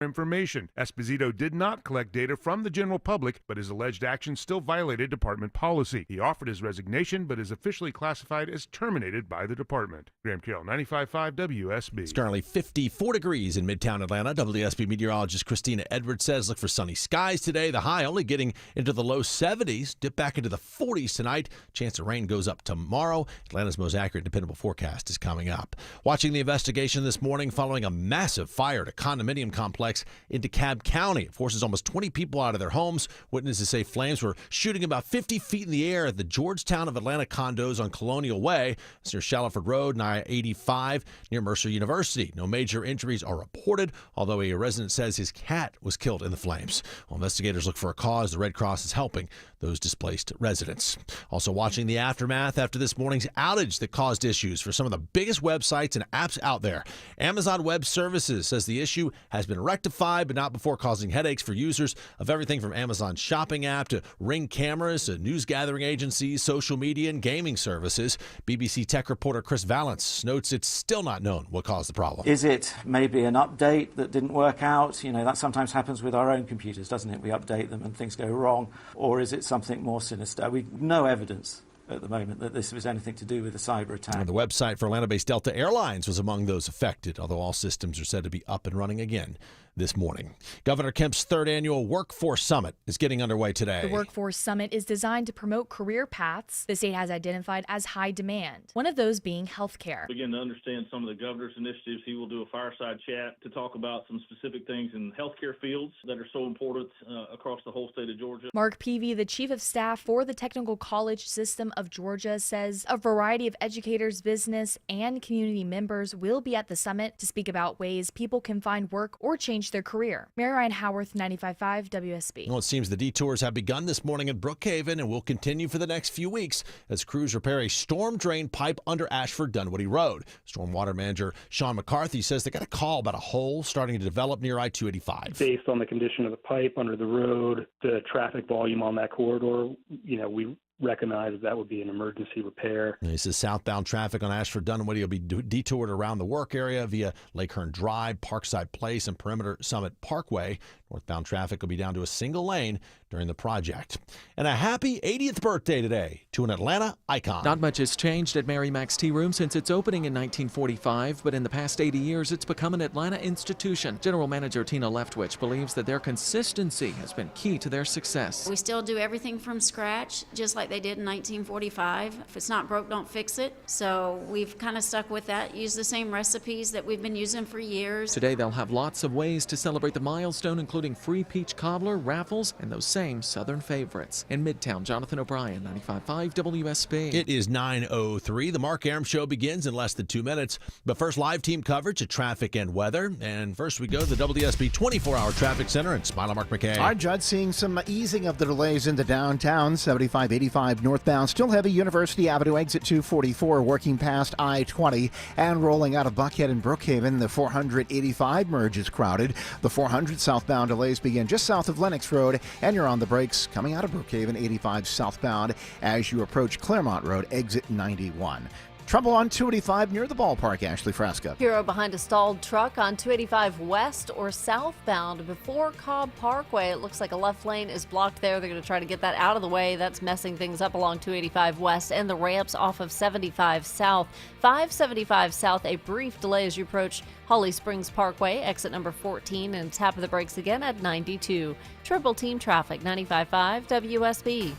information. Esposito did not collect data from the general public, but his alleged actions still violated department policy. He offered his resignation, but is officially classified as terminated by the department. Graham Carroll, 95.5 WSB. It's currently 54 degrees in Midtown Atlanta. WSB meteorologist Christina Edwards says look for sunny skies today. The high only getting into the low 70s. Dip back into the 40s tonight. Chance of rain goes up tomorrow. Atlanta's most accurate, dependable forecast is coming up. Watching the investigation this morning following a massive fire at a condominium complex in DeKalb County. It forces almost 20 people out of their homes. Witnesses say flames were shooting about 50 feet in the air at the Georgetown of Atlanta condos on Colonial Way. It's near Shallowford Road, nigh 85, near Mercer University. No major injuries are reported, although a resident says his cat was killed in the flames. While investigators look for a cause, the Red Cross is helping those displaced residents. Also watching the aftermath after this morning's outage that caused issues for some of the biggest websites and apps out there. Amazon Web Services says the issue has been rectified, but not before causing headaches for users of everything from Amazon shopping app to Ring cameras to news gathering agencies, social media, and gaming services. BBC tech reporter Chris Valance notes it's still not known what caused the problem. Is it maybe an update that didn't work out? You know, that sometimes happens with our own computers, doesn't it? We update them and things go wrong. Or is it something more sinister? We've no evidence at the moment that this was anything to do with a cyber attack. And the website for Atlanta-based Delta Airlines was among those affected, although all systems are said to be up and running again this morning. Governor Kemp's third annual Workforce Summit is getting underway today. The Workforce Summit is designed to promote career paths the state has identified as high demand, one of those being healthcare. Begin to understand some of the governor's initiatives. He will do a fireside chat to talk about some specific things in healthcare fields that are so important across the whole state of Georgia. Mark Peavy, the chief of staff for the Technical College System of Georgia, says a variety of educators, business, and community members will be at the summit to speak about ways people can find work or change their career. Mary Ryan Howarth, 95.5 WSB. Well, it seems the detours have begun this morning in Brookhaven and will continue for the next few weeks as crews repair a storm drain pipe under Ashford Dunwoody Road. Stormwater manager Sean McCarthy says they got a call about a hole starting to develop near I-285. Based on the condition of the pipe under the road, the traffic volume on that corridor, we recognize that would be an emergency repair. He says southbound traffic on Ashford Dunwoody will be detoured around the work area via Lake Hearn Drive, Parkside Place, and Perimeter Summit Parkway. Northbound traffic will be down to a single lane during the project. And a happy 80th birthday today to an Atlanta icon. Not much has changed at Mary Mac's Tea Room since its opening in 1945, but in the past 80 years, it's become an Atlanta institution. General Manager Tina Leftwich believes that their consistency has been key to their success. We still do everything from scratch, just like they did in 1945. If it's not broke, don't fix it. So we've kind of stuck with that, used the same recipes that we've been using for years. Today, they'll have lots of ways to celebrate the milestone, including free peach cobbler, raffles, and those same Southern favorites. In Midtown, Jonathan O'Brien, 95.5 WSB. It is 9:03. The Mark Arum Show begins in less than 2 minutes. But first, live team coverage of traffic and weather. And first, we go to the WSB 24-hour traffic center and Smile on Mark McKay. All right, Judd, seeing some easing of the delays into downtown. 75-85 northbound, still heavy. University Avenue exit 244, working past I-20 and rolling out of Buckhead and Brookhaven. The 485 merge is crowded. The 400 southbound delays begin just south of Lennox Road, and you're on the brakes coming out of Brookhaven, 85 southbound as you approach Claremont Road, exit 91. Trouble on 285 near the ballpark, Ashley Frasca. Hero behind a stalled truck on 285 west or southbound before Cobb Parkway. It looks like a left lane is blocked there. They're going to try to get that out of the way. That's messing things up along 285 west and the ramps off of 75 south. 575 south, a brief delay as you approach Holly Springs Parkway, exit number 14, and tap of the brakes again at 92. Triple team traffic, 95.5 WSB.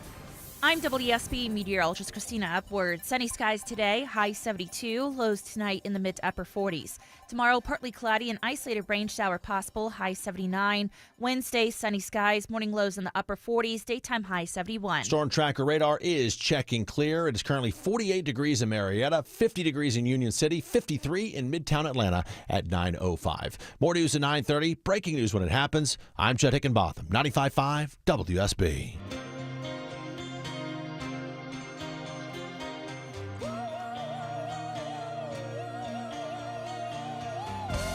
I'm WSB meteorologist Christina Upward. Sunny skies today, high 72, lows tonight in the mid to upper 40s. Tomorrow, partly cloudy and isolated rain shower possible, high 79. Wednesday, sunny skies, morning lows in the upper 40s, daytime high 71. Storm Tracker radar is checking clear. It is currently 48 degrees in Marietta, 50 degrees in Union City, 53 in Midtown Atlanta at 9:05. More news at 9:30. Breaking news when it happens. I'm Chet Hickenbotham, 95.5 WSB.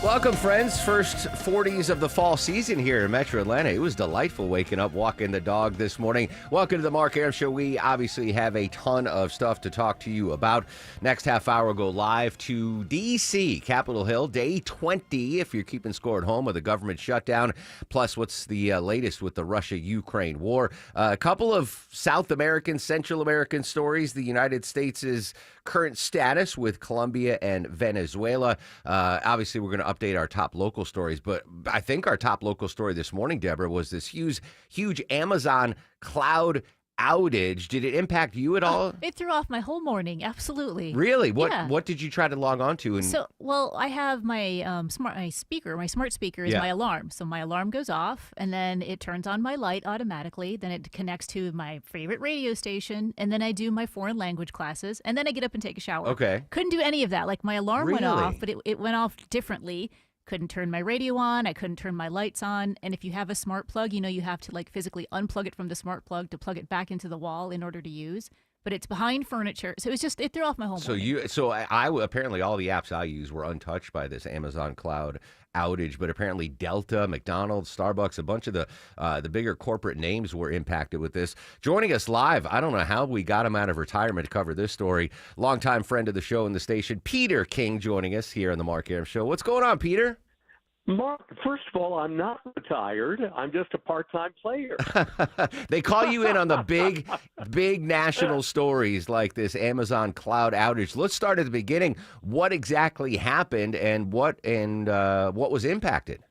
Welcome, friends. First 40s of the fall season here in Metro Atlanta. It was delightful waking up, walking the dog this morning. Welcome to the Mark Arum Show. We obviously have a ton of stuff to talk to you about. Next half hour, we'll go live to D.C., Capitol Hill, day 20, if you're keeping score at home with the government shutdown. Plus, what's the latest with the Russia-Ukraine war? A couple of South American, Central American stories. The United States' current status with Colombia and Venezuela. Obviously, we're going to update our top local stories, but I think our top local story this morning, Deborah, was this huge Amazon cloud outage. Did it impact you at all? It threw off my whole morning. Absolutely. Really? Yeah. What did you try to log on to? Well, I have my smart speaker is my alarm. So my alarm goes off, and then it turns on my light automatically. Then it connects to my favorite radio station, and then I do my foreign language classes, and then I get up and take a shower. Okay. Couldn't do any of that. Like my alarm went Really? off, but it went off differently. Couldn't turn my radio on. I couldn't turn my lights on. And if you have a smart plug, you have to physically unplug it from the smart plug to plug it back into the wall in order to use. But it's behind furniture. So it threw off my whole morning. I apparently all the apps I use were untouched by this Amazon cloud outage, but apparently Delta, McDonald's, Starbucks, a bunch of the bigger corporate names were impacted with this. Joining us live, I don't know how we got him out of retirement to cover this story. Longtime friend of the show and the station, Peter King, joining us here on the Mark Arum Show. What's going on, Peter? Mark, first of all, I'm not retired. I'm just a part-time player. They call you in on the big national stories like this Amazon cloud outage. Let's start at the beginning. What exactly happened and what was impacted?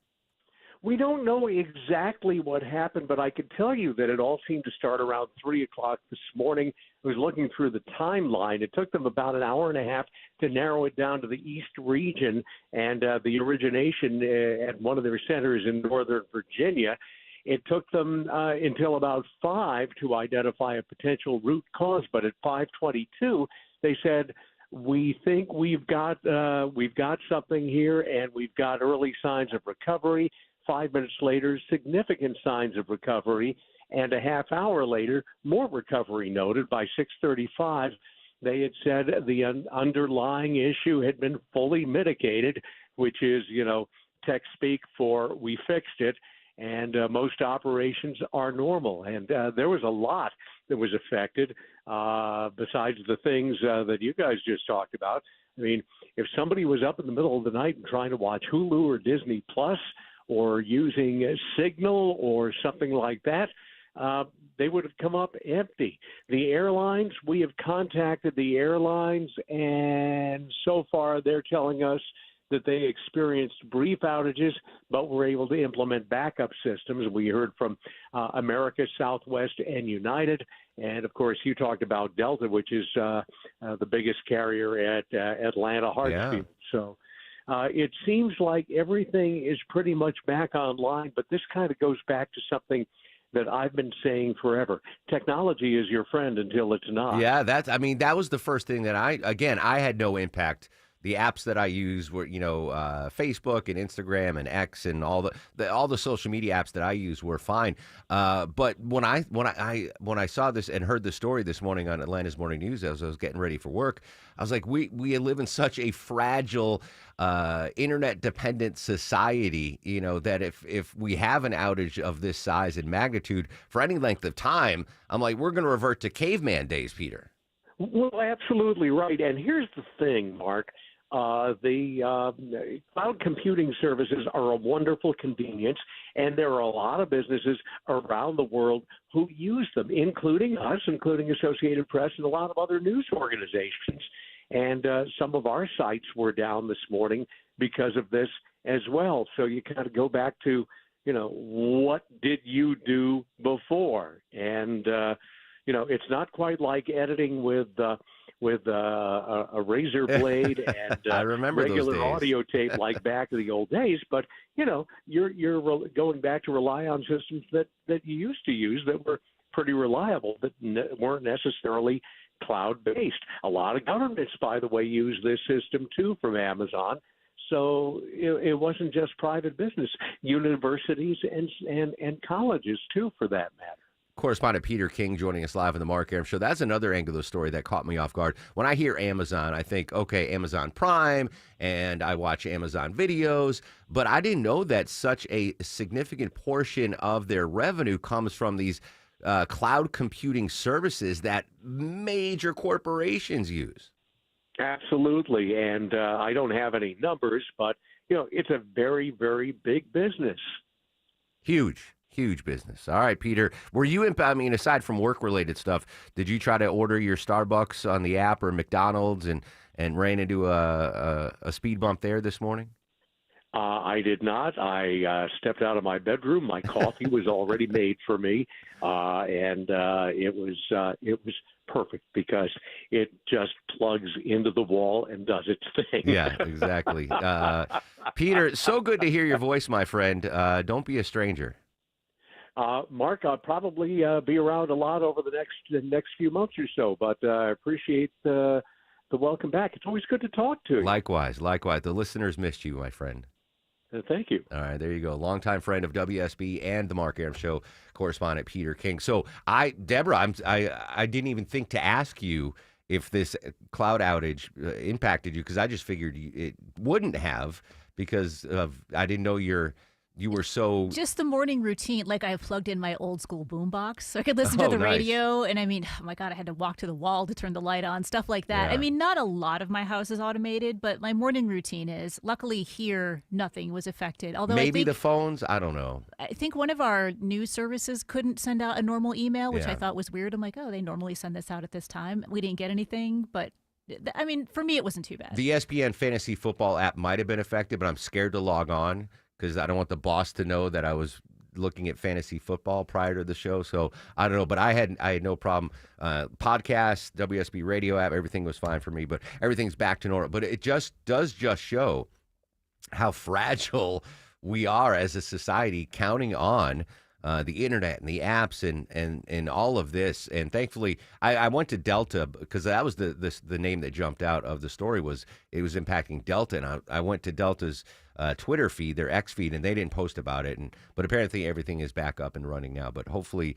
We don't know exactly what happened, but I could tell you that it all seemed to start around 3 o'clock this morning. I was looking through the timeline. It took them about an hour and a half to narrow it down to the East region and the origination at one of their centers in Northern Virginia. It took them until about 5 to identify a potential root cause, but at 5:22, they said, we think we've got something here, and we've got early signs of recovery. 5 minutes later, significant signs of recovery, and a half hour later, more recovery noted. By 6:35, they had said the underlying issue had been fully mitigated, which is, tech speak for we fixed it, and most operations are normal. And there was a lot that was affected besides the things that you guys just talked about. I mean, if somebody was up in the middle of the night and trying to watch Hulu or Disney Plus, or using a Signal or something like that, they would have come up empty. The airlines, we have contacted the airlines, and so far they're telling us that they experienced brief outages, but were able to implement backup systems. We heard from America, Southwest, and United. And, of course, you talked about Delta, which is the biggest carrier at Atlanta Hartsfield. Yeah. So it seems like everything is pretty much back online, but this kind of goes back to something that I've been saying forever. Technology is your friend until it's not. Yeah, that was the first thing that I had no impact. The apps that I use were, Facebook and Instagram and X and all the social media apps that I use were fine. But when I saw this and heard the story this morning on Atlanta's Morning News as I was getting ready for work, I was like, we live in such a fragile internet dependent society, that if we have an outage of this size and magnitude for any length of time, I'm like, we're going to revert to caveman days, Peter. Well, absolutely right. And here's the thing, Mark. The cloud computing services are a wonderful convenience, and there are a lot of businesses around the world who use them, including us, including Associated Press and a lot of other news organizations. And some of our sites were down this morning because of this as well. So you kind of go back to, what did you do before? And, it's not quite like editing with a razor blade and I remember regular those days. audio tape like back in the old days. But, you're going back to rely on systems that you used to use that were pretty reliable, but weren't necessarily cloud-based. A lot of governments, by the way, use this system, too, from Amazon. So it wasn't just private business. Universities and colleges, too, for that matter. Correspondent Peter King joining us live on the Mark Arum Show. That's another angle of the story that caught me off guard. When I hear Amazon, I think, okay, Amazon Prime, and I watch Amazon videos, but I didn't know that such a significant portion of their revenue comes from these cloud computing services that major corporations use. Absolutely, and I don't have any numbers, but it's a very, very big business. Huge business. All right, Peter, were you, aside from work-related stuff, did you try to order your Starbucks on the app or McDonald's and ran into a speed bump there this morning? I did not. I stepped out of my bedroom. My coffee was already made for me, and it was perfect because it just plugs into the wall and does its thing. Yeah, exactly. Peter, so good to hear your voice, my friend. Don't be a stranger. Mark, I'll probably be around a lot over the next few months or so, but I appreciate the welcome back. It's always good to talk to you. Likewise. The listeners missed you, my friend. Thank you. All right, there you go. Longtime friend of WSB and the Mark Arum Show correspondent Peter King. So, Deborah, I didn't even think to ask you if this cloud outage impacted you, because I just figured it wouldn't have, because I didn't know you were so... Just the morning routine, like I plugged in my old school boombox so I could listen to the nice. radio. And oh my God, I had to walk to the wall to turn the light on, stuff like that. Yeah. Not a lot of my house is automated, but my morning routine is. Luckily here, nothing was affected. Although maybe the phones, I don't know. I think one of our news services couldn't send out a normal email, which I thought was weird. I'm like, oh, they normally send this out at this time. We didn't get anything, but for me, it wasn't too bad. The ESPN Fantasy Football app might have been affected, but I'm scared to log on because I don't want the boss to know that I was looking at fantasy football prior to the show. So I don't know, but I had no problem. Podcast, WSB radio app, everything was fine for me, but everything's back to normal. But it does show how fragile we are as a society, counting on the internet and the apps and all of this. And thankfully, I went to Delta because that was the name that jumped out of the story. It was impacting Delta, and I went to Delta's Twitter feed, their X feed, and they didn't post about it. But apparently everything is back up and running now. But hopefully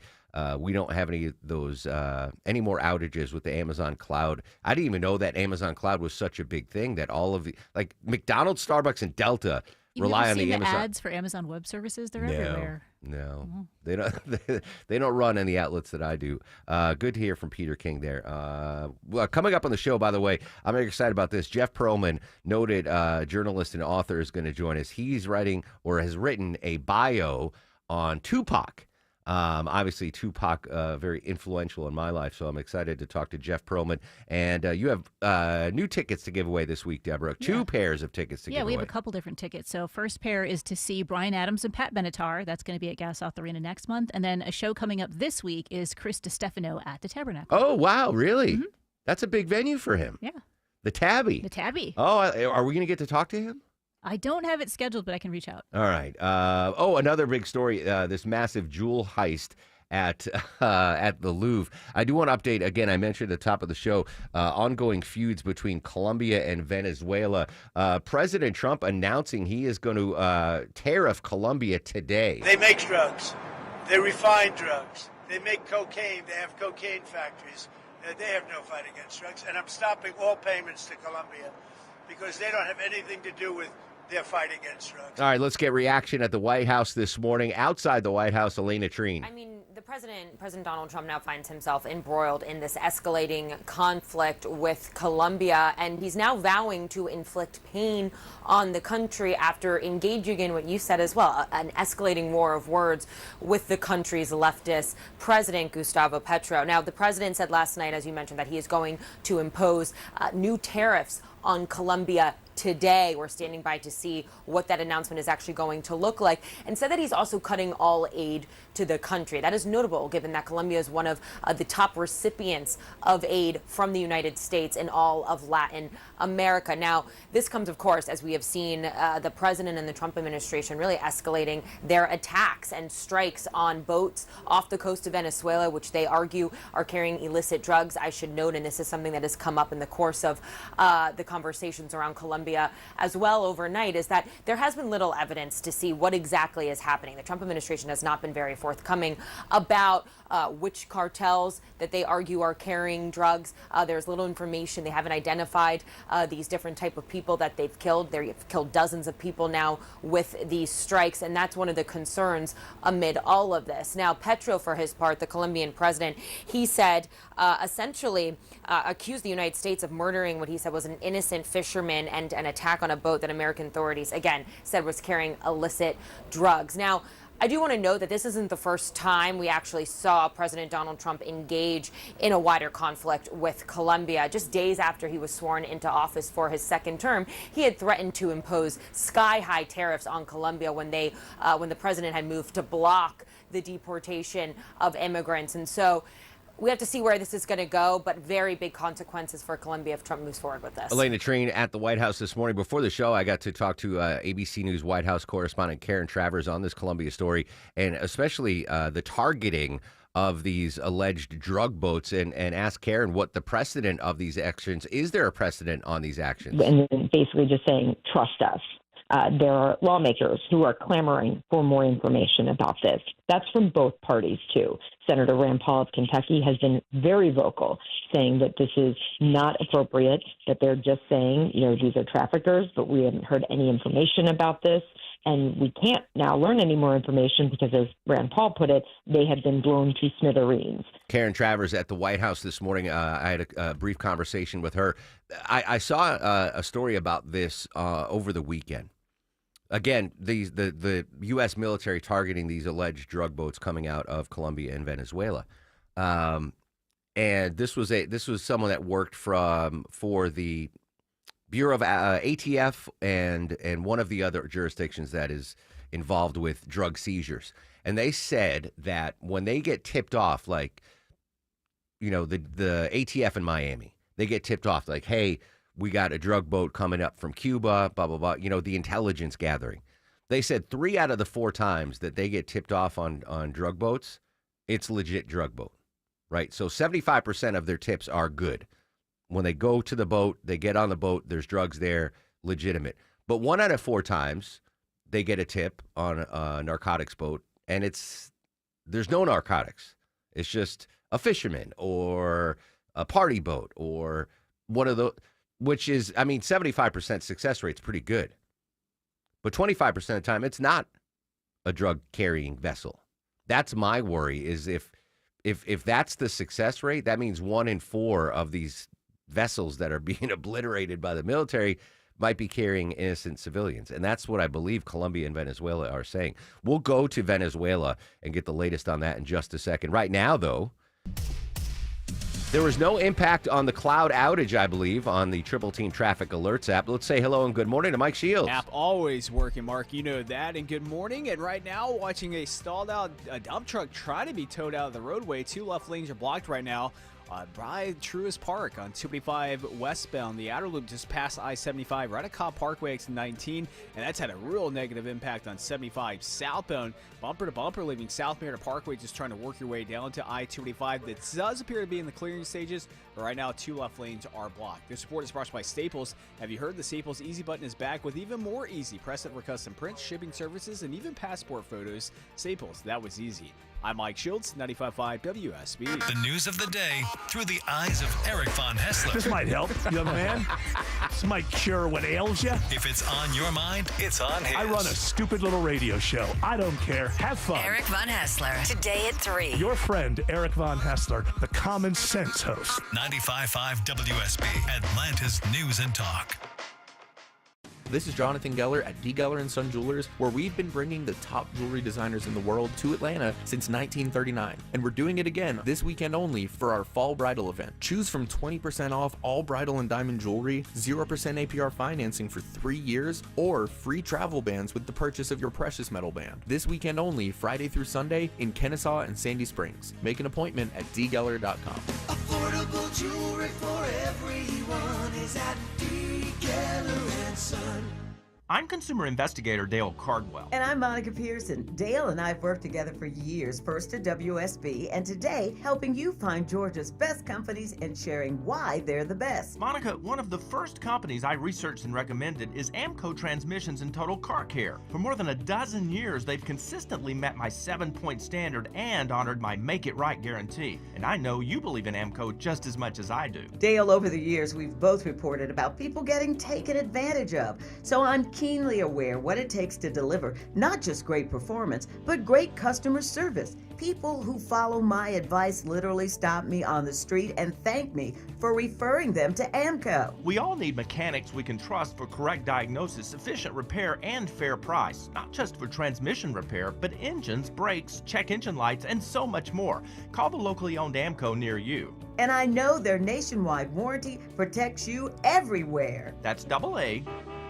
we don't have any of those any more outages with the Amazon Cloud. I didn't even know that Amazon Cloud was such a big thing that all of the McDonald's, Starbucks, and Delta rely on the Amazon ads for Amazon Web Services. They're everywhere. No, Mm-hmm. they don't. They don't run any outlets that I do. Good to hear from Peter King there. Coming up on the show, by the way, I'm very excited about this. Jeff Pearlman, noted journalist and author, is going to join us. He's writing or has written a bio on Tupac. Obviously, Tupac, very influential in my life, so I'm excited to talk to Jeff Pearlman. And you have new tickets to give away this week, Deborah. Two pairs of tickets to give away. Yeah, we have a couple different tickets. So first pair is to see Bryan Adams and Pat Benatar. That's going to be at Gas South Arena next month. And then a show coming up this week is Chris DiStefano at the Tabernacle. Oh, wow, really? Mm-hmm. That's a big venue for him. Yeah. The Tabby. The Tabby. Oh, are we going to get to talk to him? I don't have it scheduled, but I can reach out. All right. Another big story, this massive jewel heist at the Louvre. I do want to update, again, I mentioned at the top of the show, ongoing feuds between Colombia and Venezuela. President Trump announcing he is going to tariff Colombia today. They make drugs. They refine drugs. They make cocaine. They have cocaine factories. They have no fight against drugs. And I'm stopping all payments to Colombia because they don't have anything to do with their fight against drugs. All right, let's get reaction at the White House this morning. Outside the White House, Elena Treen. The President Donald Trump now finds himself embroiled in this escalating conflict with Colombia, and he's now vowing to inflict pain on the country after engaging in what you said as well, an escalating war of words with the country's leftist president, Gustavo Petro. Now, the president said last night, as you mentioned, that he is going to impose new tariffs on Colombia today. We're standing by to see what that announcement is actually going to look like, and said that he's also cutting all aid to the country. That is notable given that Colombia is one of the top recipients of aid from the United States in all of Latin America. Now, this comes, of course, as we have seen the president and the Trump administration really escalating their attacks and strikes on boats off the coast of Venezuela, which they argue are carrying illicit drugs. I should note, and this is something that has come up in the course of the conversations around Colombia as well overnight is that there has been little evidence to see what exactly is happening. The Trump administration has not been very forthcoming about which cartels that they argue are carrying drugs. There's little information. They haven't identified these different type of people that they've killed. They've killed dozens of people now with these strikes, and that's one of the concerns amid all of this. Now, Petro, for his part, the Colombian president, he said essentially accused the United States of murdering what he said was an innocent fisherman and an attack on a boat that American authorities, again, said was carrying illicit drugs. Now, I do want to note that this isn't the first time we actually saw President Donald Trump engage in a wider conflict with Colombia. Just days after he was sworn into office for his second term, he had threatened to impose sky-high tariffs on Colombia when the president had moved to block the deportation of immigrants. And so we have to see where this is going to go, but very big consequences for Colombia if Trump moves forward with this. Elena Train at the White House this morning. Before the show, I got to talk to ABC News White House correspondent Karen Travers on this Colombia story, and especially the targeting of these alleged drug boats, and ask Karen what the precedent of these actions. Is there a precedent on these actions? And then basically just saying, trust us. There are lawmakers who are clamoring for more information about this. That's from both parties, too. Senator Rand Paul of Kentucky has been very vocal, saying that this is not appropriate, that they're just saying, these are traffickers, but we haven't heard any information about this. And we can't now learn any more information because, as Rand Paul put it, they have been blown to smithereens. Karen Travers at the White House this morning. I had a brief conversation with her. I saw a story about this over the weekend. Again, the U.S. military targeting these alleged drug boats coming out of Colombia and Venezuela, and this was someone that worked for the Bureau of ATF and one of the other jurisdictions that is involved with drug seizures, and they said that when they get tipped off, like the ATF in Miami, they get tipped off like, hey, we got a drug boat coming up from Cuba, blah, blah, blah, the intelligence gathering. They said 3 out of the 4 times that they get tipped off on drug boats, it's legit drug boat, right? So 75% of their tips are good. When they go to the boat, they get on the boat, there's drugs there, legitimate. But 1 out of 4 times they get a tip on a narcotics boat, and there's no narcotics. It's just a fisherman or a party boat or one of those. Which is, 75% success rate's pretty good. But 25% of the time, it's not a drug-carrying vessel. That's my worry, is if that's the success rate, that means 1 in 4 of these vessels that are being obliterated by the military might be carrying innocent civilians. And that's what I believe Colombia and Venezuela are saying. We'll go to Venezuela and get the latest on that in just a second. Right now, though, there was no impact on the cloud outage, I believe, on the Triple Team Traffic Alerts app. Let's say hello and good morning to Mike Shields. App always working, Mark. You know that. And good morning. And right now, watching a stalled out dump truck try to be towed out of the roadway. 2 left lanes are blocked right now. By Truist Park on 285 westbound. The outer loop just past I-75 right at Cobb Parkway exit 19, and that's had a real negative impact on 75 southbound. Bumper to bumper leaving South Mariner Parkway, just trying to work your way down to I-285. That does appear to be in the clearing stages, but right now 2 left lanes are blocked. This report is brought to you by Staples. Have you heard the Staples Easy button is back with even more easy? Press it for custom prints, shipping services, and even passport photos. Staples, that was easy. I'm Mike Shields, 95.5 WSB. The news of the day through the eyes of Eric Von Hessler. This might help, young man. This might cure what ails you. If it's on your mind, it's on his. I run a stupid little radio show. I don't care. Have fun. Eric Von Hessler, today at 3. Your friend, Eric Von Hessler, the common sense host. 95.5 WSB, Atlanta's News and Talk. This is Jonathan Geller at D. Geller & Son Jewelers, where we've been bringing the top jewelry designers in the world to Atlanta since 1939. And we're doing it again this weekend only for our fall bridal event. Choose from 20% off all bridal and diamond jewelry, 0% APR financing for 3 years, or free travel bans with the purchase of your precious metal band. This weekend only, Friday through Sunday, in Kennesaw and Sandy Springs. Make an appointment at dgeller.com. Affordable jewelry for everyone is at D. Geller & Son. I'm consumer investigator Dale Cardwell. And I'm Monica Pearson. Dale and I have worked together for years, first at WSB, and today helping you find Georgia's best companies and sharing why they're the best. Monica, one of the first companies I researched and recommended is AMCO Transmissions and Total Car Care. For more than a dozen years, they've consistently met my 7-point standard and honored my Make It Right guarantee. And I know you believe in AMCO just as much as I do. Dale, over the years, we've both reported about people getting taken advantage of. So I'm keenly aware what it takes to deliver not just great performance, but great customer service. People who follow my advice literally stop me on the street and thank me for referring them to AMCO. We all need mechanics we can trust for correct diagnosis, efficient repair, and fair price. Not just for transmission repair, but engines, brakes, check engine lights, and so much more. Call the locally owned AMCO near you. And I know their nationwide warranty protects you everywhere. That's AA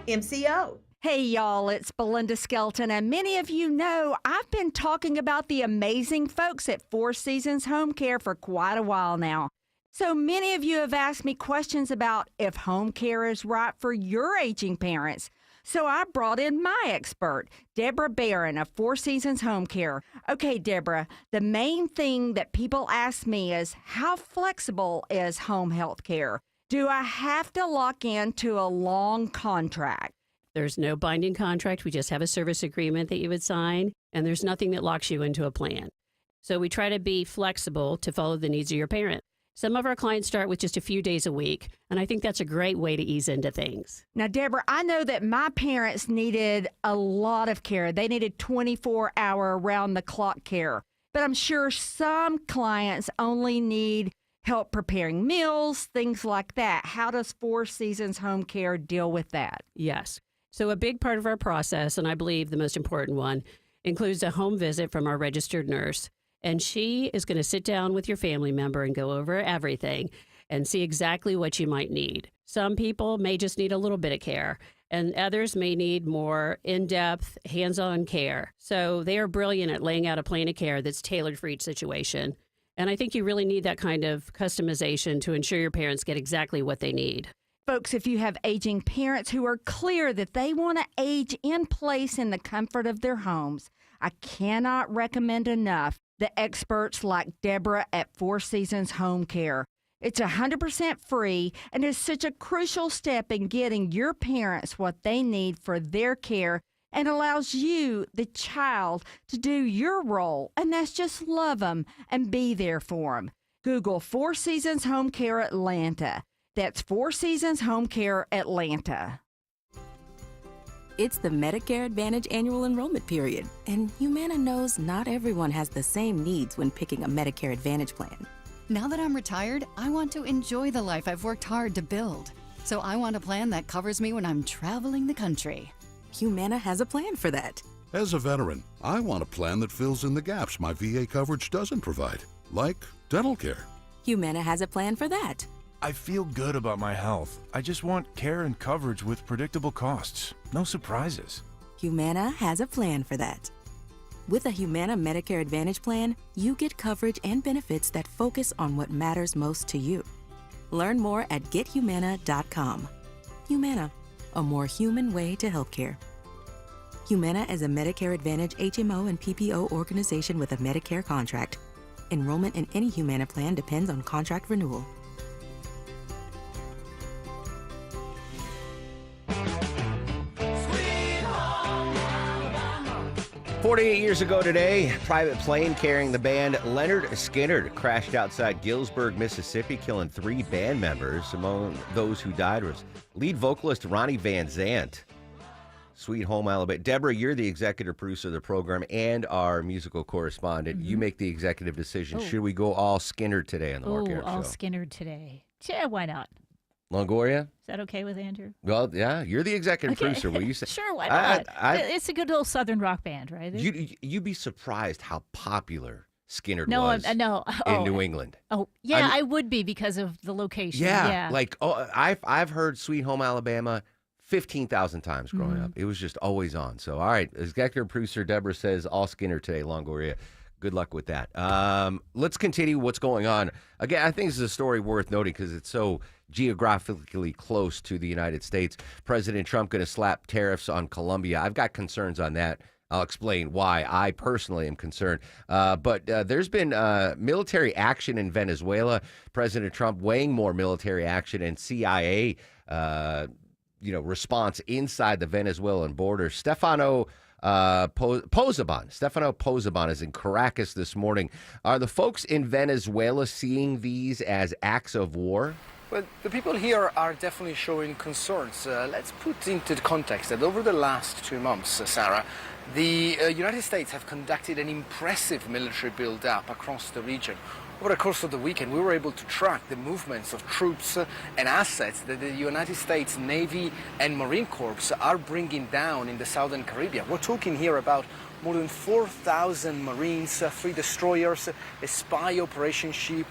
MCO. Hey y'all, it's Belinda Skelton, and many of you know I've been talking about the amazing folks at Four Seasons Home Care for quite a while now. So many of you have asked me questions about if home care is right for your aging parents. So I brought in my expert, Deborah Barron of Four Seasons Home Care. Okay, Deborah, the main thing that people ask me is how flexible is home health care? Do I have to lock into a long contract? There's no binding contract. We just have a service agreement that you would sign, and there's nothing that locks you into a plan. So we try to be flexible to follow the needs of your parent. Some of our clients start with just a few days a week, and I think that's a great way to ease into things. Now, Deborah, I know that my parents needed a lot of care. They needed 24-hour around-the-clock care. But I'm sure some clients only need help preparing meals, things like that. How does Four Seasons Home Care deal with that? Yes. So a big part of our process, and I believe the most important one, includes a home visit from our registered nurse. And she is going to sit down with your family member and go over everything and see exactly what you might need. Some people may just need a little bit of care, and others may need more in-depth, hands-on care. So they are brilliant at laying out a plan of care that's tailored for each situation. And I think you really need that kind of customization to ensure your parents get exactly what they need. Folks, if you have aging parents who are clear that they want to age in place in the comfort of their homes, I cannot recommend enough the experts like Deborah at Four Seasons Home Care. It's 100% free and is such a crucial step in getting your parents what they need for their care and allows you, the child, to do your role, and that's just love them and be there for them. Google Four Seasons Home Care Atlanta. That's Four Seasons Home Care Atlanta. It's the Medicare Advantage annual enrollment period, and Humana knows not everyone has the same needs when picking a Medicare Advantage plan. Now that I'm retired, I want to enjoy the life I've worked hard to build. So I want a plan that covers me when I'm traveling the country. Humana has a plan for that. As a veteran, I want a plan that fills in the gaps my VA coverage doesn't provide, like dental care. Humana has a plan for that. I feel good about my health. I just want care and coverage with predictable costs. No surprises. Humana has a plan for that. With a Humana Medicare Advantage plan, you get coverage and benefits that focus on what matters most to you. Learn more at gethumana.com. Humana, a more human way to healthcare. Humana is a Medicare Advantage HMO and PPO organization with a Medicare contract. Enrollment in any Humana plan depends on contract renewal. 48 years ago today, a private plane carrying the band Leonard Skinner crashed outside Gillsburg, Mississippi, killing 3 band members. Among those who died was lead vocalist Ronnie Van Zant. Sweet Home Alabama. Deborah, you're the executive producer of the program and our musical correspondent. Mm-hmm. You make the executive decision. Should we go all Skinner today on the Mark Arum Show? All Skinner today. Yeah, why not? Longoria? Is that okay with Andrew? Well, yeah, you're the executive producer. Will you say? Sure, why not? It's a good little Southern rock band, right? You'd be surprised how popular Skinner no, was in New England. Oh, yeah, I would be because of the location. Yeah. Like, I've heard Sweet Home Alabama 15,000 times growing up. It was just always on. So, all right, executive producer Deborah says all Skinner today, Longoria. Good luck with that. Let's continue what's going on. Again, I think this is a story worth noting because it's so geographically close to the United States. President Trump going to slap tariffs on Colombia. I've got concerns on that. I'll explain why I personally am concerned. But there's been military action in Venezuela. President Trump weighing more military action and CIA response inside the Venezuelan border. Stefano Pozaban is in Caracas this morning. Are the folks in Venezuela seeing these as acts of war? Well, the people here are definitely showing concerns. Let's put into context that over the last 2 months, Sarah, the United States have conducted an impressive military build-up across the region. Over the course of the weekend, we were able to track the movements of troops and assets that the United States Navy and Marine Corps are bringing down in the Southern Caribbean. We're talking here about more than 4,000 Marines, 3 destroyers, a spy operation ship,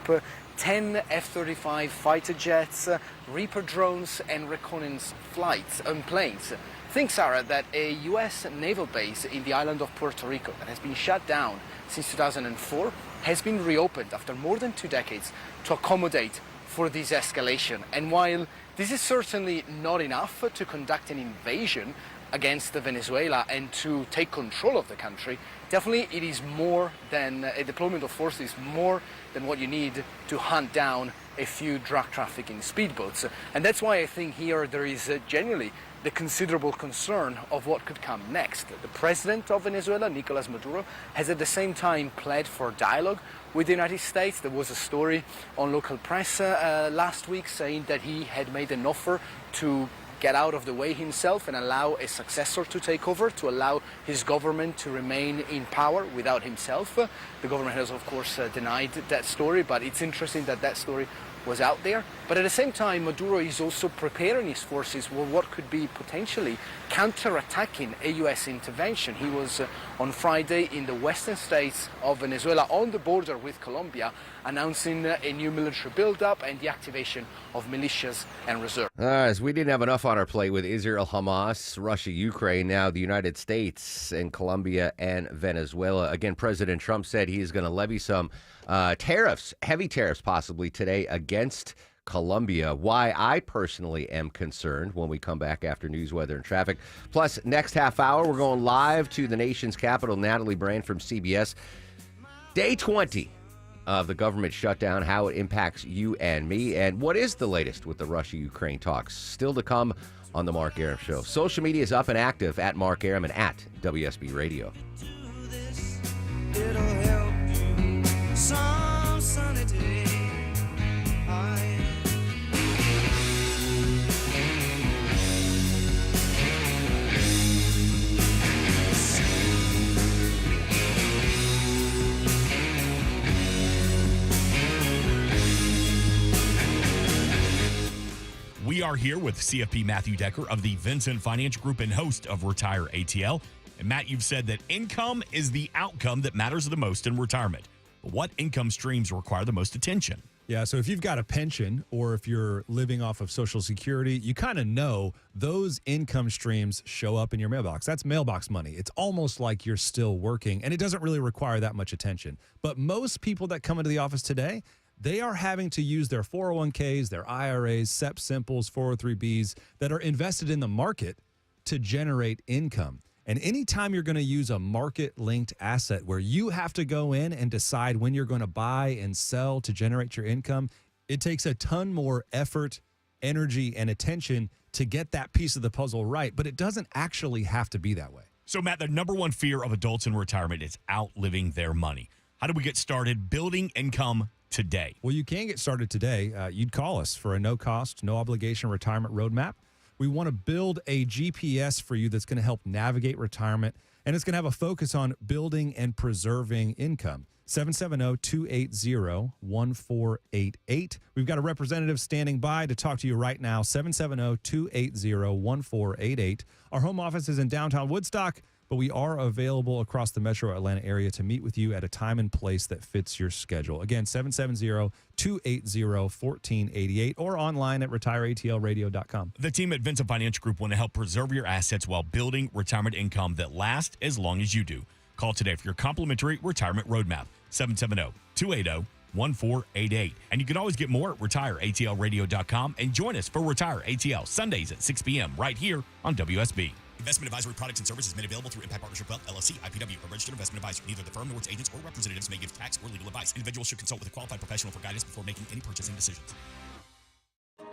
10 F-35 fighter jets, Reaper drones, and reconnaissance flights and planes. Think, Sarah, that a U.S. naval base in the island of Puerto Rico that has been shut down since 2004 has been reopened after more than 2 decades to accommodate for this escalation. And while this is certainly not enough to conduct an invasion against Venezuela and to take control of the country, definitely it is more than a deployment of force is more than what you need to hunt down a few drug trafficking speedboats. And that's why I think here there is genuinely the considerable concern of what could come next. The president of Venezuela, Nicolas Maduro, has at the same time pled for dialogue with the United States. There was a story on local press last week saying that he had made an offer to get out of the way himself and allow a successor to take over, to allow his government to remain in power without himself. The government has, of course, denied that story, but it's interesting that that story was out there. But at the same time, Maduro is also preparing his forces for what could be potentially counter-attacking a U.S. intervention. He was on Friday in the western states of Venezuela on the border with Colombia, announcing a new military buildup and the activation of militias and reserves. As we didn't have enough on our plate with Israel, Hamas, Russia, Ukraine, now the United States and Colombia and Venezuela. Again, President Trump said he is going to levy some tariffs, heavy tariffs possibly today against Colombia. Why I personally am concerned when we come back after news, weather, and traffic. Plus, next half hour, we're going live to the nation's capital. Natalie Brand from CBS. Day 20 of the government shutdown, how it impacts you and me, and what is the latest with the Russia-Ukraine talks. Still to come on the Mark Arum Show. Social media is up and active at Mark Arum and at WSB Radio. It'll help you some sunny day. We are here with CFP Matthew Decker of the Vincent Financial Group and host of Retire ATL. And Matt, you've said that income is the outcome that matters the most in retirement. But what income streams require the most attention? Yeah, so if you've got a pension or if you're living off of Social Security, you kind of know those income streams show up in your mailbox. That's mailbox money. It's almost like you're still working, and it doesn't really require that much attention. But most people that come into the office today, they are having to use their 401ks, their IRAs, SEP Simples, 403Bs that are invested in the market to generate income. And anytime you're going to use a market-linked asset where you have to go in and decide when you're going to buy and sell to generate your income, it takes a ton more effort, energy, and attention to get that piece of the puzzle right. But it doesn't actually have to be that way. So, Matt, the number one fear of adults in retirement is outliving their money. How do we get started building income today? Well, you can get started today. You'd call us for a no-cost, no-obligation retirement roadmap. We want to build a GPS for you that's going to help navigate retirement, and it's going to have a focus on building and preserving income. 770-280-1488. We've got a representative standing by to talk to you right now. 770-280-1488. Our home office is in downtown Woodstock, but we are available across the metro Atlanta area to meet with you at a time and place that fits your schedule. Again, 770-280-1488 or online at retireatlradio.com. The team at Vincent Financial Group want to help preserve your assets while building retirement income that lasts as long as you do. Call today for your complimentary retirement roadmap, 770-280-1488. 1488. And you can always get more at retireatlradio.com and join us for Retire ATL Sundays at 6 p.m. right here on WSB. Investment advisory products and services made available through Impact Partnership Wealth, LLC, IPW, a registered investment advisor. Neither the firm nor its agents or representatives may give tax or legal advice. Individuals should consult with a qualified professional for guidance before making any purchasing decisions.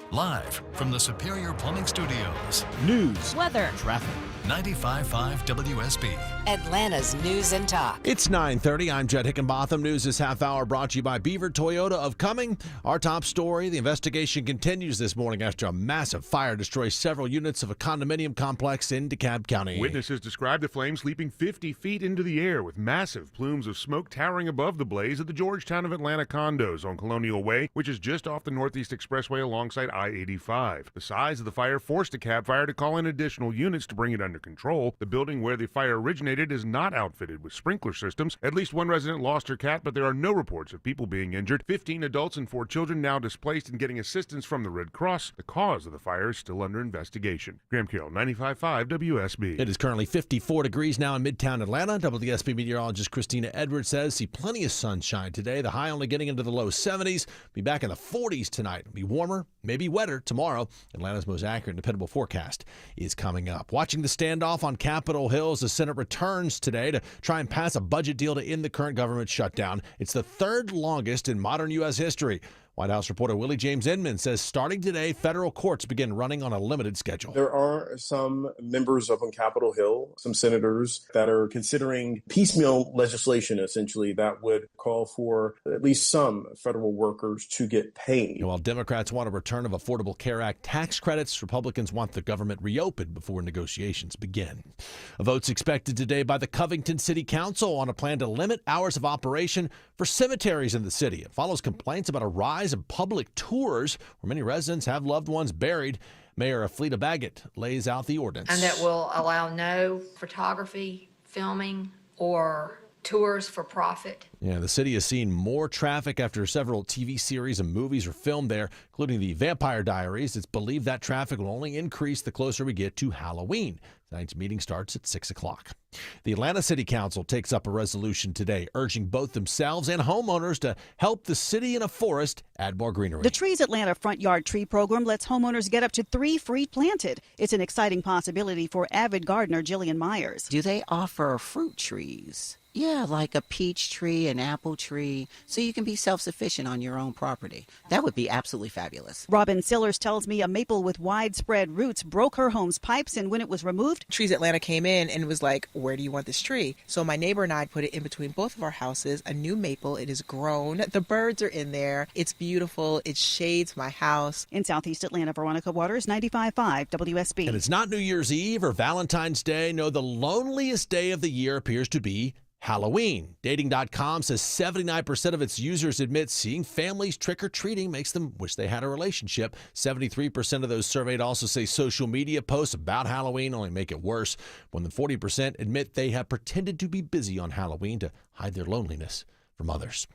Live from the Superior Plumbing Studios. News, weather, traffic. 95.5 WSB. Atlanta's News and Talk. It's 9:30. I'm Jed Hickenbotham. News this half hour brought to you by Beaver Toyota of Cumming. Our top story, the investigation continues this morning after a massive fire destroys several units of a condominium complex in DeKalb County. Witnesses described the flames leaping 50 feet into the air with massive plumes of smoke towering above the blaze at the Georgetown of Atlanta condos on Colonial Way, which is just off the Northeast Expressway alongside I-85. The size of the fire forced DeKalb Fire to call in additional units to bring it under control. The building where the fire originated is not outfitted with sprinkler systems. At least one resident lost her cat, but there are no reports of people being injured. 15 adults and 4 children now displaced and getting assistance from the Red Cross. The cause of the fire is still under investigation. Graham Carroll, 95.5 WSB. It is currently 54 degrees now in Midtown Atlanta. WSB meteorologist Christina Edwards says see plenty of sunshine today. The high only getting into the low 70s. Be back in the 40s tonight. It'll be warmer, maybe wetter tomorrow. Atlanta's most accurate and dependable forecast is coming up. Watching the standoff on Capitol Hill as the Senate returns today to try and pass a budget deal to end the current government shutdown. It's the third longest in modern U.S. history. White House reporter Willie James Inman says starting today, federal courts begin running on a limited schedule. There are some members up on Capitol Hill, some senators that are considering piecemeal legislation, essentially, that would call for at least some federal workers to get paid. While Democrats want a return of Affordable Care Act tax credits, Republicans want the government reopened before negotiations begin. A vote's expected today by the Covington City Council on a plan to limit hours of operation for cemeteries in the city. It follows complaints about a rise of public tours where many residents have loved ones buried. Mayor Fleta Baggett lays out the ordinance. And that will allow no photography, filming, or tours for profit. Yeah, the city has seen more traffic after several TV series and movies are filmed there, including the Vampire Diaries. It's believed that traffic will only increase the closer we get to Halloween. Tonight's meeting starts at 6 o'clock. The Atlanta City Council takes up a resolution today urging both themselves and homeowners to help the city in a forest add more greenery. The Trees Atlanta Front Yard Tree Program lets homeowners get up to 3 free planted. It's an exciting possibility for avid gardener Jillian Myers. Do they offer fruit trees? Yeah, like a peach tree, an apple tree, so you can be self-sufficient on your own property. That would be absolutely fabulous. Robin Sillers tells me a maple with widespread roots broke her home's pipes, and when it was removed, Trees Atlanta came in and was like, where do you want this tree? So my neighbor and I put it in between both of our houses, a new maple. It is grown. The birds are in there. It's beautiful. It shades my house. In Southeast Atlanta, Veronica Waters, 95.5 WSB. And it's not New Year's Eve or Valentine's Day. No, the loneliest day of the year appears to be Halloween. Dating.com says 79% of its users admit seeing families trick-or-treating makes them wish they had a relationship. 73% of those surveyed also say social media posts about Halloween only make it worse. More than 40% admit they have pretended to be busy on Halloween to hide their loneliness from others.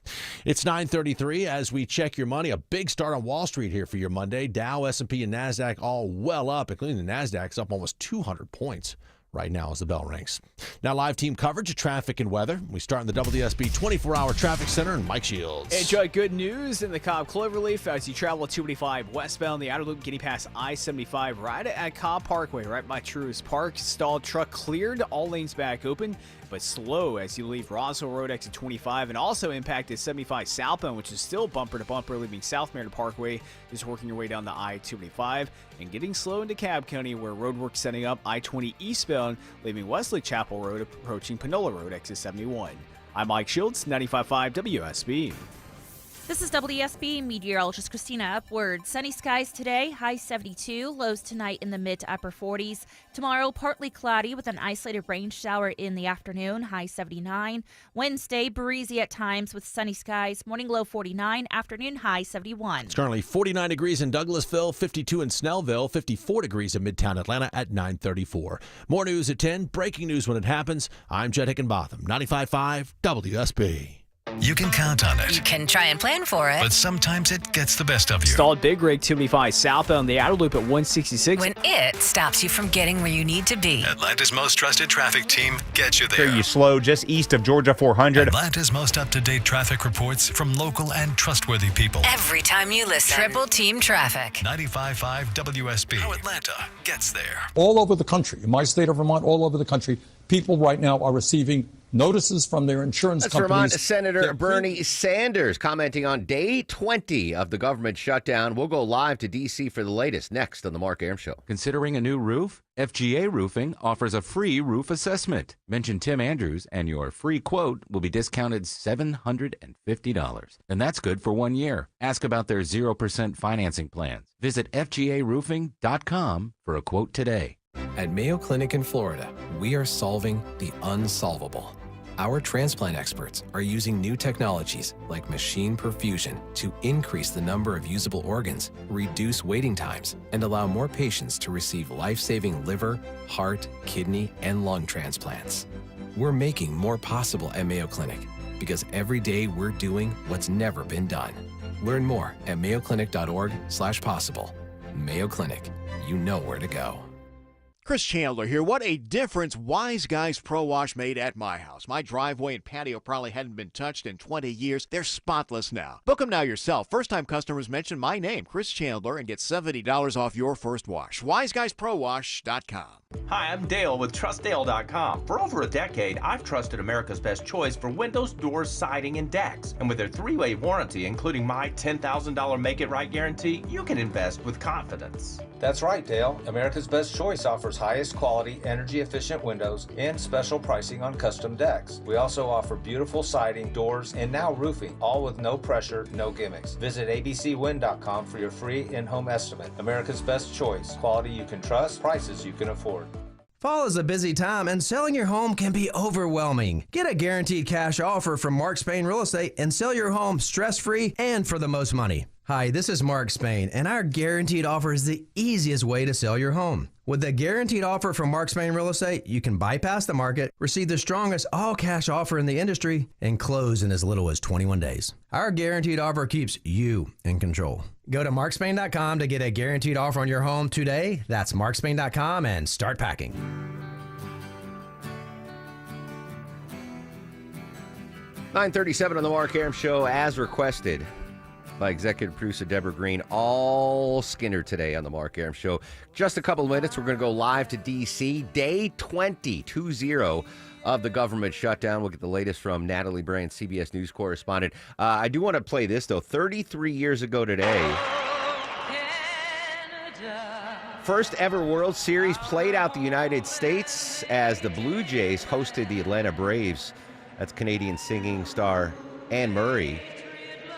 It's 9:33 as we check your money. A big start on Wall Street here for your Monday. Dow, S&P, and NASDAQ all well up, including the NASDAQ's up almost 200 points. Right now as the bell rings. Now live team coverage of traffic and weather. We start in the WSB 24-hour traffic center and Mike Shields. Enjoy good news in the Cobb Cloverleaf as you travel 285 westbound, the outer loop getting past I-75 right at Cobb Parkway, right by Truist Park. Stalled truck cleared, all lanes back open, but slow as you leave Roswell Road exit 25, and also impacted 75 southbound, which is still bumper to bumper, leaving South Merida Parkway, just working your way down the I-285, and getting slow into DeKalb County where roadwork setting up I-20 eastbound, leaving Wesley Chapel Road approaching Panola Road exit 71. I'm Mike Shields, 95.5 WSB. This is WSB meteorologist Christina Upward. Sunny skies today, high 72, lows tonight in the mid to upper 40s. Tomorrow, partly cloudy with an isolated rain shower in the afternoon, high 79. Wednesday, breezy at times with sunny skies, morning low 49, afternoon high 71. It's currently 49 degrees in Douglasville, 52 in Snellville, 54 degrees in Midtown Atlanta at 9:34. More news at 10, breaking news when it happens. I'm Jed Hickenbotham, 95.5 WSB. You can count on it. You can try and plan for it. But sometimes it gets the best of you. Stalled Big Rig 285 southbound the outer loop at 166. When it stops you from getting where you need to be. Atlanta's most trusted traffic team gets you there. Here you slow just east of Georgia 400. Atlanta's most up-to-date traffic reports from local and trustworthy people. Every time you listen. Triple Team Traffic. 95.5 WSB. How Atlanta gets there. All over the country, in my state of Vermont, all over the country, people right now are receiving notices from their insurance That's companies. Vermont Senator Bernie Sanders commenting on day 20 of the government shutdown. We'll go live to D.C. for the latest next on the Mark Arum Show. Considering a new roof? FGA Roofing offers a free roof assessment. Mention Tim Andrews and your free quote will be discounted $750. And that's good for 1 year. Ask about their 0% financing plans. Visit FGARoofing.com for a quote today. At Mayo Clinic in Florida, we are solving the unsolvable. Our transplant experts are using new technologies like machine perfusion to increase the number of usable organs, reduce waiting times, and allow more patients to receive life-saving liver, heart, kidney, and lung transplants. We're making more possible at Mayo Clinic because every day we're doing what's never been done. Learn more at mayoclinic.org/possible. Mayo Clinic, you know where to go. Chris Chandler here. What a difference Wise Guys Pro Wash made at my house. My driveway and patio probably hadn't been touched in 20 years. They're spotless now. Book them now yourself. First-time customers mention my name, Chris Chandler, and get $70 off your first wash. WiseGuysProWash.com. Hi, I'm Dale with TrustDale.com. For over a decade, I've trusted America's Best Choice for windows, doors, siding, and decks. And with their 3-way warranty, including my $10,000 Make It Right guarantee, you can invest with confidence. That's right, Dale. America's Best Choice offers highest quality, energy-efficient windows and special pricing on custom decks. We also offer beautiful siding, doors, and now roofing, all with no pressure, no gimmicks. Visit abcwind.com for your free in-home estimate. America's Best Choice. Quality you can trust, prices you can afford. Fall is a busy time, and selling your home can be overwhelming. Get a guaranteed cash offer from Mark Spain Real Estate and sell your home stress-free and for the most money. Hi, this is Mark Spain, and our guaranteed offer is the easiest way to sell your home. With the guaranteed offer from Mark Spain Real Estate, you can bypass the market, receive the strongest all-cash offer in the industry, and close in as little as 21 days. Our guaranteed offer keeps you in control. Go to markspain.com to get a guaranteed offer on your home today. That's markspain.com and start packing. $9:37 on the Mark Arum Show, as requested by executive producer Deborah Green. All Skinner today on the Mark Arum Show. Just a couple of minutes, we're going to go live to D.C. Day 20 of the government shutdown. We'll get the latest from Natalie Brand, CBS News correspondent. I do want to play this, though. 33 years ago today, first ever World Series played out the United States as the Blue Jays hosted the Atlanta Braves. That's Canadian singing star Anne Murray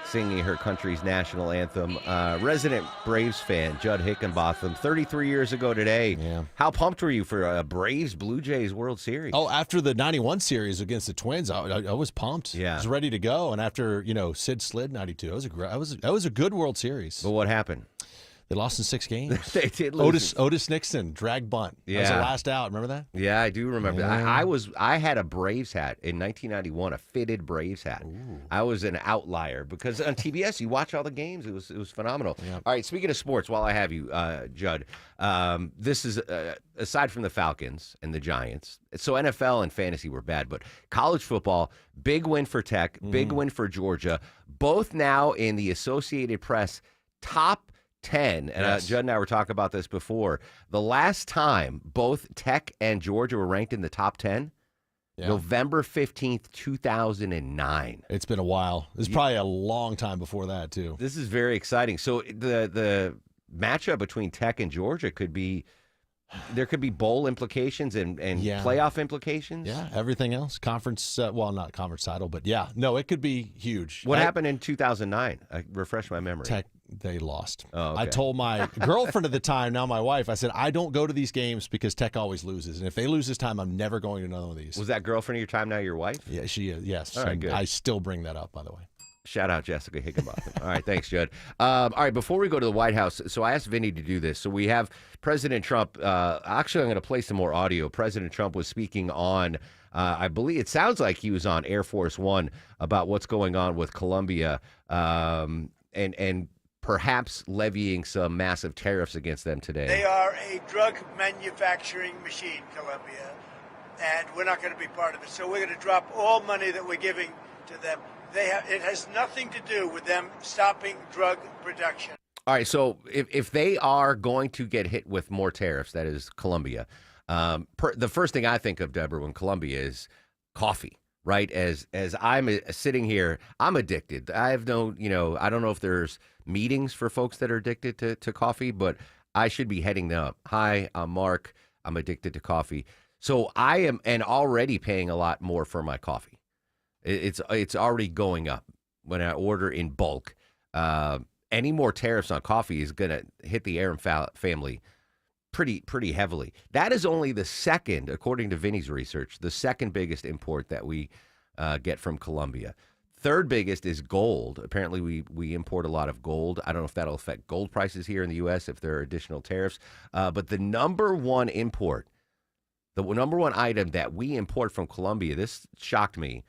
singing her country's national anthem. Resident Braves fan Judd Hickenbotham, 33 years ago today. Yeah. How pumped were you for a Braves-Blue Jays World Series? Oh, after the 91 series against the Twins, I was pumped. Yeah. I was ready to go. And after, Sid slid 92, that was a good World Series. But what happened? They lost in 6 games. They did lose. Otis Nixon, drag bunt. Yeah. That was the last out. Remember that? Yeah, I do remember Yeah. that. I had a Braves hat in 1991, a fitted Braves hat. Ooh. I was an outlier because on TBS you watch all the games. It was phenomenal. Yeah. All right, speaking of sports, while I have you, Judd, this is aside from the Falcons and the Giants. So NFL and fantasy were bad, but college football, big win for Tech, big win for Georgia. Both now in the Associated Press top 10, and Yes. Judd and I were talking about this before. The last time both Tech and Georgia were ranked in the top 10, November 15th, 2009. It's been a while. It's probably a long time before that, too. This is very exciting. So the matchup between Tech and Georgia there could be bowl implications and playoff implications. Yeah, everything else. Conference, not conference title, but yeah. No, it could be huge. What happened in 2009? Refresh my memory. Tech, they lost. Oh, okay. I told my girlfriend at the time, now my wife, I said, I don't go to these games because Tech always loses. And if they lose this time, I'm never going to another one of these. Was that girlfriend of your time now your wife? Yeah, she is. Yes. All right, And good. I still bring that up, by the way. Shout out Jessica Higginbotham. All right, thanks, Judd. All right, before we go to the White House, so I asked Vinny to do this. So we have President Trump. Actually, I'm going to play some more audio. President Trump was speaking on, I believe, it sounds like he was on Air Force One about what's going on with Colombia and perhaps levying some massive tariffs against them today. They are a drug manufacturing machine, Colombia, and we're not going to be part of it. So we're going to drop all money that we're giving to them. It has nothing to do with them stopping drug production. All right, so if they are going to get hit with more tariffs, that is Colombia, the first thing I think of, Deborah, when Colombia is coffee, right? As I'm sitting here, I'm addicted. I have no, I don't know if there's meetings for folks that are addicted to coffee, but I should be heading them up. Hi, I'm Mark. I'm addicted to coffee. So I am already paying a lot more for my coffee. It's already going up when I order in bulk. Any more tariffs on coffee is going to hit the Aram family pretty heavily. That is only the second, according to Vinny's research, the second biggest import that we get from Colombia. Third biggest is gold. Apparently, we import a lot of gold. I don't know if that'll affect gold prices here in the U.S. if there are additional tariffs. But the number one import, the number one item that we import from Colombia, this shocked me,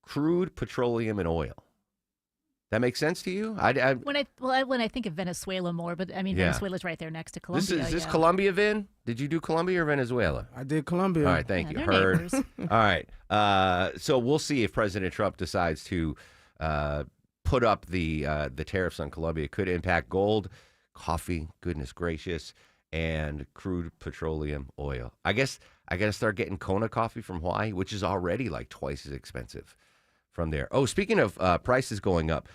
crude petroleum and oil. That makes sense to you? When I think of Venezuela more, but I mean Venezuela's right there next to Colombia. Is this Colombia, Vin? Did you do Colombia or Venezuela? I did Colombia. All right, thank you. they're Heard. neighbors. All right. So we'll see if President Trump decides to put up the tariffs on Colombia. It could impact gold, coffee, goodness gracious, and crude petroleum oil. I guess I got to start getting Kona coffee from Hawaii, which is already like twice as expensive from there. Oh, speaking of prices going up,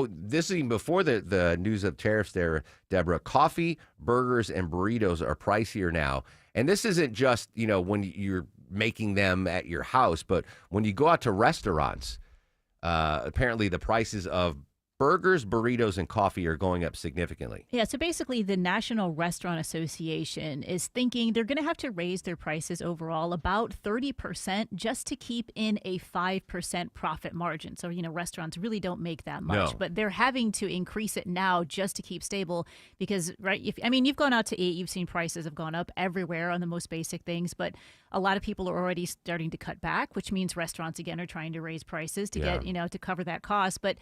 this is even before the news of tariffs there, Deborah. Coffee, burgers, and burritos are pricier now. And this isn't just, when you're making them at your house, but when you go out to restaurants, apparently the prices of burgers, burritos, and coffee are going up significantly. Yeah, so basically the National Restaurant Association is thinking they're going to have to raise their prices overall about 30% just to keep in a 5% profit margin. So, restaurants really don't make that much, but they're having to increase it now just to keep stable because, right, you've gone out to eat, you've seen prices have gone up everywhere on the most basic things, but a lot of people are already starting to cut back, which means restaurants, again, are trying to raise prices to get, to cover that cost. But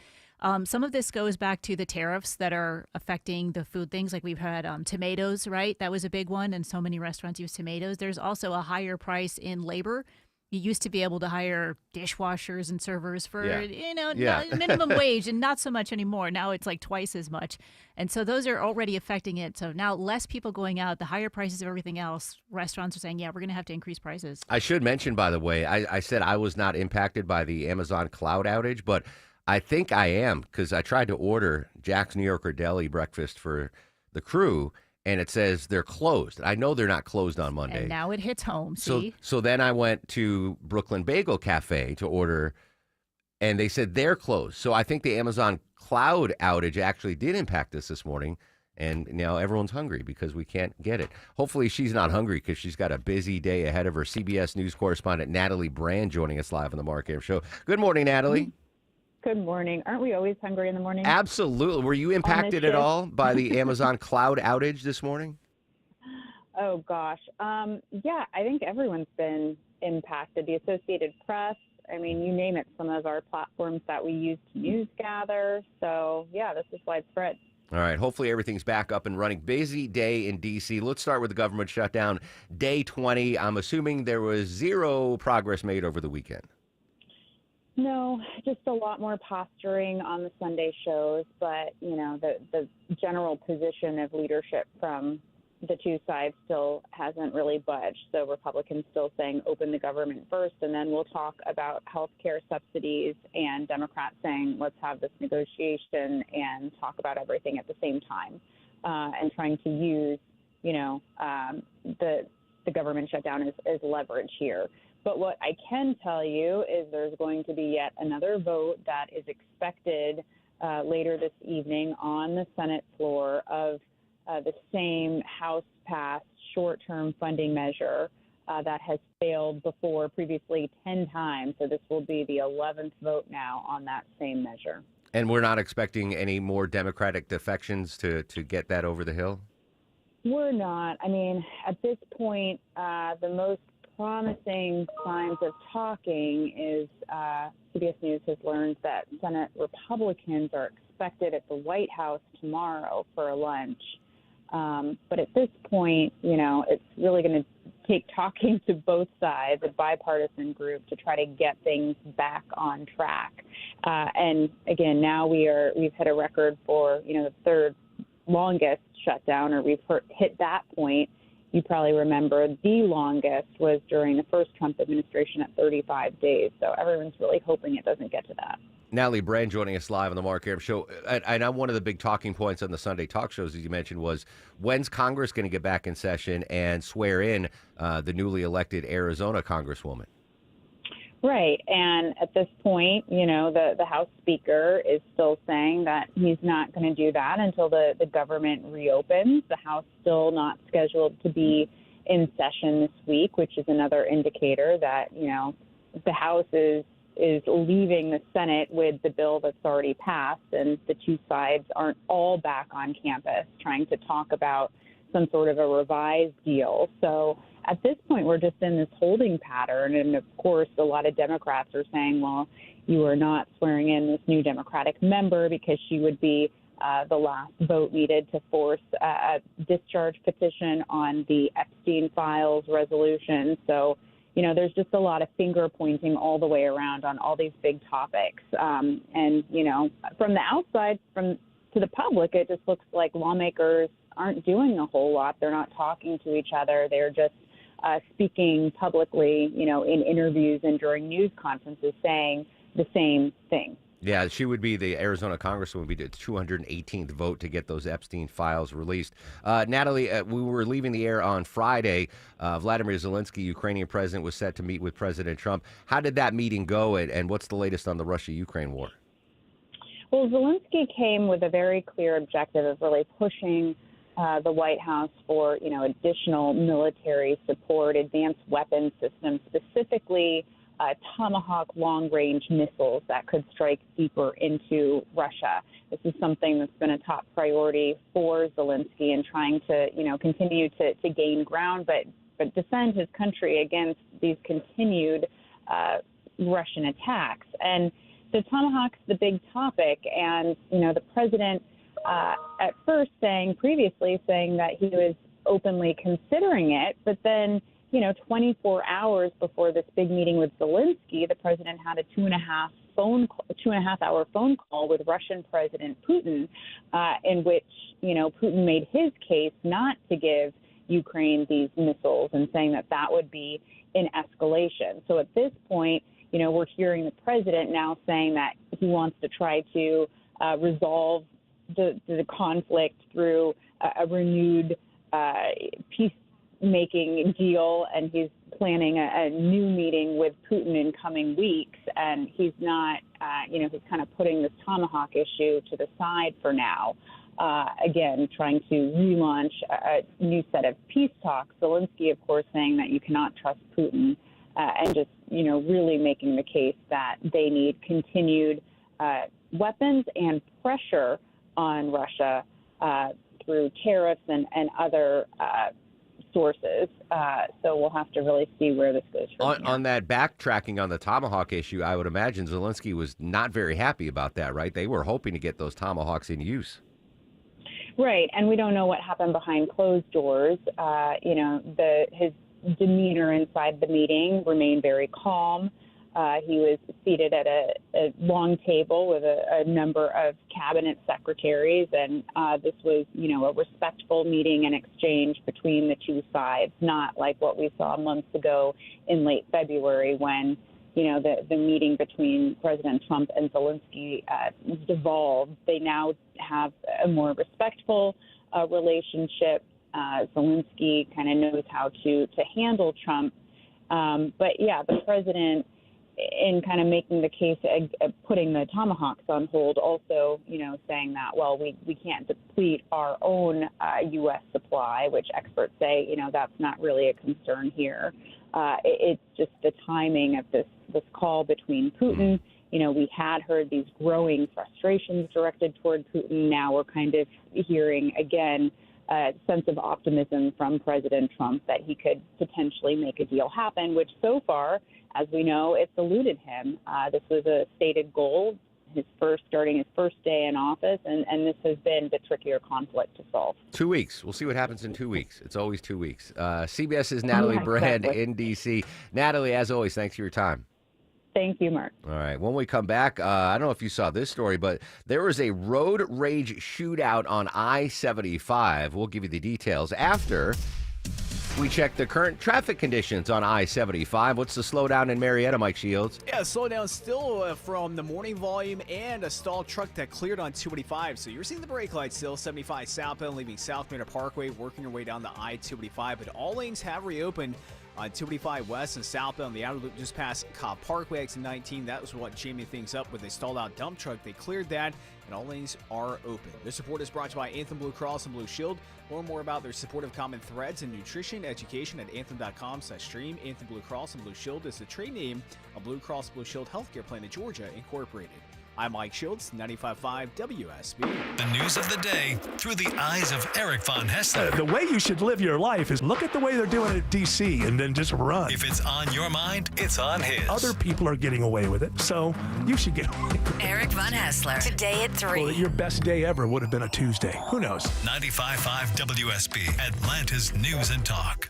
some of this goes back to the tariffs that are affecting the food things. Like we've had tomatoes, right? That was a big one. And so many restaurants use tomatoes. There's also a higher price in labor. You used to be able to hire dishwashers and servers for, minimum wage and not so much anymore. Now it's like twice as much. And so those are already affecting it. So now less people going out, the higher prices of everything else. Restaurants are saying, we're going to have to increase prices. I should mention, by the way, I said I was not impacted by the Amazon cloud outage, but I think I am because I tried to order Jack's New Yorker Deli breakfast for the crew, and it says they're closed. I know they're not closed on Monday. And now it hits home, see? So then I went to Brooklyn Bagel Cafe to order, and they said they're closed. So I think the Amazon cloud outage actually did impact us this morning, and now everyone's hungry because we can't get it. Hopefully she's not hungry because she's got a busy day ahead of her. CBS News correspondent Natalie Brand joining us live on the Mark Arum Show. Good morning, Natalie. Good morning. Aren't we always hungry in the morning? Absolutely. Were you impacted at all by the Amazon cloud outage this morning? Oh, gosh. Yeah, I think everyone's been impacted. The Associated Press, you name it, some of our platforms that we use to news gather. So, yeah, this is widespread. All right. Hopefully everything's back up and running. Busy day in D.C. Let's start with the government shutdown. Day 20. I'm assuming there was zero progress made over the weekend. No, just a lot more posturing on the Sunday shows, but, the general position of leadership from the two sides still hasn't really budged. So Republicans still saying open the government first, and then we'll talk about health care subsidies, and Democrats saying let's have this negotiation and talk about everything at the same time, and trying to use, the government shutdown as leverage here. But what I can tell you is there's going to be yet another vote that is expected later this evening on the Senate floor of the same House-passed short-term funding measure that has failed before previously 10 times. So this will be the 11th vote now on that same measure. And we're not expecting any more Democratic defections to get that over the hill? We're not. I mean, at this point, the most promising signs of talking is CBS News has learned that Senate Republicans are expected at the White House tomorrow for a lunch. But at this point, it's really going to take talking to both sides, a bipartisan group, to try to get things back on track. And again, now we've hit a record for, the third longest shutdown, or we've hit that point. You probably remember the longest was during the first Trump administration at 35 days. So everyone's really hoping it doesn't get to that. Natalie Brand joining us live on the Mark Arum Show. I know one of the big talking points on the Sunday talk shows, as you mentioned, was when's Congress going to get back in session and swear in the newly elected Arizona Congresswoman? Right. And at this point, the House Speaker is still saying that he's not going to do that until the government reopens. The House still not scheduled to be in session this week, which is another indicator that, the House is leaving the Senate with the bill that's already passed, and the two sides aren't all back on campus trying to talk about some sort of a revised deal. So at this point, we're just in this holding pattern. And of course, a lot of Democrats are saying, well, you are not swearing in this new Democratic member because she would be the last vote needed to force a discharge petition on the Epstein files resolution. So, there's just a lot of finger pointing all the way around on all these big topics. And, from the outside, to the public, it just looks like lawmakers aren't doing a whole lot. They're not talking to each other. They're just speaking publicly, in interviews and during news conferences saying the same thing. Yeah, she would be the Arizona Congresswoman, would be the 218th vote to get those Epstein files released. Natalie, we were leaving the air on Friday. Vladimir Zelensky, Ukrainian president, was set to meet with President Trump. How did that meeting go, and what's the latest on the Russia-Ukraine war? Well, Zelensky came with a very clear objective of really pushing the White House for, additional military support, advanced weapons systems, specifically Tomahawk long-range missiles that could strike deeper into Russia. This is something that's been a top priority for Zelensky in trying to, continue to gain ground, but defend his country against these continued Russian attacks. And the Tomahawk's the big topic, and, the president at first previously saying that he was openly considering it, but then 24 hours before this big meeting with Zelensky, the president had a 2.5-hour phone call with Russian President Putin, in which, Putin made his case not to give Ukraine these missiles and saying that would be an escalation. So at this point, we're hearing the president now saying that he wants to try to resolve the conflict through a renewed peacemaking deal, and he's planning a new meeting with Putin in coming weeks. And he's not, he's kind of putting this Tomahawk issue to the side for now. Again, trying to relaunch a new set of peace talks. Zelensky, of course, saying that you cannot trust Putin, and just, really making the case that they need continued weapons and pressure on Russia through tariffs and other sources. So we'll have to really see where this goes from here. On that backtracking on the Tomahawk issue, I would imagine Zelensky was not very happy about that, right? They were hoping to get those Tomahawks in use. Right, and we don't know what happened behind closed doors. His demeanor inside the meeting remained very calm. He was seated at a long table with a number of cabinet secretaries, and this was, a respectful meeting and exchange between the two sides, not like what we saw months ago in late February when, the meeting between President Trump and Zelensky devolved. They now have a more respectful relationship. Zelensky kind of knows how to handle Trump. But, yeah, the president in kind of making the case, putting the Tomahawks on hold, also, saying that, well, we can't deplete our own U.S. supply, which experts say, that's not really a concern here. It's just the timing of this call between Putin. We had heard these growing frustrations directed toward Putin. Now we're kind of hearing, again, a sense of optimism from President Trump that he could potentially make a deal happen, which so far, as we know, it's eluded him. This was a stated goal, starting his first day in office, and this has been the trickier conflict to solve. 2 weeks. We'll see what happens in 2 weeks. It's always 2 weeks. CBS's Natalie Brand in D.C. Natalie, as always, thanks for your time. Thank you, Mark. All right. When we come back, I don't know if you saw this story, but there was a road rage shootout on I-75. We'll give you the details after we check the current traffic conditions on I-75. What's the slowdown in Marietta, Mike Shields? Yeah, slowdown still from the morning volume and a stalled truck that cleared on 285. So you're seeing the brake lights still, 75 southbound, leaving South Manor Parkway, working your way down the I-285. But all lanes have reopened on 285 west and southbound. The outer loop just past Cobb Parkway, exit 19. That was what jammed things up with a stalled out dump truck. They cleared that, and all lanes are open. This report is brought to you by Anthem Blue Cross and Blue Shield. Learn more about their supportive common threads in nutrition education at anthem.com/stream. Anthem Blue Cross and Blue Shield is the trade name of Blue Cross Blue Shield Healthcare Plan of Georgia, Incorporated. I'm Mike Shields, 95.5 WSB. The news of the day through the eyes of Eric Von Hessler. The way you should live your life is look at the way they're doing it at D.C. and then just run. If it's on your mind, it's on his. Other people are getting away with it, so you should get away with it. Eric Von Hessler. Today at 3. Well, your best day ever would have been a Tuesday. Who knows? 95.5 WSB, Atlanta's News and Talk.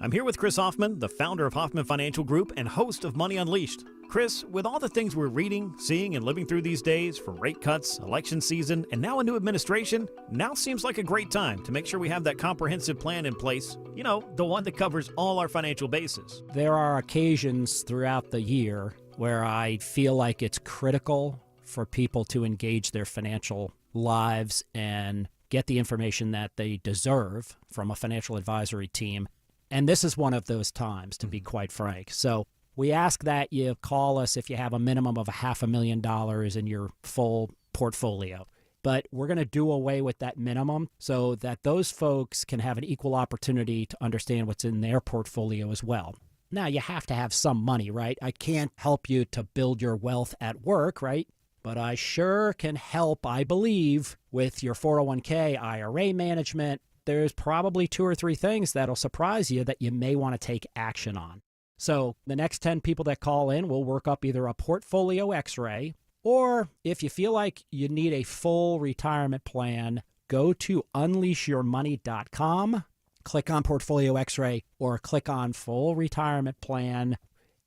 I'm here with Chris Hoffman, the founder of Hoffman Financial Group and host of Money Unleashed. Chris, with all the things we're reading, seeing, and living through these days, from rate cuts, election season, and now a new administration, now seems like a great time to make sure we have that comprehensive plan in place, the one that covers all our financial bases. There are occasions throughout the year where I feel like it's critical for people to engage their financial lives and get the information that they deserve from a financial advisory team. And this is one of those times, to be quite frank. So we ask that you call us if you have a minimum of $500,000 in your full portfolio. But we're going to do away with that minimum so that those folks can have an equal opportunity to understand what's in their portfolio as well. Now, you have to have some money, right? I can't help you to build your wealth at work, right? But I sure can help, I believe, with your 401k, IRA management. There's probably 2 or 3 things that'll surprise you that you may want to take action on. So the next 10 people that call in, we'll work up either a portfolio x-ray, or if you feel like you need a full retirement plan, go to unleashyourmoney.com, click on portfolio x-ray, or click on full retirement plan.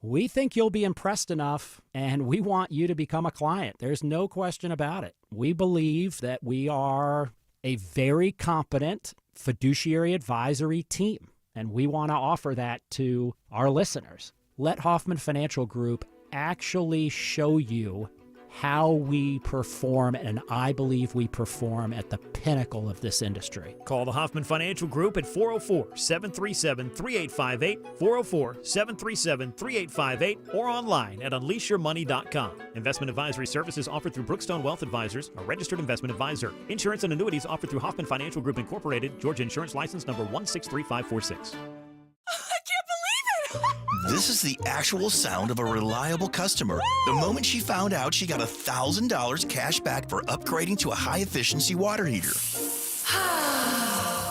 We think you'll be impressed enough, and we want you to become a client. There's no question about it. We believe that we are a very competent fiduciary advisory team, and we want to offer that to our listeners. Let Hoffman Financial Group actually show you how we perform, and I believe we perform at the pinnacle of this industry. Call the Hoffman Financial Group at 404-737-3858, 404-737-3858, or online at unleashyourmoney.com. Investment advisory services offered through Brookstone Wealth Advisors, a registered investment advisor. Insurance and annuities offered through Hoffman Financial Group Incorporated, Georgia Insurance License number 163546. This is the actual sound of a reliable customer. The moment she found out she got $1,000 cash back for upgrading to a high-efficiency water heater.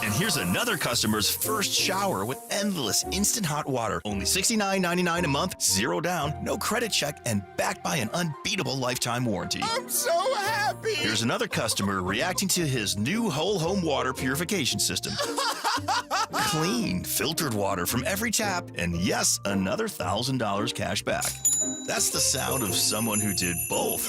And here's another customer's first shower with endless instant hot water. Only $69.99 a month, 0 down, no credit check, and backed by an unbeatable lifetime warranty. I'm so happy! Here's another customer reacting to his new whole home water purification system. Clean, filtered water from every tap, and yes, another $1,000 cash back. That's the sound of someone who did both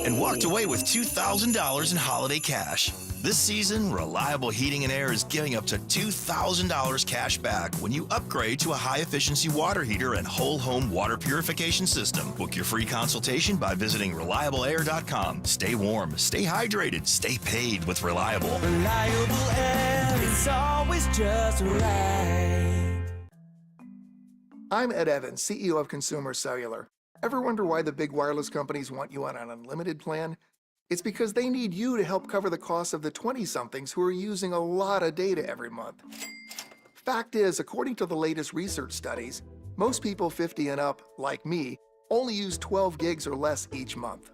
and walked away with $2,000 in holiday cash. This season, Reliable Heating and Air is giving up to $2,000 cash back when you upgrade to a high-efficiency water heater and whole home water purification system. Book your free consultation by visiting ReliableAir.com. Stay warm, stay hydrated, stay paid with Reliable. Reliable air is always just right. I'm Ed Evans, CEO of Consumer Cellular. Ever wonder why the big wireless companies want you on an unlimited plan? It's because they need you to help cover the cost of the 20-somethings who are using a lot of data every month. Fact is, according to the latest research studies, most people 50 and up, like me, only use 12 gigs or less each month.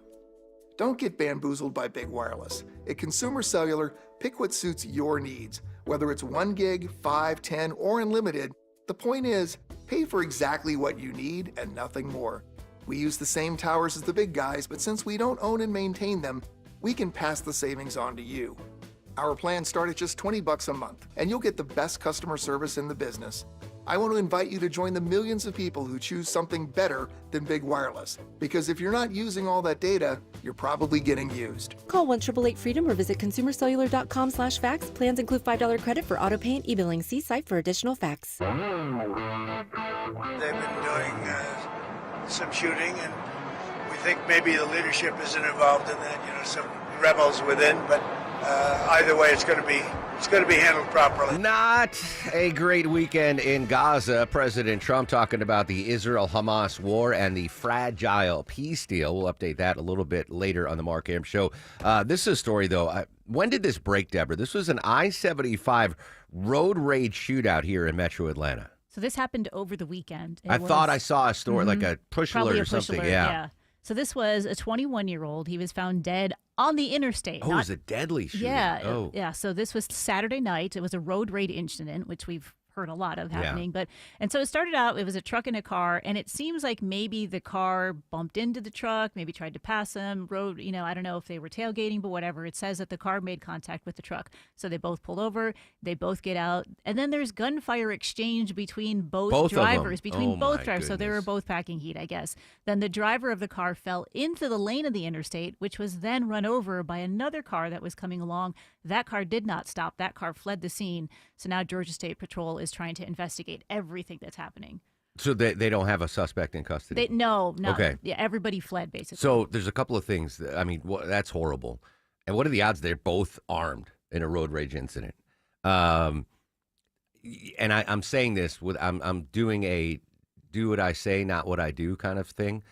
Don't get bamboozled by big wireless. At Consumer Cellular, pick what suits your needs. Whether it's 1 gig, 5, 10, or unlimited, the point is, pay for exactly what you need and nothing more. We use the same towers as the big guys, but since we don't own and maintain them, we can pass the savings on to you. Our plans start at just $20 a month, and you'll get the best customer service in the business. I want to invite you to join the millions of people who choose something better than big wireless. Because if you're not using all that data, you're probably getting used. Call 1-888-FREEDOM or visit consumercellular.com/facts. Plans include $5 credit for auto pay and e-billing. See site for additional facts. They've been doing some shooting, and we think maybe the leadership isn't involved in that. Some rebels within, but either way, it's going to be handled properly. Not a great weekend in Gaza. President Trump talking about the Israel-Hamas war and the fragile peace deal. We'll update that a little bit later on the Mark Arum Show. This is a story, though. When did this break, Deborah? This was an I-75 road rage shootout here in Metro Atlanta. So this happened over the weekend. I thought I saw a story, like a push alert or something. Yeah. So this was a 21-year-old. He was found dead on the interstate. Oh, it was a deadly shooting. Yeah. Yeah. So this was Saturday night. It was a road rage incident, which we've heard a lot of happening. And so it started out, it was a truck and a car, and it seems like maybe the car bumped into the truck, maybe tried to pass him, rode, I don't know if they were tailgating, but whatever. It says that the car made contact with the truck. So they both pull over, they both get out, and then there's gunfire exchange between both drivers, So they were both packing heat, I guess. Then the driver of the car fell into the lane of the interstate, which was then run over by another car that was coming along. That car did not stop. That car fled the scene. So now Georgia State Patrol is trying to investigate everything that's happening. So they don't have a suspect in custody? No. Okay. Yeah, everybody fled, basically. So there's a couple of things. That's horrible. And what are the odds they're both armed in a road rage incident? And I'm saying this I'm doing a do what I say, not what I do kind of thing.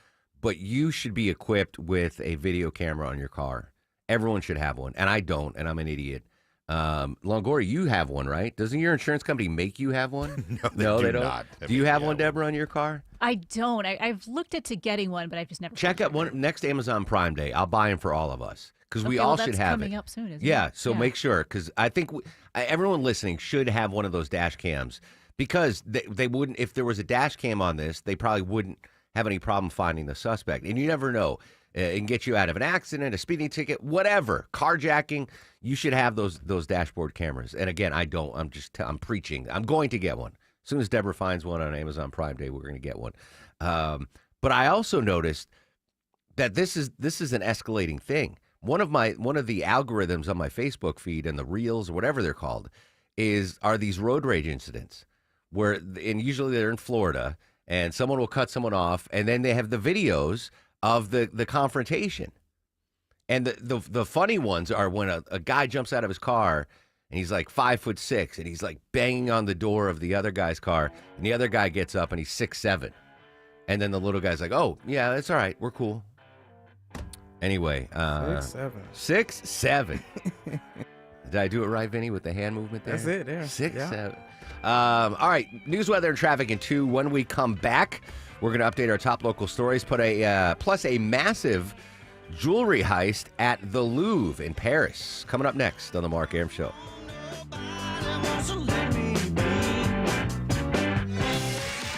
But you should be equipped with a video camera on your car. Everyone should have one. And I don't, and I'm an idiot. Longoria, you have one, right? Doesn't your insurance company make you have one? No, they do not. Do you have one, Deborah, on your car? I don't. I've looked into getting one, but I've just never. Check out one next Amazon Prime Day. I'll buy them for all of us because we all should have coming it. Up soon, isn't yeah, it? So make sure because I think everyone listening should have one of those dash cams because they wouldn't if there was a dash cam on this, they probably wouldn't have any problem finding the suspect. And you never know. It can get you out of an accident, a speeding ticket, whatever, carjacking. You should have those dashboard cameras. And again, I don't. I'm preaching. I'm going to get one. As soon as Deborah finds one on Amazon Prime Day, we're going to get one. But I also noticed that this is an escalating thing. One of the algorithms on my Facebook feed and the Reels or whatever they're called are these road rage incidents and usually they're in Florida and someone will cut someone off and then they have the videos of the confrontation. And the funny ones are when a guy jumps out of his car and he's like 5'6" and he's like banging on the door of the other guy's car and the other guy gets up and he's 6'7". And then the little guy's like, oh, yeah, that's all right. We're cool. Anyway. 6'7". 6'7". Did I do it right, Vinny, with the hand movement there? That's it, yeah. 6'7". All right, news, weather, and traffic in 2. When we come back, we're going to update our top local stories, plus a massive jewelry heist at the Louvre in Paris. Coming up next on The Mark Arum Show.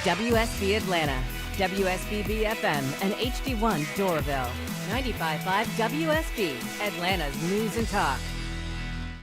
WSB Atlanta, WSBB FM, and HD1 Doraville. 95.5 WSB, Atlanta's news and talk.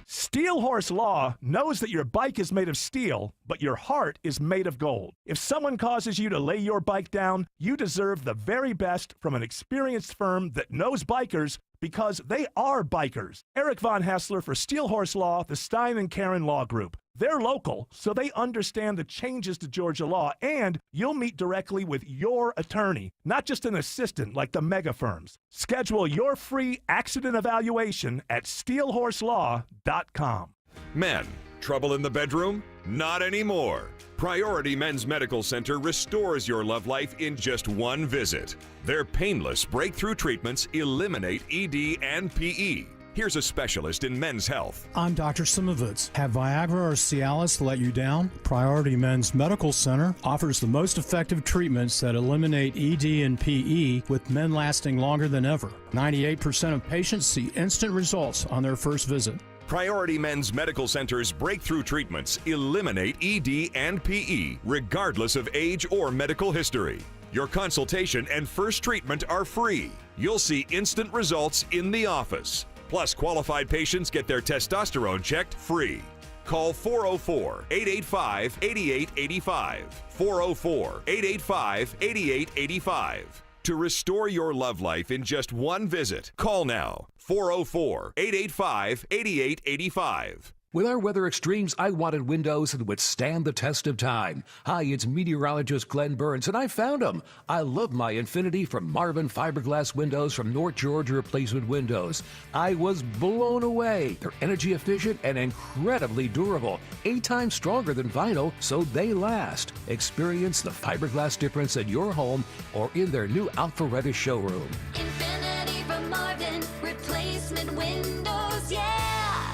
Steel Horse Law knows that your bike is made of steel, but your heart is made of gold. If someone causes you to lay your bike down, you deserve the very best from an experienced firm that knows bikers because they are bikers. Eric Von Hassler for Steel Horse Law, the Stein and Karen Law Group. They're local, so they understand the changes to Georgia law, and you'll meet directly with your attorney, not just an assistant like the mega firms. Schedule your free accident evaluation at steelhorselaw.com. Men, trouble in the bedroom? Not anymore. Priority Men's Medical Center restores your love life in just one visit. Their painless breakthrough treatments eliminate ED and PE. Here's a specialist in men's health. I'm Dr. Simovitz. Have Viagra or Cialis let you down? Priority Men's Medical Center offers the most effective treatments that eliminate ED and PE, with men lasting longer than ever. 98% of patients see instant results on their first visit. Priority Men's Medical Center's breakthrough treatments eliminate ED and PE, regardless of age or medical history. Your consultation and first treatment are free. You'll see instant results in the office. Plus, qualified patients get their testosterone checked free. Call 404-885-8885. 404-885-8885. To restore your love life in just one visit, call now. 404-885-8885. With our weather extremes, I wanted windows that would stand the test of time. Hi, it's meteorologist Glenn Burns, and I found them. I love my Infinity from Marvin Fiberglass Windows from North Georgia Replacement Windows. I was blown away. They're energy efficient and incredibly durable. 8 times stronger than vinyl, so they last. Experience the fiberglass difference in your home or in their new Alpharetta showroom. Infinity from Marvin, replacement windows, yeah.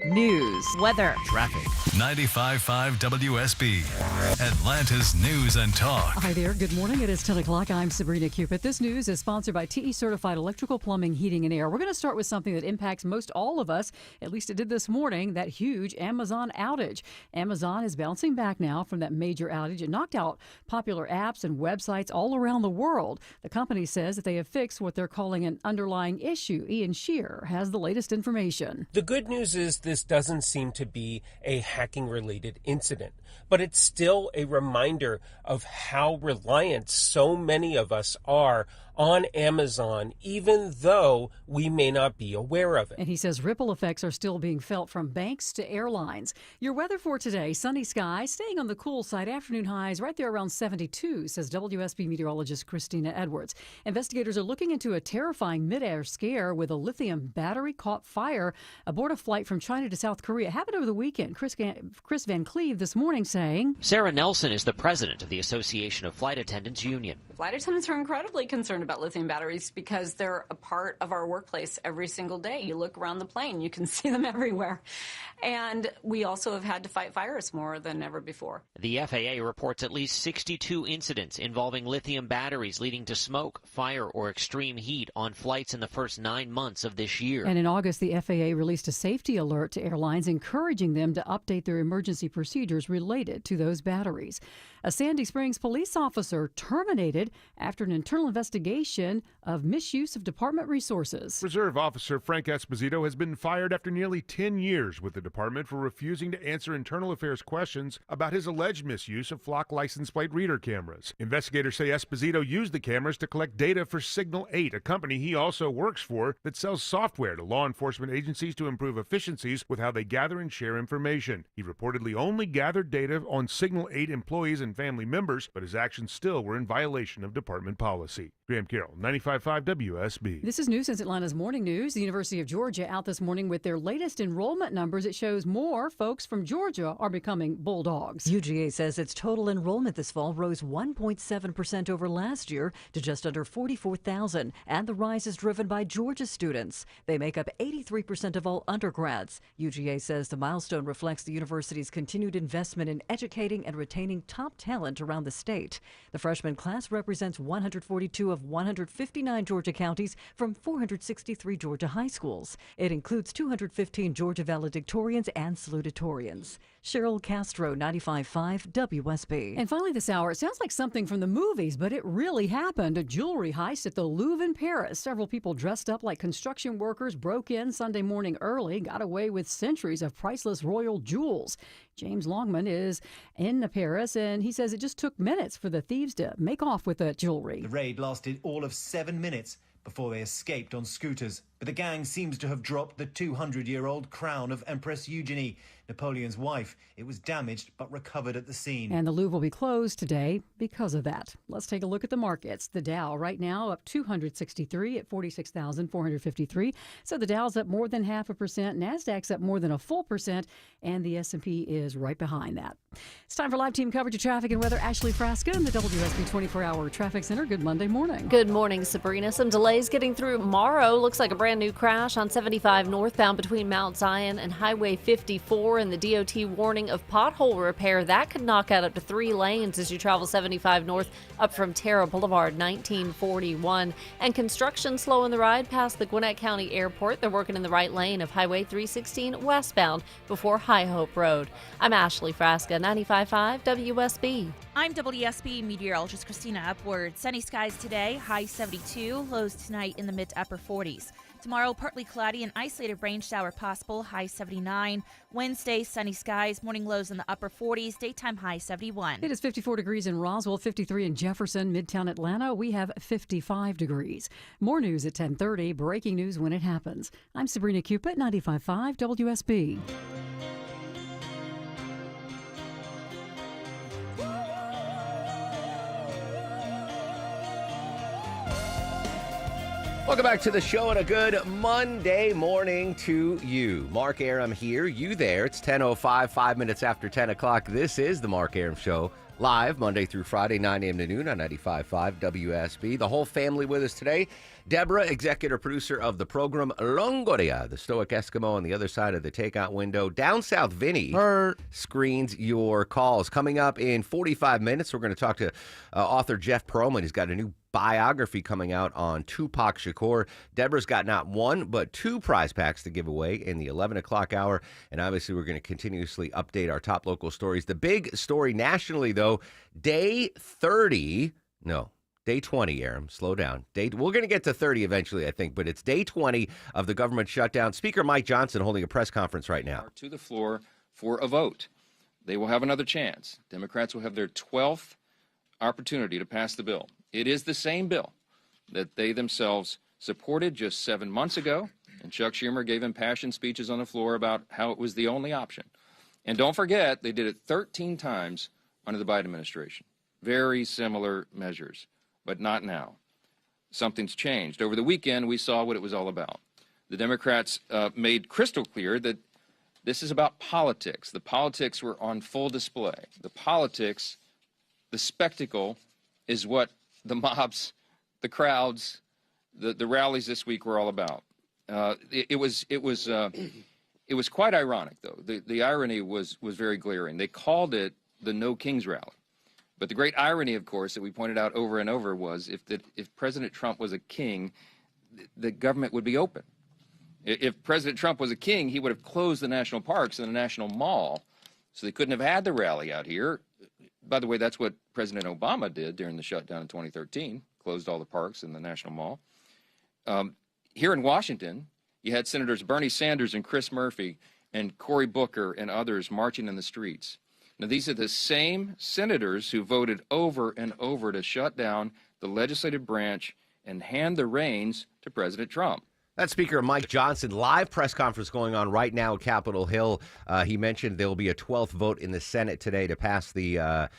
News, weather, traffic. 95.5 WSB, Atlanta's News and Talk. Hi there. Good morning. It is 10 o'clock. I'm Sabrina Cupid. This news is sponsored by TE Certified Electrical Plumbing, Heating, and Air. We're going to start with something that impacts most all of us. At least it did this morning, that huge Amazon outage. Amazon is bouncing back now from that major outage. It knocked out popular apps and websites all around the world. The company says that they have fixed what they're calling an underlying issue. Ian Shear has the latest information. The good news is this doesn't seem to be a hacking-related incident, but it's still a reminder of how reliant so many of us are on Amazon, even though we may not be aware of it. And he says ripple effects are still being felt from banks to airlines. Your weather for today, sunny skies, staying on the cool side, afternoon highs right there around 72, says WSB meteorologist Christina Edwards. Investigators are looking into a terrifying mid-air scare with a lithium battery caught fire aboard a flight from China to South Korea. It happened over the weekend. Chris Van Cleve this morning saying, Sarah Nelson is the president of the Association of Flight Attendants Union. Flight attendants are incredibly concerned about lithium batteries because they're a part of our workplace every single day. You look around the plane, you can see them everywhere. And we also have had to fight fires more than ever before. The FAA reports at least 62 incidents involving lithium batteries leading to smoke, fire, or extreme heat on flights in the first 9 months of this year. And in August, the FAA released a safety alert to airlines encouraging them to update their emergency procedures related to those batteries. A Sandy Springs police officer terminated after an internal investigation of misuse of department resources. Reserve Officer Frank Esposito has been fired after nearly 10 years with the department for refusing to answer internal affairs questions about his alleged misuse of Flock license plate reader cameras. Investigators say Esposito used the cameras to collect data for Signal 8, a company he also works for that sells software to law enforcement agencies to improve efficiencies with how they gather and share information. He reportedly only gathered data on Signal 8 employees and family members, but his actions still were in violation of department policy. Graham Carroll, 95.5 WSB. This is News Since Atlanta's Morning News. The University of Georgia out this morning with their latest enrollment numbers. It shows more folks from Georgia are becoming Bulldogs. UGA says its total enrollment this fall rose 1.7% over last year to just under 44,000, and the rise is driven by Georgia students. They make up 83% of all undergrads. UGA says the milestone reflects the university's continued investment in educating and retaining top talent around the state. The freshman class represents 142 of 159 Georgia counties from 463 Georgia high schools. It includes 215 Georgia valedictorians and salutatorians. Cheryl Castro, 95.5 WSB. And finally this hour, it sounds like something from the movies, but it really happened. A jewelry heist at the Louvre in Paris. Several people dressed up like construction workers broke in Sunday morning early, got away with centuries of priceless royal jewels. James Longman is in Paris, and he says it just took minutes for the thieves to make off with the jewelry. The raid lasted all of 7 minutes before they escaped on scooters. But the gang seems to have dropped the 200-year-old crown of Empress Eugenie, Napoleon's wife. It was damaged but recovered at the scene. And the Louvre will be closed today because of that. Let's take a look at the markets. The Dow right now up 263 at 46,453. So the Dow's up more than 0.5%. NASDAQ's up more than a full percent. And the S&P is right behind that. It's time for live team coverage of traffic and weather. Ashley Frasca in the WSB 24-hour traffic center. Good Monday morning. Good morning, Sabrina. Some delays getting through Morrow. Looks like a brand new crash on 75 northbound between Mount Zion and Highway 54. And the DOT warning of pothole repair. That could knock out up to 3 lanes as you travel 75 north up from Terra Boulevard 1941. And construction slowing the ride past the Gwinnett County Airport. They're working in the right lane of Highway 316 westbound before High Hope Road. I'm Ashley Frasca, 95.5 WSB. I'm WSB meteorologist Christina Upward. Sunny skies today, high 72, lows tonight in the mid to upper 40s. Tomorrow, partly cloudy and isolated rain shower possible, high 79. Wednesday, sunny skies, morning lows in the upper 40s, daytime high 71. It is 54 degrees in Roswell, 53 in Jefferson, Midtown Atlanta. We have 55 degrees. More news at 10:30, breaking news when it happens. I'm Sabrina Cupid, 95.5 WSB. Welcome back to the show and a good Monday morning to you. Mark Aram here, you there. It's 10:05, 5 minutes after 10 o'clock. This is the Mark Aram Show, live Monday through Friday, 9 a.m. to noon on 95.5 WSB. The whole family with us today. Deborah, executive producer of the program, Longoria, the stoic Eskimo on the other side of the takeout window. Down South Vinny screens your calls. Coming up in 45 minutes, we're going to talk to author Jeff Pearlman. He's got a new biography coming out on Tupac Shakur. Deborah's got not one, but 2 prize packs to give away in the 11 o'clock hour. And obviously, we're going to continuously update our top local stories. The big story nationally, though, day 20, Aram, slow down. We're going to get to 30 eventually, I think, but it's day 20 of the government shutdown. Speaker Mike Johnson holding a press conference right now. To the floor for a vote. They will have another chance. Democrats will have their 12th opportunity to pass the bill. It is the same bill that they themselves supported just 7 months ago, and Chuck Schumer gave impassioned speeches on the floor about how it was the only option. And don't forget, they did it 13 times under the Biden administration. Very similar measures, but not now. Something's changed. Over the weekend, we saw what it was all about. The Democrats made crystal clear that this is about politics. The politics were on full display. The politics, the spectacle, is what the mobs, the crowds, the rallies this week were all about. It was quite ironic, though. The irony was very glaring. They called it the No Kings rally. But the great irony, of course, that we pointed out over and over was if President Trump was a king, the government would be open. If President Trump was a king, he would have closed the national parks and the National Mall, so they couldn't have had the rally out here. By the way, that's what President Obama did during the shutdown in 2013, closed all the parks and the National Mall. Here in Washington, you had Senators Bernie Sanders and Chris Murphy and Cory Booker and others marching in the streets. Now, these are the same senators who voted over and over to shut down the legislative branch and hand the reins to President Trump. That's Speaker Mike Johnson. Live press conference going on right now at Capitol Hill. He mentioned there will be a 12th vote in the Senate today to pass the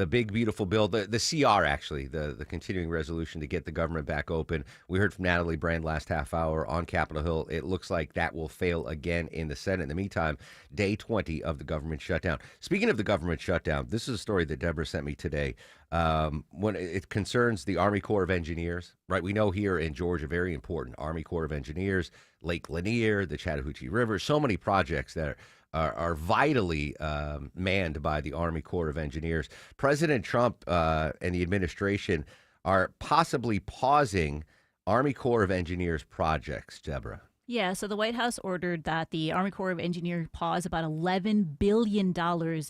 big, beautiful bill, the CR, actually, the continuing resolution to get the government back open. We heard from Natalie Brand last half hour on Capitol Hill. It looks like that will fail again in the Senate. In the meantime, day 20 of the government shutdown. Speaking of the government shutdown, this is a story that Deborah sent me today. When it concerns the Army Corps of Engineers, right? We know here in Georgia, very important, Army Corps of Engineers, Lake Lanier, the Chattahoochee River, so many projects that are vitally manned by the Army Corps of Engineers. President Trump and the administration are possibly pausing Army Corps of Engineers projects, Deborah. Yeah, so the White House ordered that the Army Corps of Engineers pause about $11 billion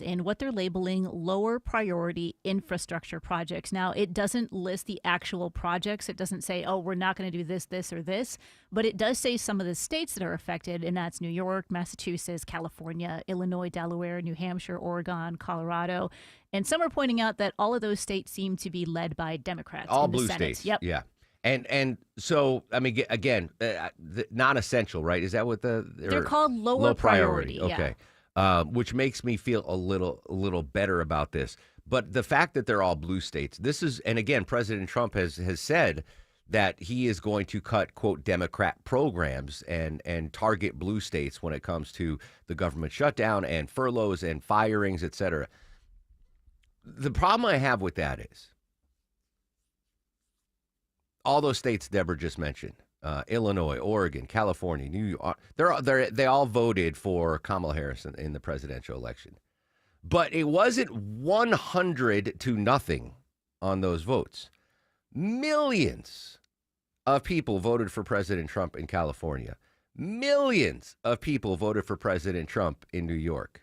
in what they're labeling lower priority infrastructure projects. Now, it doesn't list the actual projects. It doesn't say, oh, we're not going to do this, this, or this. But it does say some of the states that are affected, and that's New York, Massachusetts, California, Illinois, Delaware, New Hampshire, Oregon, Colorado. And some are pointing out that all of those states seem to be led by Democrats. All in the blue Senate. states. Yep. Yeah. And so, I mean, again, non-essential, right? Is that what they're called lower priority? Okay, which makes me feel a little better about this. But the fact that they're all blue states, this is, and again, President Trump has said that he is going to cut, quote, Democrat programs and target blue states when it comes to the government shutdown and furloughs and firings, et cetera. The problem I have with that is all those states Deborah just mentioned, Illinois, Oregon, California, New York, they all voted for Kamala Harris in the presidential election. But it wasn't 100-0 on those votes. Millions of people voted for President Trump in California. Millions of people voted for President Trump in New York.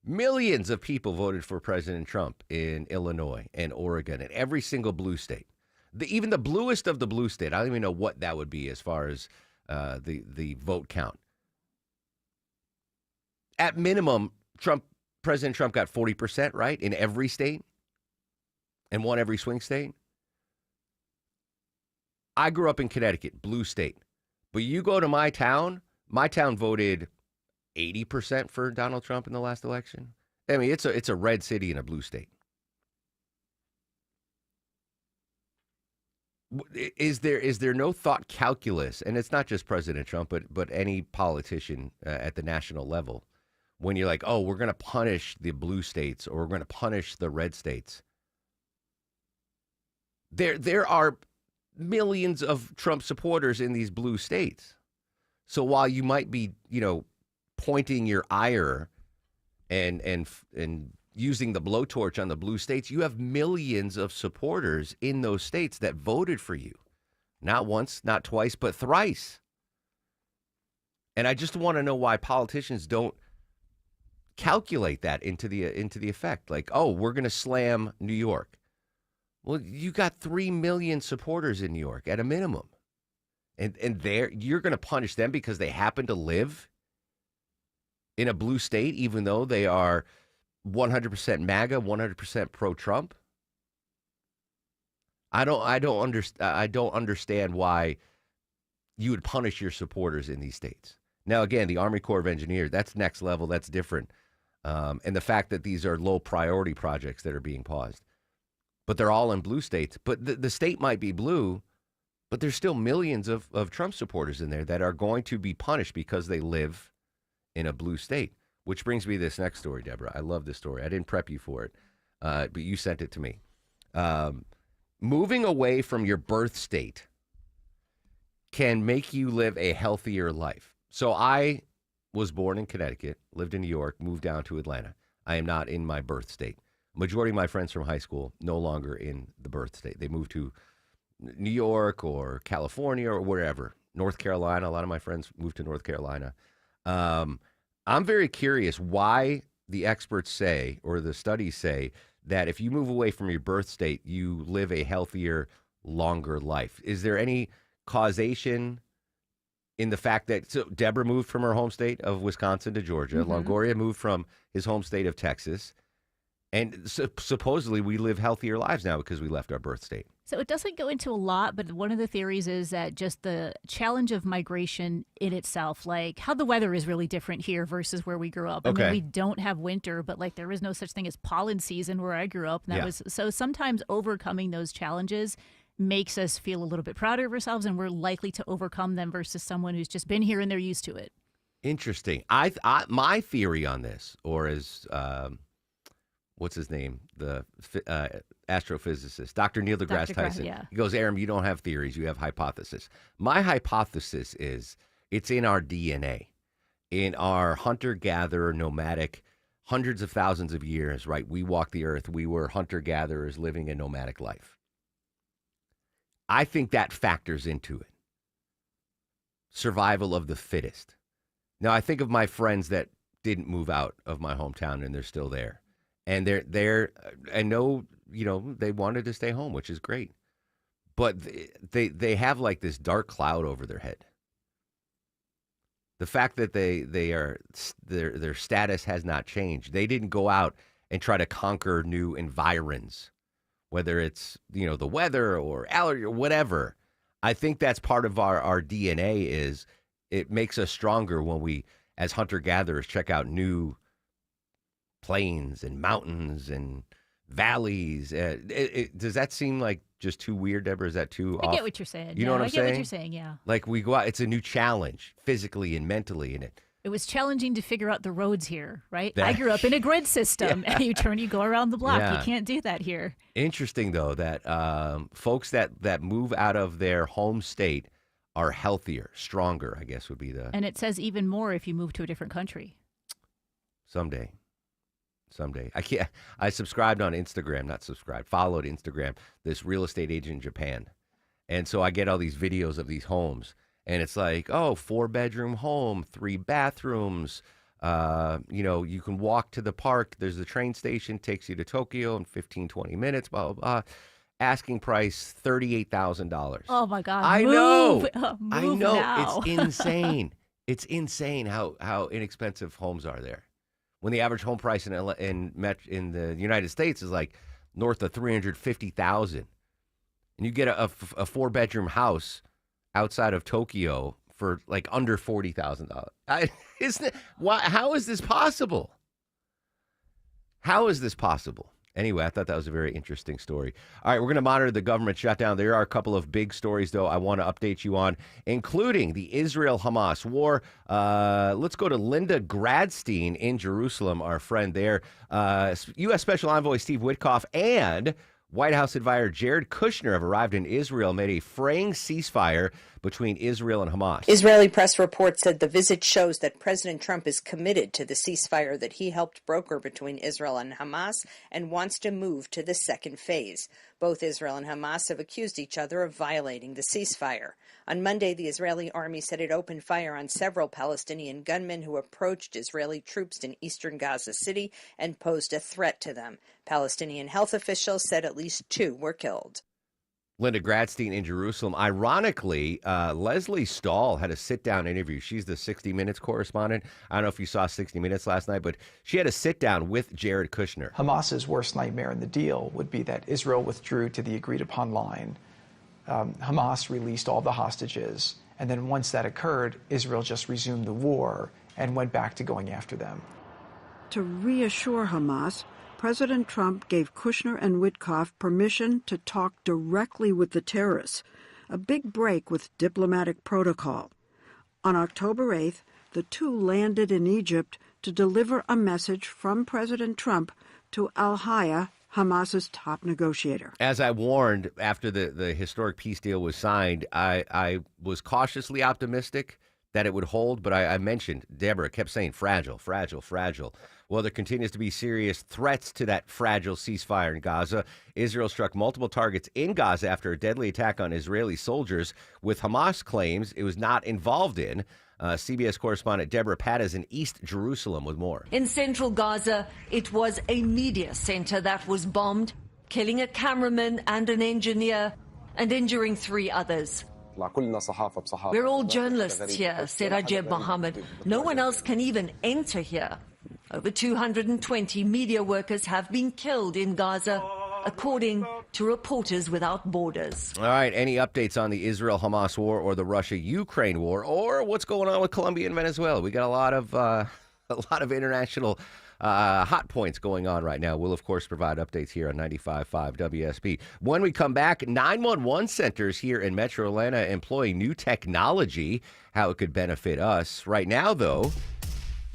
Millions of people voted for President Trump in Illinois and Oregon and every single blue state. Even the bluest of the blue state, I don't even know what that would be as far as the vote count. At minimum, President Trump got 40%, right, in every state and won every swing state. I grew up in Connecticut, blue state. But you go to my town voted 80% for Donald Trump in the last election. I mean, it's a red city in a blue state. Is there no thought calculus, and it's not just President Trump, but any politician at the national level, when you're like, oh, we're going to punish the blue states or we're going to punish the red states? There are millions of Trump supporters in these blue states. So while you might be, pointing your ire and using the blowtorch on the blue states, you have millions of supporters in those states that voted for you. Not once, not twice, but thrice. And I just want to know why politicians don't calculate that into the effect. Like, oh, we're going to slam New York. Well, you got 3 million supporters in New York at a minimum. And you're going to punish them because they happen to live in a blue state, even though they are 100% MAGA, 100% pro-Trump. I don't understand why you would punish your supporters in these states. Now, again, the Army Corps of Engineers, that's next level, that's different. And the fact that these are low priority projects that are being paused. But they're all in blue states. But the state might be blue, but there's still millions of Trump supporters in there that are going to be punished because they live in a blue state. Which brings me to this next story, Deborah. I love this story. I didn't prep you for it, but you sent it to me. Moving away from your birth state can make you live a healthier life. So I was born in Connecticut, lived in New York, moved down to Atlanta. I am not in my birth state. Majority of my friends from high school no longer in the birth state. They moved to New York or California or wherever. North Carolina. A lot of my friends moved to North Carolina. I'm very curious why the experts say, or the studies say, that if you move away from your birth state, you live a healthier, longer life. Is there any causation in the fact that Deborah moved from her home state of Wisconsin to Georgia, Longoria moved from his home state of Texas, and supposedly we live healthier lives now because we left our birth state? So it doesn't go into a lot, but one of the theories is that just the challenge of migration in itself, like how the weather is really different here versus where we grew up. Okay. I mean, we don't have winter, but like there is no such thing as pollen season where I grew up. And that was so sometimes overcoming those challenges makes us feel a little bit prouder of ourselves, and we're likely to overcome them versus someone who's just been here and they're used to it. Interesting. My theory on this, or as what's his name, the astrophysicist, Dr. Neil deGrasse Tyson. He goes, Aram, you don't have theories, you have hypothesis. My hypothesis is it's in our DNA, in our hunter-gatherer, nomadic, hundreds of thousands of years, right? We walked the earth. We were hunter-gatherers living a nomadic life. I think that factors into it. Survival of the fittest. Now, I think of my friends that didn't move out of my hometown and they're still there. And I know, they wanted to stay home, which is great. But they have like this dark cloud over their head. The fact that their status has not changed. They didn't go out and try to conquer new environs, whether it's, the weather or allergy or whatever. I think that's part of our DNA is it makes us stronger when we, as hunter-gatherers, check out new plains and mountains and valleys. Does that seem like just too weird, Deborah? Is that too off? I get what you're saying. You know what I'm saying? I get what you're saying, yeah. Like we go out, it's a new challenge physically and mentally in it. It was challenging to figure out the roads here, right? I grew up in a grid system. Yeah. You go around the block. Yeah. You can't do that here. Interesting, though, that folks that move out of their home state are healthier, stronger, I guess would be the... And it says even more if you move to a different country. Someday. I subscribed on Instagram, followed Instagram, this real estate agent in Japan. And so I get all these videos of these homes. And it's like, 4-bedroom home, 3 bathrooms. You can walk to the park. There's the train station, takes you to Tokyo in 15, 20 minutes, blah, blah, blah. Asking price, $38,000. Oh, my God. I know. Now. It's insane. It's insane how inexpensive homes are there. When the average home price in the United States is like north of $350,000. And you get a 4-bedroom house outside of Tokyo for like under $40,000. How is this possible? How is this possible? Anyway, I thought that was a very interesting story. All right, we're going to monitor the government shutdown. There are a couple of big stories, though, I want to update you on, including the Israel-Hamas war. Let's go to Linda Gradstein in Jerusalem, our friend there. U.S. Special Envoy Steve Witkoff and White House advisor Jared Kushner have arrived in Israel and made a fraying ceasefire between Israel and Hamas. Israeli press reports said the visit shows that President Trump is committed to the ceasefire that he helped broker between Israel and Hamas and wants to move to the second phase. Both Israel and Hamas have accused each other of violating the ceasefire. On Monday, the Israeli army said it opened fire on several Palestinian gunmen who approached Israeli troops in eastern Gaza City and posed a threat to them. Palestinian health officials said at least 2 were killed. Linda Gradstein in Jerusalem. Ironically, Leslie Stahl had a sit-down interview. She's the 60 Minutes correspondent. I don't know if you saw 60 Minutes last night, but she had a sit-down with Jared Kushner. Hamas's worst nightmare in the deal would be that Israel withdrew to the agreed-upon line. Hamas released all the hostages, and then once that occurred, Israel just resumed the war and went back to going after them. To reassure Hamas, President Trump gave Kushner and Witkoff permission to talk directly with the terrorists, a big break with diplomatic protocol. On October 8th, the 2 landed in Egypt to deliver a message from President Trump to al-Haya, Hamas's top negotiator. As I warned after the historic peace deal was signed, I was cautiously optimistic that it would hold, but I mentioned, Deborah kept saying fragile, fragile, fragile. Well, there continues to be serious threats to that fragile ceasefire in Gaza. Israel struck multiple targets in Gaza after a deadly attack on Israeli soldiers, with Hamas claims it was not involved in. CBS correspondent Deborah Pat is in East Jerusalem with more. In central Gaza, it was a media center that was bombed, killing a cameraman and an engineer and injuring 3 others. We're all journalists here, said Ajeb Mohammed. No one else can even enter here. Over 220 media workers have been killed in Gaza, according to Reporters Without Borders. All right, any updates on the Israel-Hamas war or the Russia-Ukraine war or what's going on with Colombia and Venezuela? We got a lot of international hot points going on right now. We'll, of course, provide updates here on 95.5 WSB. When we come back, 911 centers here in Metro Atlanta employing new technology, how it could benefit us. Right now, though,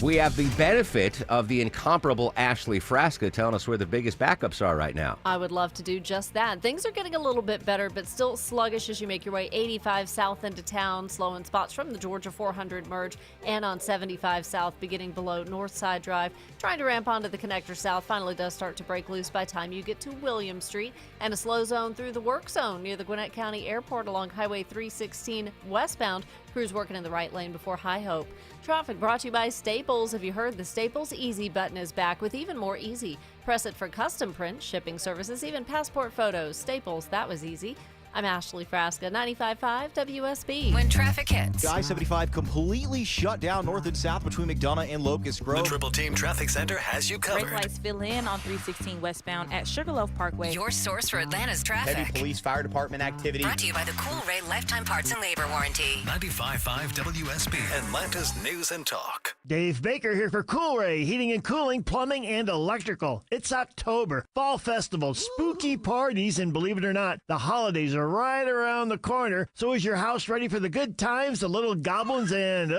we have the benefit of the incomparable Ashley Frasca telling us where the biggest backups are right now. I would love to do just that. Things are getting a little bit better, but still sluggish as you make your way 85 south into town, slow in spots from the Georgia 400 merge, and on 75 south beginning below Northside Drive. Trying to ramp onto the connector south finally does start to break loose by the time you get to William Street, and a slow zone through the work zone near the Gwinnett County Airport along Highway 316 westbound. Crews working in the right lane before High Hope. Traffic brought to you by Staples. Have you heard the Staples Easy button is back with even more easy? Press it for custom print, shipping services, even passport photos. Staples, that was easy. I'm Ashley Frasca, 95.5 WSB. When traffic hits. I-75 completely shut down north and south between McDonough and Locust Grove. The Triple Team Traffic Center has you covered. Brake lights fill in on 316 westbound at Sugarloaf Parkway. Your source for Atlanta's traffic. Heavy police fire department activity. Brought to you by the Cool Ray Lifetime Parts and Labor Warranty. 95.5 WSB, Atlanta's News and Talk. Dave Baker here for Cool Ray Heating and Cooling, Plumbing, and Electrical. It's October, Fall Festival, spooky parties, and believe it or not, the holidays are right around the corner. So is your house ready for the good times, the little goblins, and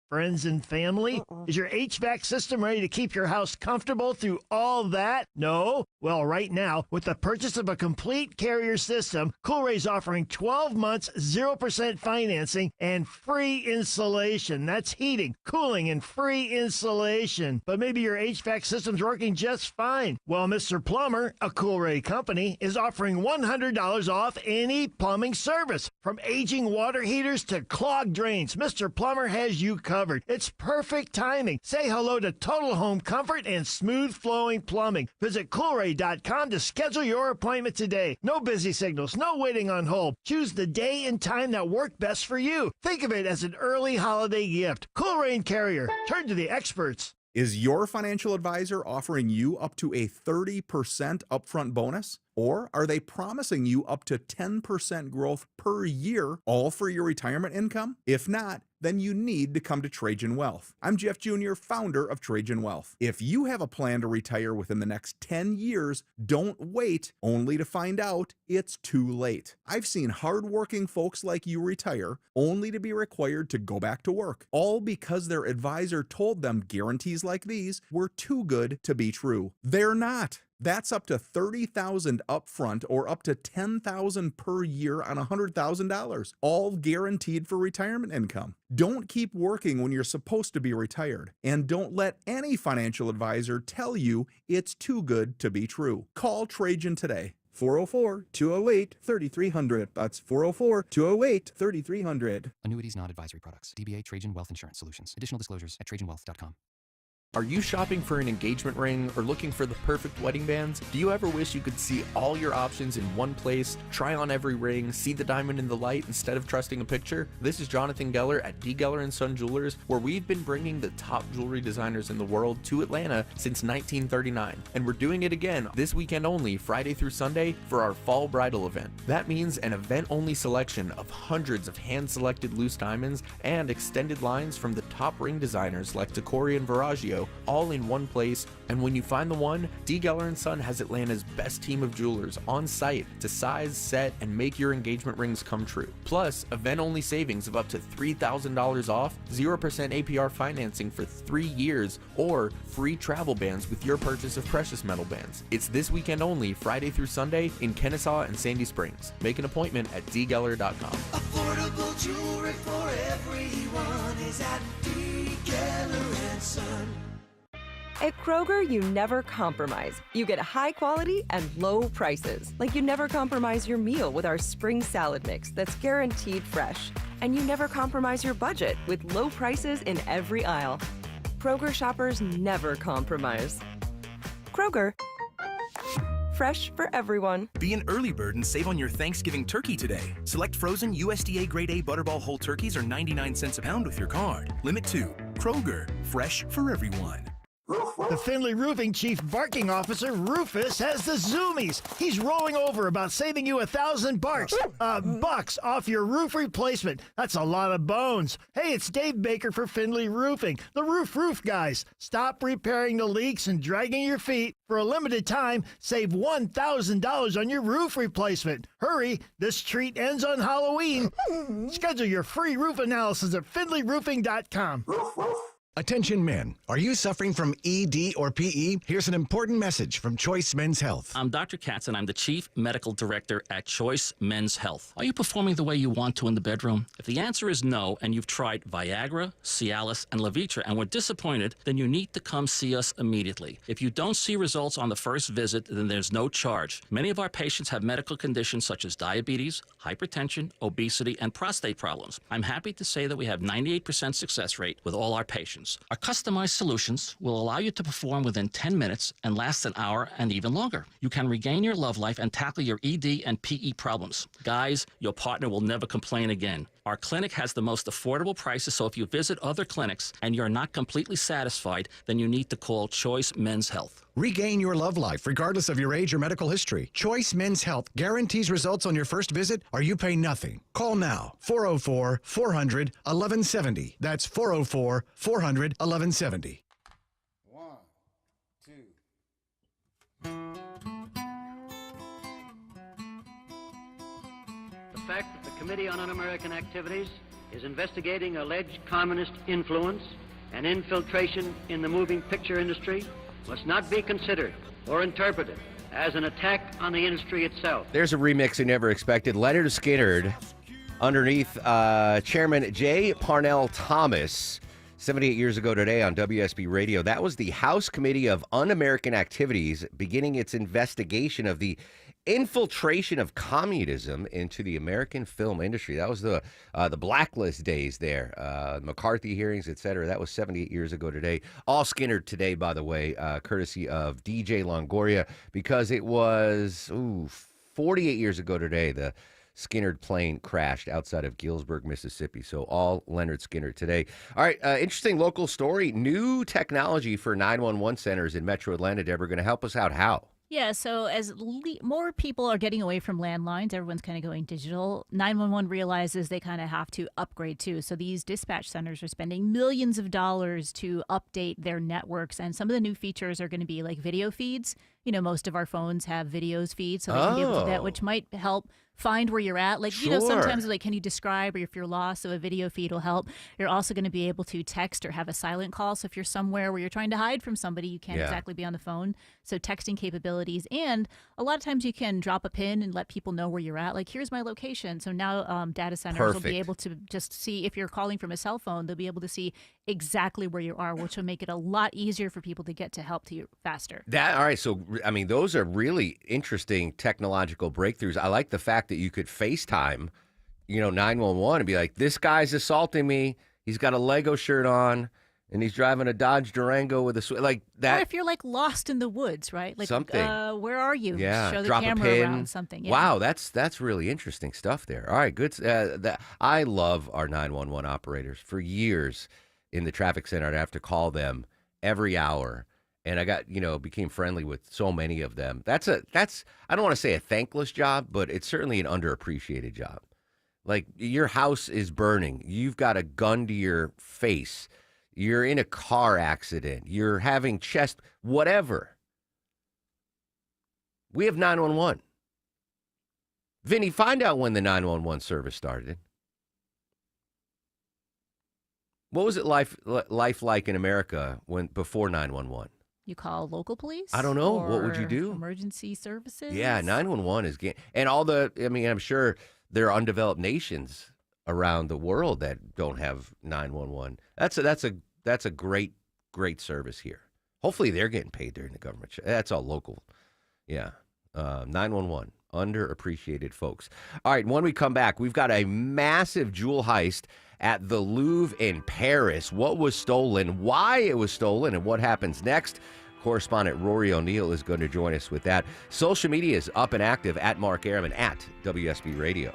friends and family? Is your HVAC system ready to keep your house comfortable through all that? No? Well, right now, with the purchase of a complete Carrier system, Cool Ray's offering 12 months, 0% financing, and free installation. That's heating, cooling, and free installation. But maybe your HVAC system's working just fine. Well, Mr. Plumber, a Cool Ray company, is offering $100 off any plumbing service. From aging water heaters to clogged drains, Mr. Plumber has you covered. It's perfect timing. Say hello to total home comfort and smooth flowing plumbing. Visit CoolRay.com to schedule your appointment today. No busy signals, no waiting on hold. Choose the day and time that work best for you. Think of it as an early holiday gift. Cool Ray and Carrier. Turn to the experts. Is your financial advisor offering you up to a 30% upfront bonus? Or are they promising you up to 10% growth per year, all for your retirement income? If not, then you need to come to Trajan Wealth. I'm Jeff Jr., founder of Trajan Wealth. If you have a plan to retire within the next 10 years, don't wait only to find out it's too late. I've seen hardworking folks like you retire only to be required to go back to work, all because their advisor told them guarantees like these were too good to be true. They're not. That's up to $30,000 upfront or up to $10,000 per year on $100,000, all guaranteed for retirement income. Don't keep working when you're supposed to be retired, and don't let any financial advisor tell you it's too good to be true. Call Trajan today. 404-208-3300. That's 404-208-3300. Annuities not advisory products. DBA Trajan Wealth Insurance Solutions. Additional disclosures at trajanwealth.com. Are you shopping for an engagement ring or looking for the perfect wedding bands? Do you ever wish you could see all your options in one place, try on every ring, see the diamond in the light instead of trusting a picture? This is Jonathan Geller at D. Geller & Son Jewelers, where we've been bringing the top jewelry designers in the world to Atlanta since 1939. And we're doing it again this weekend only, Friday through Sunday, for our fall bridal event. That means an event-only selection of hundreds of hand-selected loose diamonds and extended lines from the top ring designers like Tacori and Verragio, all in one place. And when you find the one, D. Geller & Son has Atlanta's best team of jewelers on site to size, set, and make your engagement rings come true. Plus, event-only savings of up to $3,000 off, 0% APR financing for 3 years, or free travel bands with your purchase of precious metal bands. It's this weekend only, Friday through Sunday, in Kennesaw and Sandy Springs. Make an appointment at dgeller.com. Affordable jewelry for everyone is at D. Geller & Son. At Kroger, you never compromise. You get high quality and low prices. Like you never compromise your meal with our spring salad mix that's guaranteed fresh. And you never compromise your budget with low prices in every aisle. Kroger shoppers never compromise. Kroger, fresh for everyone. Be an early bird and save on your Thanksgiving turkey today. Select frozen USDA Grade A Butterball whole turkeys are 99 cents a pound with your card. Limit 2. Kroger, fresh for everyone. The Findlay Roofing Chief Barking Officer, Rufus, has the zoomies. He's rolling over about saving you $1,000 bucks off your roof replacement. That's a lot of bones. Hey, it's Dave Baker for Findlay Roofing, the roof guys. Stop repairing the leaks and dragging your feet. For a limited time, save $1,000 on your roof replacement. Hurry, this treat ends on Halloween. Schedule your free roof analysis at FindlayRoofing.com. Attention men, are you suffering from ED or PE? Here's an important message from Choice Men's Health. I'm Dr. Katz and I'm the Chief Medical Director at Choice Men's Health. Are you performing the way you want to in the bedroom? If the answer is no and you've tried Viagra, Cialis, and Levitra and were disappointed, then you need to come see us immediately. If you don't see results on the first visit, then there's no charge. Many of our patients have medical conditions such as diabetes, hypertension, obesity, and prostate problems. I'm happy to say that we have 98% success rate with all our patients. codes. Our customized solutions will allow you to perform within 10 minutes and last an hour and even longer. You can regain your love life and tackle your ED and PE problems. Guys, your partner will never complain again. Our clinic has the most affordable prices, so if you visit other clinics and you're not completely satisfied, then you need to call Choice Men's Health. Regain your love life regardless of your age or medical history. Choice Men's Health guarantees results on your first visit or you pay nothing. Call now. 404-400-1170. That's 404-400-1170. 1, 2. The fact that the Committee on Un-American Activities is investigating alleged communist influence and infiltration in the moving picture industry must not be considered or interpreted as an attack on the industry itself. There's a remix you never expected. Leonard Skinner underneath Chairman J. Parnell Thomas 78 years ago today on WSB Radio. That was the House Committee of Un-American Activities beginning its investigation of the infiltration of communism into the American film industry. That was the blacklist days there, McCarthy hearings, etc. That was 78 years ago today. All Skinner today, by the way, courtesy of DJ Longoria, because it was 48 years ago today. The Skinner plane crashed outside of Galesburg, Mississippi. So all Leonard Skinner today. All right, interesting local story. New technology for 911 centers in Metro Atlanta. Deborah, going to help us out. How? Yeah, so as more people are getting away from landlines, everyone's kind of going digital. 911 realizes they kind of have to upgrade too. So these dispatch centers are spending millions of dollars to update their networks. And some of the new features are going to be like video feeds. You know, most of our phones have videos feeds, so they can be able to do that, which might help find where you're at. Like, you know, sometimes like, can you describe, or if you're lost, so a video feed will help. You're also going to be able to text or have a silent call. So if you're somewhere where you're trying to hide from somebody, you can't exactly be on the phone. So texting capabilities. And a lot of times you can drop a pin and let people know where you're at. Like, here's my location. So now data centers will be able to just see, if you're calling from a cell phone, they'll be able to see exactly where you are, which will make it a lot easier for people to get to help to you faster. All right. So, I mean, those are really interesting technological breakthroughs. I like the fact that you could FaceTime, 911 and be like, this guy's assaulting me. He's got a Lego shirt on and he's driving a Dodge Durango with a like that. Or if you're like lost in the woods, right? Like something. Where are you? Yeah. Show the Drop camera a pin. around something. Yeah. Wow, that's really interesting stuff there. All right, good. I love our 911 operators. For years in the traffic center, I'd have to call them every hour. And I got, became friendly with so many of them. That's I don't want to say a thankless job, but it's certainly an underappreciated job. Like, your house is burning. You've got a gun to your face. You're in a car accident. You're having chest, whatever. We have 911. Vinny, find out when the 911 service started. What was it life like in America before 911? You call local police? I don't know. What would you do? Emergency services? Yeah, 911 is and I'm sure there are undeveloped nations around the world that don't have 911. That's a great service here. Hopefully they're getting paid during the government. That's all local. Yeah. 911, underappreciated folks. All right, when we come back, we've got a massive jewel heist at the Louvre in Paris. What was stolen, why it was stolen, and what happens next? Correspondent Rory O'Neill is going to join us with that. Social media is up and active at Mark Arum and at WSB Radio.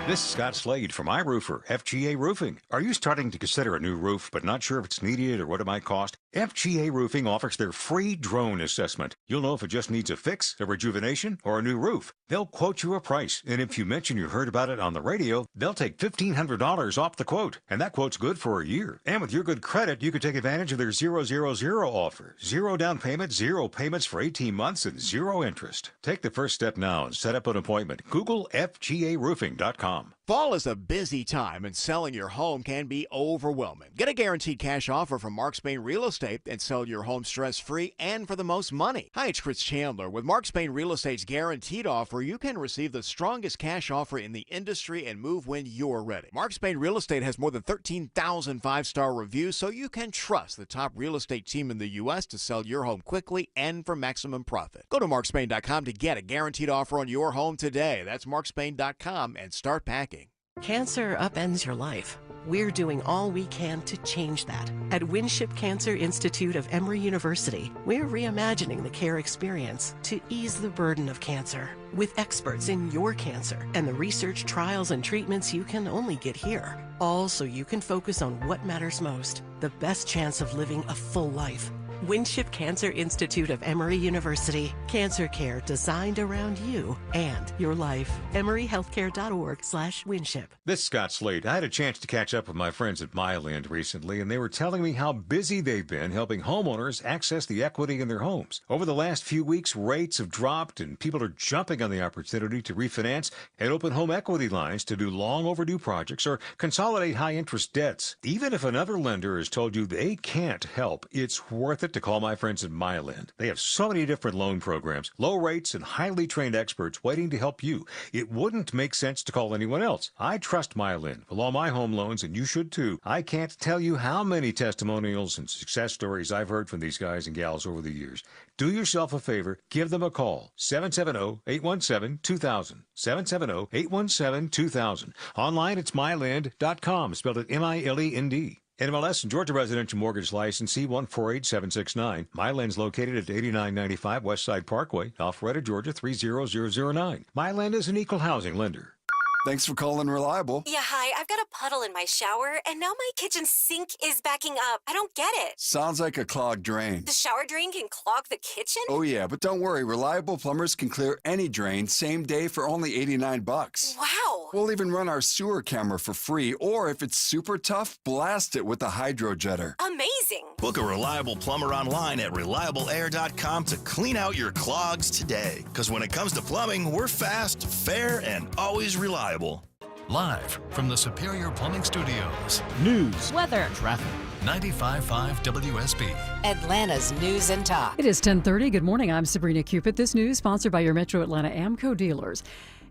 This is Scott Slade from iRoofer, FGA Roofing. Are you starting to consider a new roof but not sure if it's needed or what it might cost? FGA Roofing offers their free drone assessment. You'll know if it just needs a fix, a rejuvenation, or a new roof. They'll quote you a price, and if you mention you heard about it on the radio, they'll take $1,500 off the quote, and that quote's good for a year. And with your good credit, you could take advantage of their 000 offer. 0 down payment, 0 payments for 18 months, and 0 interest. Take the first step now and set up an appointment. Google FGARoofing.com. Fall is a busy time and selling your home can be overwhelming. Get a guaranteed cash offer from Mark Spain Real Estate and sell your home stress-free and for the most money. Hi, it's Chris Chandler. With Mark Spain Real Estate's guaranteed offer, you can receive the strongest cash offer in the industry and move when you're ready. Mark Spain Real Estate has more than 13,000 five-star reviews, so you can trust the top real estate team in the U.S. to sell your home quickly and for maximum profit. Go to markspain.com to get a guaranteed offer on your home today. That's markspain.com and start packing. Cancer upends your life. We're doing all we can to change that. At Winship Cancer Institute of Emory University, we're reimagining the care experience to ease the burden of cancer with experts in your cancer and the research, trials, and treatments you can only get here. All so you can focus on what matters most, the best chance of living a full life. Winship Cancer Institute of Emory University. Cancer care designed around you and your life. EmoryHealthcare.org/Winship. This is Scott Slade. I had a chance to catch up with my friends at Myland recently, and they were telling me how busy they've been helping homeowners access the equity in their homes. Over the last few weeks, rates have dropped, and people are jumping on the opportunity to refinance and open home equity lines to do long overdue projects or consolidate high-interest debts. Even if another lender has told you they can't help, it's worth it to call my friends at Myland. They have so many different loan programs, low rates, and highly trained experts waiting to help you. It wouldn't make sense to call anyone else. I trust Myland with all my home loans, and you should too. I can't tell you how many testimonials and success stories I've heard from these guys and gals over the years. Do yourself a favor, give them a call. 770-817-2000. 770-817-2000. Online, it's myland.com, spelled it M-I-L-E-N-D. NMLS and Georgia Residential Mortgage License C148769. Myland's located at 8995 Westside Parkway, Alpharetta, Georgia 30009. Myland is an equal housing lender. Thanks for calling Reliable. Yeah, hi. I've got a puddle in my shower, and now my kitchen sink is backing up. I don't get it. Sounds like a clogged drain. The shower drain can clog the kitchen? Oh, yeah, but don't worry. Reliable plumbers can clear any drain same day for only $89. Wow. We'll even run our sewer camera for free, or if it's super tough, blast it with a hydro jetter. Amazing. Book a Reliable plumber online at reliableair.com to clean out your clogs today. Because when it comes to plumbing, we're fast, fair, and always reliable. Live from the Superior Plumbing Studios. News, weather, traffic. 95.5 WSB. Atlanta's news and talk. It is 10:30. Good morning. I'm Sabrina Cupid. This news sponsored by your Metro Atlanta AMCO dealers.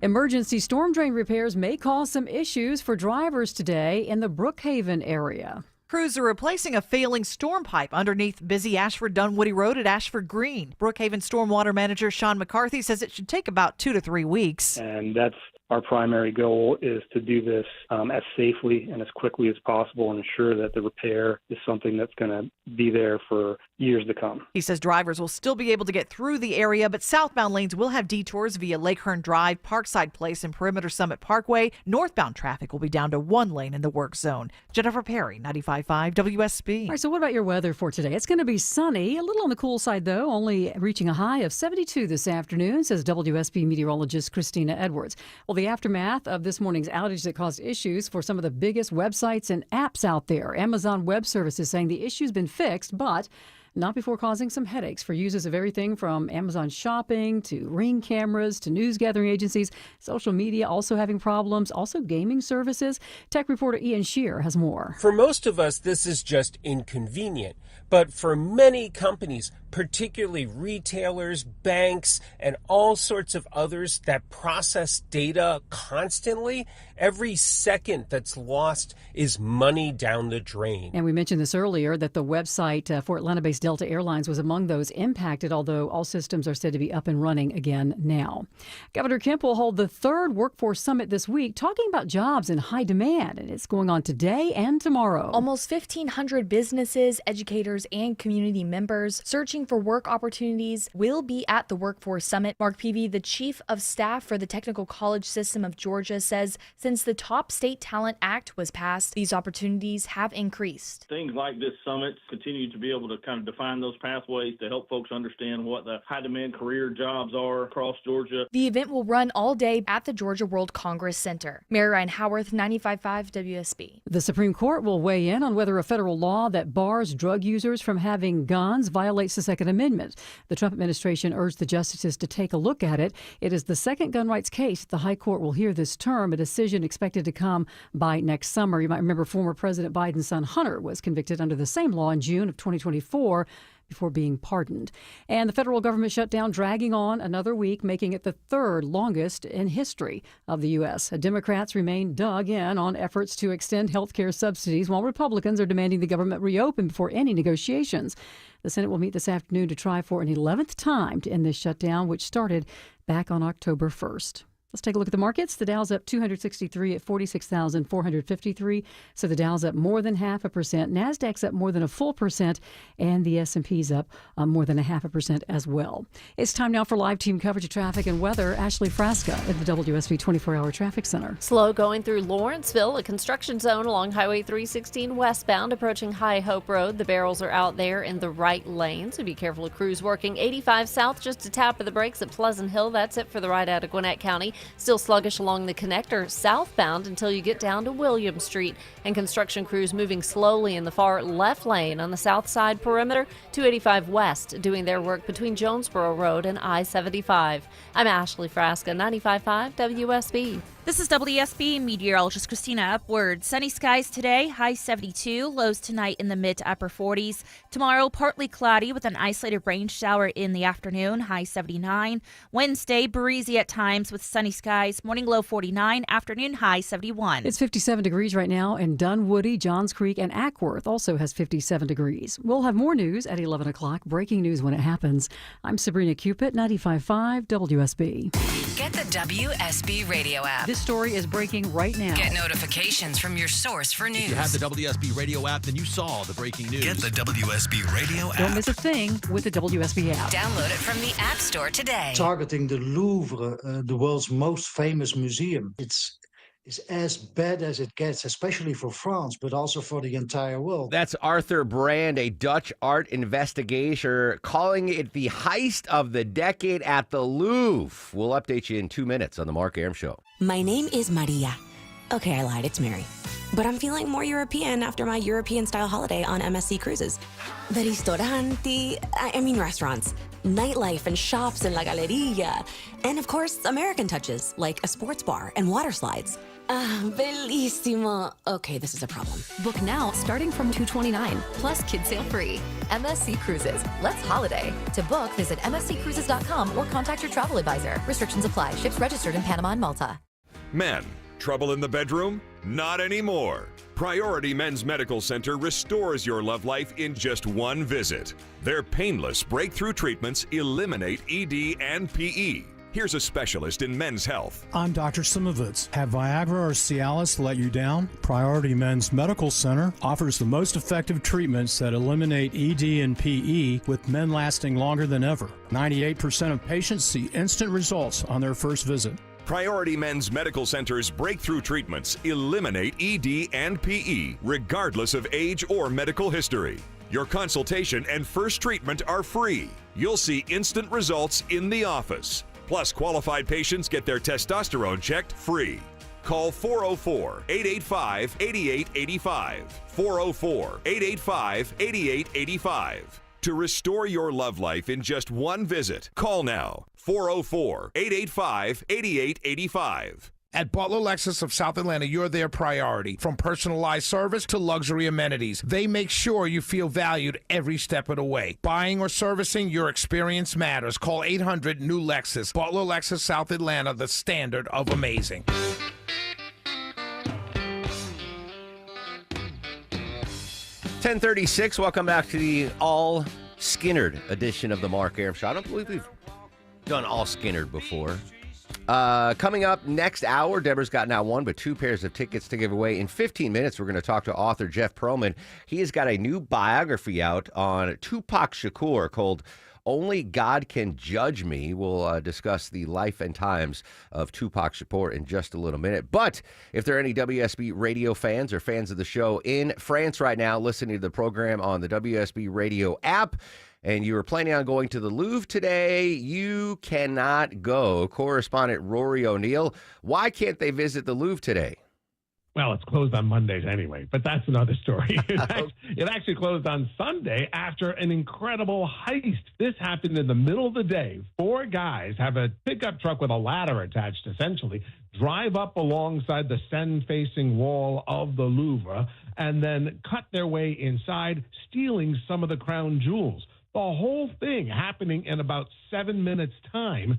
Emergency storm drain repairs may cause some issues for drivers today in the Brookhaven area. Crews are replacing a failing storm pipe underneath busy Ashford-Dunwoody Road at Ashford Green. Brookhaven Stormwater Manager Sean McCarthy says it should take about 2 to 3 weeks. And that's our primary goal, is to do this as safely and as quickly as possible and ensure that the repair is something that's going to be there for years to come. He says drivers will still be able to get through the area, but southbound lanes will have detours via Lake Hearn Drive, Parkside Place, and Perimeter Summit Parkway. Northbound traffic will be down to 1 lane in the work zone. Jennifer Perry, 95.5 WSB. All right, so what about your weather for today? It's going to be sunny, a little on the cool side, though, only reaching a high of 72 this afternoon, says WSB meteorologist Christina Edwards. Well, the aftermath of this morning's outage that caused issues for some of the biggest websites and apps out there. Amazon Web Services saying the issue's been fixed, but not before causing some headaches for users of everything from Amazon Shopping to Ring cameras to news gathering agencies. Social media also having problems, also gaming services. Tech reporter Ian Shear has more. For most of us, this is just inconvenient. But for many companies, particularly retailers, banks, and all sorts of others that process data constantly, every second that's lost is money down the drain. And we mentioned this earlier, that the website for Atlanta-based Delta Airlines was among those impacted, although all systems are said to be up and running again now. Governor Kemp will hold the 3rd Workforce Summit this week, talking about jobs in high demand, and it's going on today and tomorrow. Almost 1,500 businesses, educators, and community members searching for work opportunities will be at the Workforce Summit. Mark Peavy, the chief of staff for the Technical College System of Georgia, says since the Top State Talent Act was passed, these opportunities have increased. Things like this summit continue to be able to kind of define those pathways to help folks understand what the high-demand career jobs are across Georgia. The event will run all day at the Georgia World Congress Center. Mary Ryan Howarth, 95.5 WSB. The Supreme Court will weigh in on whether a federal law that bars drug users from having guns violates the Second Amendment. The Trump administration urged the justices to take a look at it. It is the second gun rights case the High Court will hear this term, a decision expected to come by next summer. You might remember former President Biden's son Hunter was convicted under the same law in June of 2024 before being pardoned. And the federal government shutdown dragging on another week, making it the third longest in history of the U.S. Democrats remain dug in on efforts to extend health care subsidies, while Republicans are demanding the government reopen before any negotiations. The Senate will meet this afternoon to try for an 11th time to end this shutdown, which started back on October 1st. Let's take a look at the markets. The Dow's up 263 at 46,453. So the Dow's up more than 0.5%. Nasdaq's up more than 1%, and the S&P's up more than 0.5% as well. It's time now for live team coverage of traffic and weather. Ashley Frasca at the WSB 24-hour traffic center. Slow going through Lawrenceville, a construction zone along Highway 316 westbound, approaching High Hope Road. The barrels are out there in the right lane, so be careful of crews working. 85 south, just a tap of the brakes at Pleasant Hill. That's it for the ride out of Gwinnett County. Still sluggish along the connector southbound until you get down to William Street, and construction crews moving slowly in the far left lane on the south side perimeter. 285 west doing their work between Jonesboro Road and I-75. I'm Ashley Frasca, 95.5 WSB. This is WSB meteorologist Christina Upward. Sunny skies today, high 72, lows tonight in the mid to upper 40s. Tomorrow, partly cloudy with an isolated rain shower in the afternoon, high 79. Wednesday, breezy at times with sunny skies, morning low 49, afternoon high 71. It's 57 degrees right now in Dunwoody, Johns Creek, and Ackworth also has 57 degrees. We'll have more news at 11 o'clock, breaking news when it happens. I'm Sabrina Cupid, 95.5 WSB. Get the WSB radio app. This story is breaking right now. Get notifications from your source for news. If you have the WSB radio app, then you saw the breaking news. Get the WSB radio app. Don't miss a thing with the WSB app. Download it from the App Store today. Targeting the Louvre, the world's most famous museum. It's as bad as it gets, especially for France, but also for the entire world. That's Arthur Brand, a Dutch art investigator, calling it the heist of the decade at the Louvre. We'll update you in 2 minutes on the Mark Arum Show. My name is Maria. Okay, I lied, it's Mary. But I'm feeling more European after my European-style holiday on MSC Cruises. The ristoranti, I mean restaurants, nightlife and shops in La Galleria, and of course, American touches, like a sports bar and water slides. Bellissimo. Okay, this is a problem. Book now starting from $229, plus kids sale free. MSC Cruises. Let's holiday. To book, visit msccruises.com or contact your travel advisor. Restrictions apply. Ships registered in Panama and Malta. Men, trouble in the bedroom? Not anymore. Priority Men's Medical Center restores your love life in just one visit. Their painless breakthrough treatments eliminate ED and PE. Here's a specialist in men's health. I'm Dr. Simovitz. Have Viagra or Cialis let you down? Priority Men's Medical Center offers the most effective treatments that eliminate ED and PE, with men lasting longer than ever. 98% of patients see instant results on their first visit. Priority Men's Medical Center's breakthrough treatments eliminate ED and PE, regardless of age or medical history. Your consultation and first treatment are free. You'll see instant results in the office. Plus, qualified patients get their testosterone checked free. Call 404-885-8885. 404-885-8885. To restore your love life in just one visit, call now. 404-885-8885. At Butler Lexus of South Atlanta, you're their priority. From personalized service to luxury amenities, they make sure you feel valued every step of the way. Buying or servicing, your experience matters. Call 800-NEW-LEXUS. Butler Lexus South Atlanta, the standard of amazing. .36, welcome back to the all Skinnerd edition of the Mark Arum Show. I don't believe we've done all Skinnerd before. Coming up next hour, Deborah's got not one but two pairs of tickets to give away. In 15 minutes, we're going to talk to author Jeff Pearlman. He has got a new biography out on Tupac Shakur called Only God Can Judge Me. We'll discuss the life and times of Tupac Shakur in just a little minute. But if there are any WSB radio fans or fans of the show in France right now listening to the program on the WSB radio app, and you were planning on going to the Louvre today, you cannot go. Correspondent Rory O'Neill, why can't they visit the Louvre today? Well, it's closed on Mondays anyway, but that's another story. It actually closed on Sunday after an incredible heist. This happened in the middle of the day. 4 guys have a pickup truck with a ladder attached, essentially, drive up alongside the Seine-facing wall of the Louvre, and then cut their way inside, stealing some of the crown jewels. The whole thing happening in about 7 minutes' time.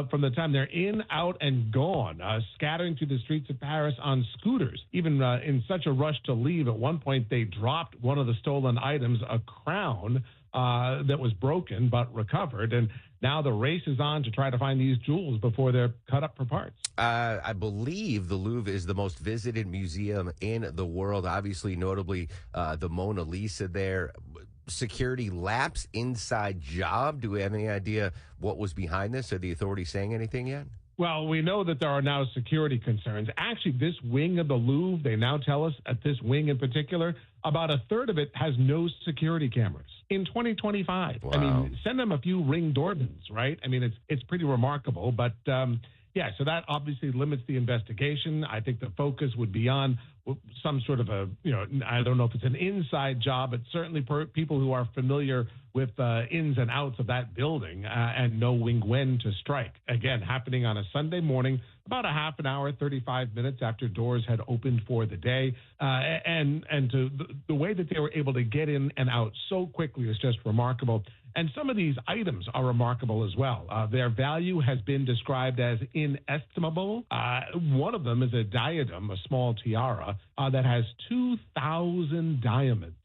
From the time they're in, out, and gone, scattering through the streets of Paris on scooters. Even in such a rush to leave, at one point they dropped one of the stolen items, a crown that was broken but recovered. And now the race is on to try to find these jewels before they're cut up for parts. I believe the Louvre is the most visited museum in the world, obviously, notably the Mona Lisa there. Security lapse, inside job. Do we have any idea what was behind this? Are the authorities saying anything yet? Well, we know that there are now security concerns. Actually, this wing of the Louvre, they now tell us, at this wing in particular, about a third of it has no security cameras. In 2025, Wow. I mean, send them a few Ring doorbells, right? I mean, it's pretty remarkable, but yeah, so that obviously limits the investigation. I think the focus would be on some sort of a, I don't know if it's an inside job, but certainly people who are familiar with ins and outs of that building and know when to strike. Again, happening on a Sunday morning, about a half an hour, 35 minutes after doors had opened for the day. And to the way that they were able to get in and out so quickly is just remarkable. And some of these items are remarkable as well. Their value has been described as inestimable. One of them is a diadem, a small tiara, that has 2,000 diamonds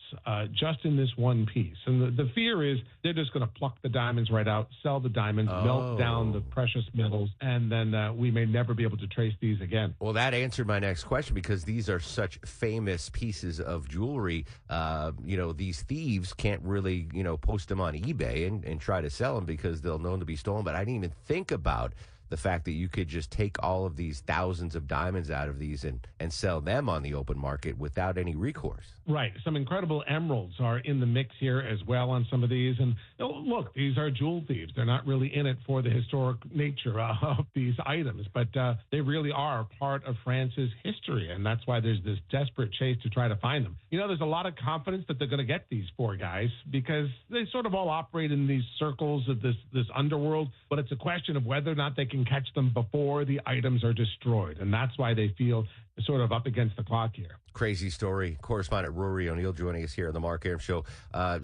just in this one piece. And the fear is they're just going to pluck the diamonds right out, sell the diamonds, melt down the precious metals, and then we may never be able to trace these again. Well, that answered my next question, because these are such famous pieces of jewelry. These thieves can't really, post them on eBay and try to sell them because they'll know to be stolen. But I didn't even think about the fact that you could just take all of these thousands of diamonds out of these and sell them on the open market without any recourse. Right. Some incredible emeralds are in the mix here as well on some of these. And look, these are jewel thieves. They're not really in it for the historic nature of these items, but they really are part of France's history. And that's why there's this desperate chase to try to find them. There's a lot of confidence that they're going to get these 4 guys because they sort of all operate in these circles of this underworld. But it's a question of whether or not they can catch them before the items are destroyed. And that's why they feel sort of up against the clock here. Crazy story. Correspondent Rory O'Neill joining us here on the Mark Arum Show. I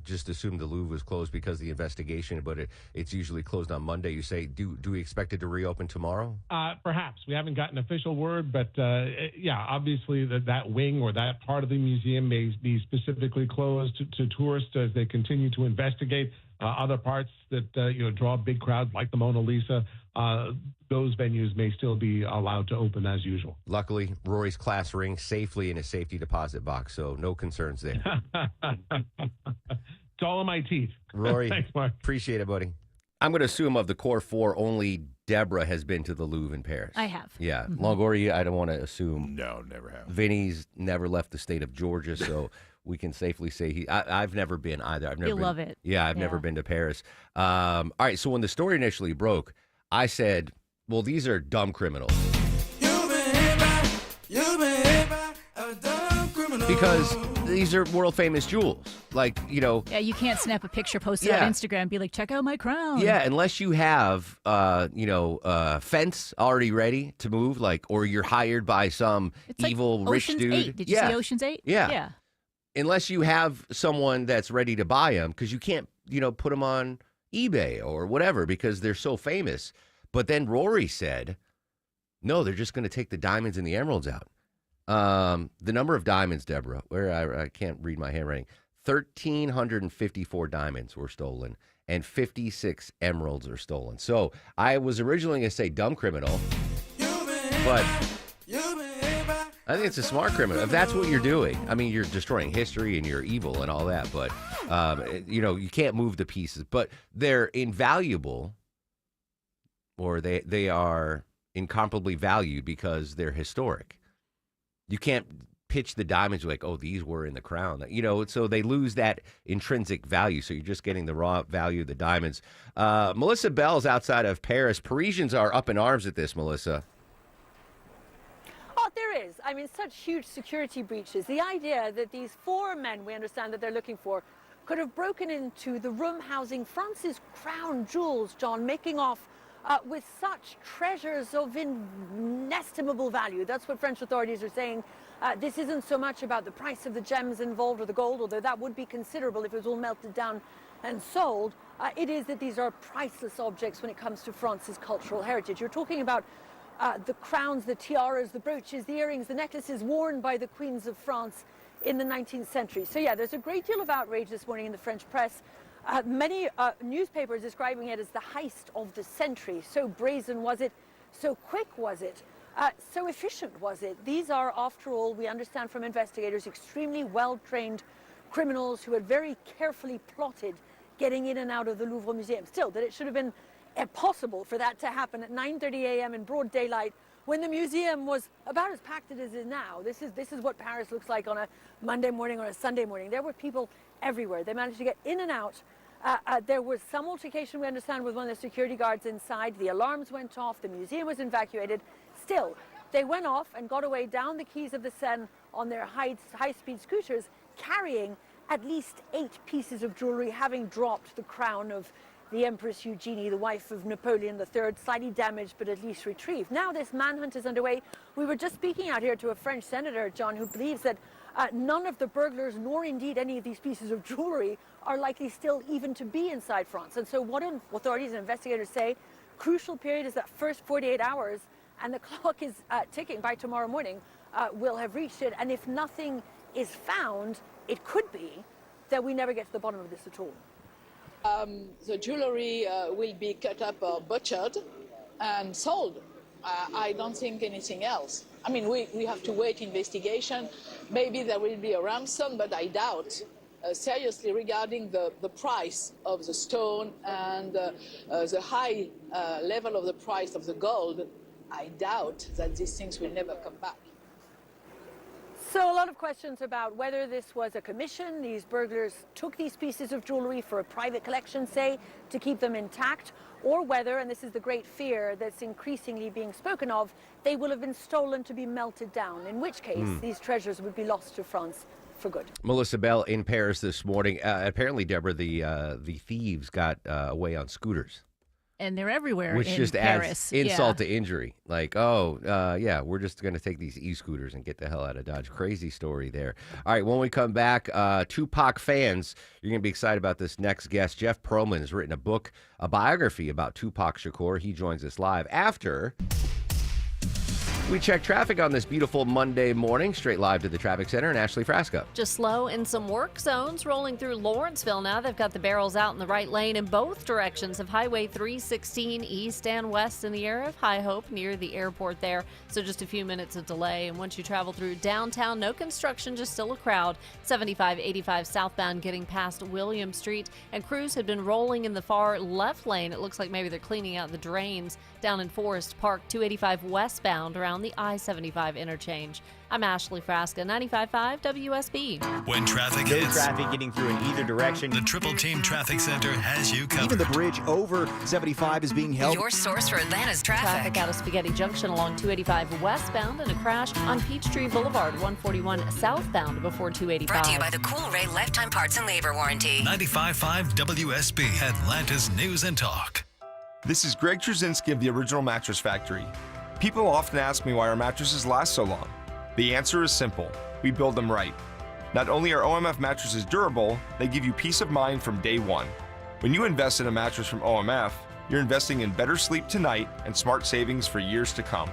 just assumed the Louvre was closed because of the investigation, but it's usually closed on Monday. You say, do we expect it to reopen tomorrow? Perhaps. We haven't gotten official word, but obviously that wing or that part of the museum may be specifically closed to tourists as they continue to investigate. Other parts that draw big crowds like the Mona Lisa, those venues may still be allowed to open as usual. Luckily, Rory's class ring safely in his safety deposit box, so no concerns there. It's all in my teeth. Rory, thanks, Mark. Appreciate it, buddy. I'm going to assume of the core 4, only Deborah has been to the Louvre in Paris. I have. Yeah. Longoria, I don't want to assume. No, never have. Vinny's never left the state of Georgia, so we can safely say I've never been either. I've never You'll been, love it. Yeah, I've never been to Paris. All right, so when the story initially broke, I said, well, these are dumb criminals. Because these are world famous jewels. Yeah, you can't snap a picture, post it on Instagram, and be like, check out my crown. Yeah, unless you have, fence already ready to move, or you're hired by some evil rich Ocean's dude. 8. Did you see Ocean's 8? Yeah. Unless you have someone that's ready to buy them, because you can't, put them on eBay or whatever because they're so famous. But then Rory said, no, they're just going to take the diamonds and the emeralds out. The number of diamonds, Deborah, where I can't read my handwriting, 1,354 diamonds were stolen and 56 emeralds are stolen. So I was originally going to say dumb criminal, but I think it's a smart criminal. If that's what you're doing, I mean, you're destroying history and you're evil and all that, but, you can't move the pieces. But they're invaluable, or they are incomparably valued because they're historic. You can't pitch the diamonds like, oh, these were in the crown. So they lose that intrinsic value. So you're just getting the raw value of the diamonds. Melissa Bell's outside of Paris. Parisians are up in arms at this, Melissa. Oh, what there is, I mean, such huge security breaches. The idea that these 4 men, we understand that they're looking for, could have broken into the room housing France's crown jewels, John, making off with such treasures of inestimable value. That's what French authorities are saying. This isn't so much about the price of the gems involved or the gold, although that would be considerable if it was all melted down and sold. It is that these are priceless objects when it comes to France's cultural heritage. You're talking about the crowns, the tiaras, the brooches, the earrings, the necklaces worn by the queens of France in the 19th century. So yeah, there's a great deal of outrage this morning in the French press. Many newspapers describing it as the heist of the century. So brazen was it, so quick was it, so efficient was it. These are, after all, we understand from investigators, extremely well-trained criminals who had very carefully plotted getting in and out of the Louvre Museum. Still, that it should have been impossible for that to happen at 9:30 a.m. in broad daylight when the museum was about as packed as it is now. This is what Paris looks like on a Monday morning or a Sunday morning. There were people everywhere. They managed to get in and out. There was some altercation, we understand, with one of the security guards inside. The alarms went off. The museum was evacuated. Still, they went off and got away down the quays of the Seine on their high-speed scooters, carrying at least 8 pieces of jewelry, having dropped the crown of the Empress Eugenie, the wife of Napoleon III, slightly damaged but at least retrieved. Now this manhunt is underway. We were just speaking out here to a French senator, John, who believes that none of the burglars, nor indeed any of these pieces of jewelry, are likely still even to be inside France. And so what authorities and investigators say, crucial period is that first 48 hours, and the clock is ticking. By tomorrow morning, we'll have reached it. And if nothing is found, it could be that we never get to the bottom of this at all. The jewelry will be cut up or butchered and sold. I don't think anything else. I mean, we have to wait investigation. Maybe there will be a ransom, but I doubt. Seriously, regarding the price of the stone and the high level of the price of the gold, I doubt that these things will never come back. So a lot of questions about whether this was a commission. These burglars took these pieces of jewelry for a private collection, say, to keep them intact, or whether, and this is the great fear that's increasingly being spoken of, they will have been stolen to be melted down, in which case these treasures would be lost to France for good. Melissa Bell in Paris this morning. Apparently, Deborah, the thieves got away on scooters. And they're everywhere Which in just Paris. adds insult to injury. Like, yeah, we're just going to take these e-scooters and get the hell out of Dodge. Crazy story there. All right, when we come back, Tupac fans, you're going to be excited about this next guest. Jeff Pearlman has written a biography about Tupac Shakur. He joins us live after we check traffic on this beautiful Monday morning. Straight live to the traffic center and Ashley Frasco. Just slow in some work zones rolling through Lawrenceville now. They've got the barrels out in the right lane in both directions of Highway 316 east and west in the area of High Hope near the airport there. So just a few minutes of delay. And once you travel through downtown, no construction, just still a crowd. 7585 southbound getting past William Street. And crews had been rolling in the far left lane. It looks like maybe they're cleaning out the drains down in Forest Park. 285 westbound around the I-75 interchange. I'm Ashley Frasca, 95.5 WSB. When traffic No hits, traffic getting through in either direction. the Triple Team Traffic Center has you covered. Even the bridge over 75 is being held. Your source for Atlanta's Traffic out of Spaghetti Junction along 285 westbound and a crash on Peachtree Boulevard, 141 southbound before 285. Brought to you by the Cool Ray Lifetime Parts and Labor Warranty. 95.5 WSB, Atlanta's News and Talk. This is Greg Trzynski of the Original Mattress Factory. People often ask me why our mattresses last so long. The answer is simple. We build them right. Not only are OMF mattresses durable, they give you peace of mind from day one. When you invest in a mattress from OMF, you're investing in better sleep tonight and smart savings for years to come.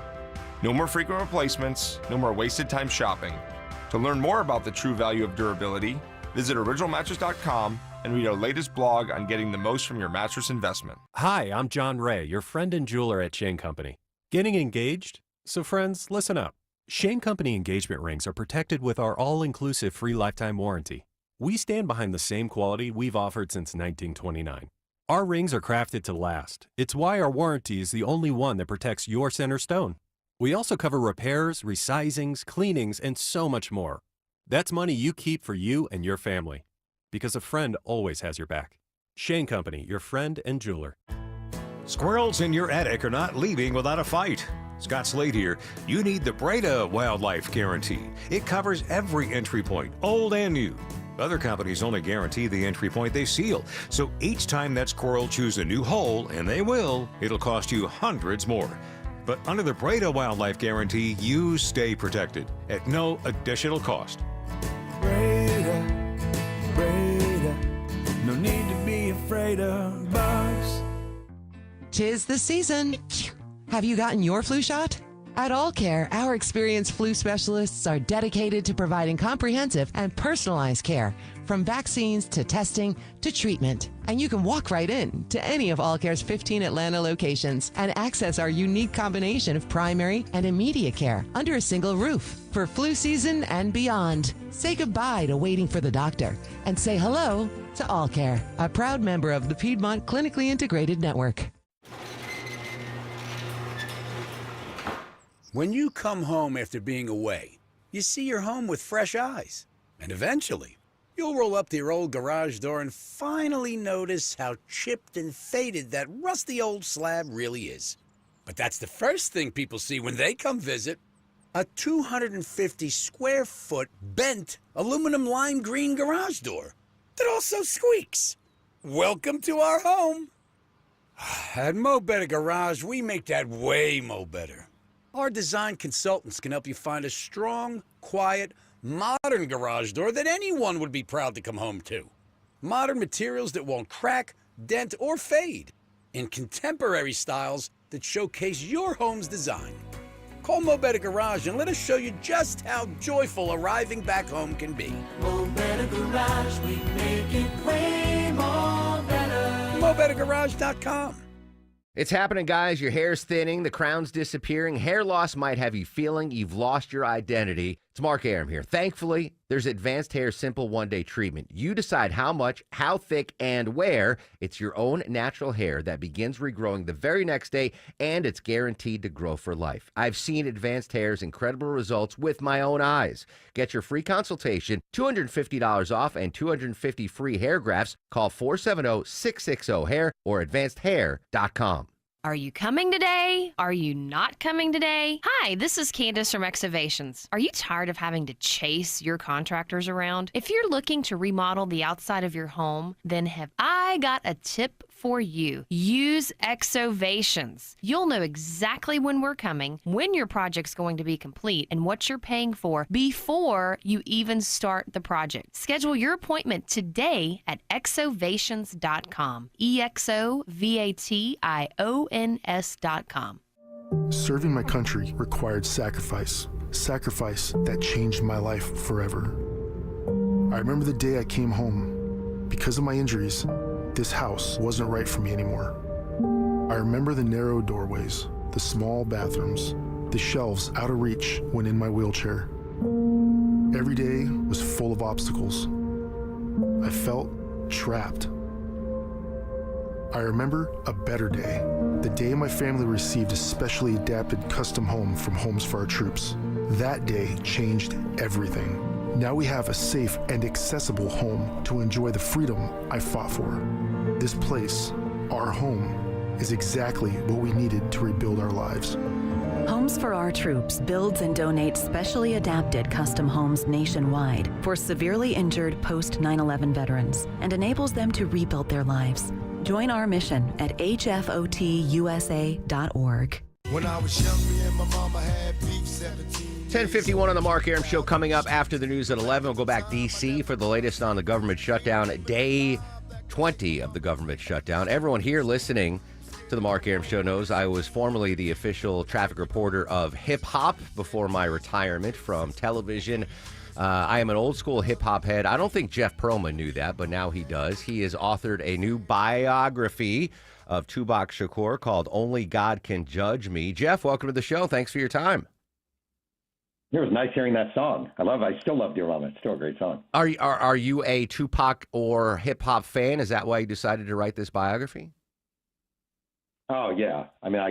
No more frequent replacements, no more wasted time shopping. To learn more about the true value of durability, visit originalmattress.com and read our latest blog on getting the most from your mattress investment. Hi, I'm John Ray, your friend and jeweler at Shane Company. Getting engaged? So friends, listen up. Shane Company engagement rings are protected with our all-inclusive free lifetime warranty. We stand behind the same quality we've offered since 1929. Our rings are crafted to last. It's why our warranty is the only one that protects your center stone. We also cover repairs, resizings, cleanings, and so much more. That's money you keep for you and your family. Because a friend always has your back. Shane Company, your friend and jeweler. Squirrels in your attic are not leaving without a fight. Scott Slade here. You need the Breda Wildlife Guarantee. It covers every entry point, old and new. Other companies only guarantee the entry point they seal. So each time that squirrel chews a new hole, and they will, it'll cost you hundreds more. But under the Breda Wildlife Guarantee, you stay protected at no additional cost. Breda, no need to be afraid of bugs. 'Tis the season. Have you gotten your flu shot? At All Care, our experienced flu specialists are dedicated to providing comprehensive and personalized care, from vaccines to testing to treatment. And you can walk right in to any of All Care's 15 Atlanta locations and access our unique combination of primary and immediate care under a single roof. For flu season and beyond, say goodbye to waiting for the doctor and say hello to All Care, a proud member of the Piedmont Clinically Integrated Network. When you come home after being away, you see your home with fresh eyes. And eventually, you'll roll up to your old garage door and finally notice how chipped and faded that rusty old slab really is. But that's the first thing people see when they come visit. A 250 square foot bent aluminum lime green garage door that also squeaks. Welcome to our home. At Mo Better Garage, we make that way mo better. Our design consultants can help you find a strong, quiet, modern garage door that anyone would be proud to come home to. Modern materials that won't crack, dent, or fade. In contemporary styles that showcase your home's design. Call Mo Better Garage and let us show you just how joyful arriving back home can be. Mo Better Garage, we make it way more better. MoBetterGarage.com. It's happening, guys. Your hair's thinning, the crown's disappearing, hair loss might have you feeling you've lost your identity. It's Mark Arum here. Thankfully, there's Advanced Hair Simple One-Day Treatment. You decide how much, how thick, and where. It's your own natural hair that begins regrowing the very next day, and it's guaranteed to grow for life. I've seen Advanced Hair's incredible results with my own eyes. Get your free consultation, $250 off, and 250 free hair grafts. Call 470-660-HAIR or AdvancedHair.com. Are you coming today? Are you not coming today? Hi, this is Candace from Exovations. Are you tired of having to chase your contractors around? If you're looking to remodel the outside of your home, then have I got a tip for you. Use Exovations. You'll know exactly when we're coming, when your project's going to be complete, and what you're paying for before you even start the project. Schedule your appointment today at exovations.com. EXOVATIONS.com. Serving my country required sacrifice. Sacrifice that changed my life forever. I remember the day I came home. Because of my injuries, this house wasn't right for me anymore. I remember the narrow doorways, the small bathrooms, the shelves out of reach when in my wheelchair. Every day was full of obstacles. I felt trapped. I remember a better day, the day my family received a specially adapted custom home from Homes for Our Troops. That day changed everything. Now we have a safe and accessible home to enjoy the freedom I fought for. This place, our home, is exactly what we needed to rebuild our lives. Homes for Our Troops builds and donates specially adapted custom homes nationwide for severely injured post 9/11 veterans and enables them to rebuild their lives. Join our mission at hfotusa.org. When I was young, me and my mama had beef 17. 10:51 on the Mark Arum Show. Coming up after the news at 11, we'll go back D.C. for the latest on the government shutdown. Day 20 of the government shutdown. Everyone here listening to the Mark Arum Show knows I was formerly the official traffic reporter of hip-hop before my retirement from television. I am an old-school hip-hop head. I don't think Jeff Pearlman knew that, but now he does. He has authored a new biography of Tupac Shakur called Only God Can Judge Me. Jeff, welcome to the show. Thanks for your time. It was nice hearing that song. I still love Dear Mama. It's still a great song. Are you a Tupac or hip-hop fan? Is that why you decided to write this biography? Oh, yeah. I mean,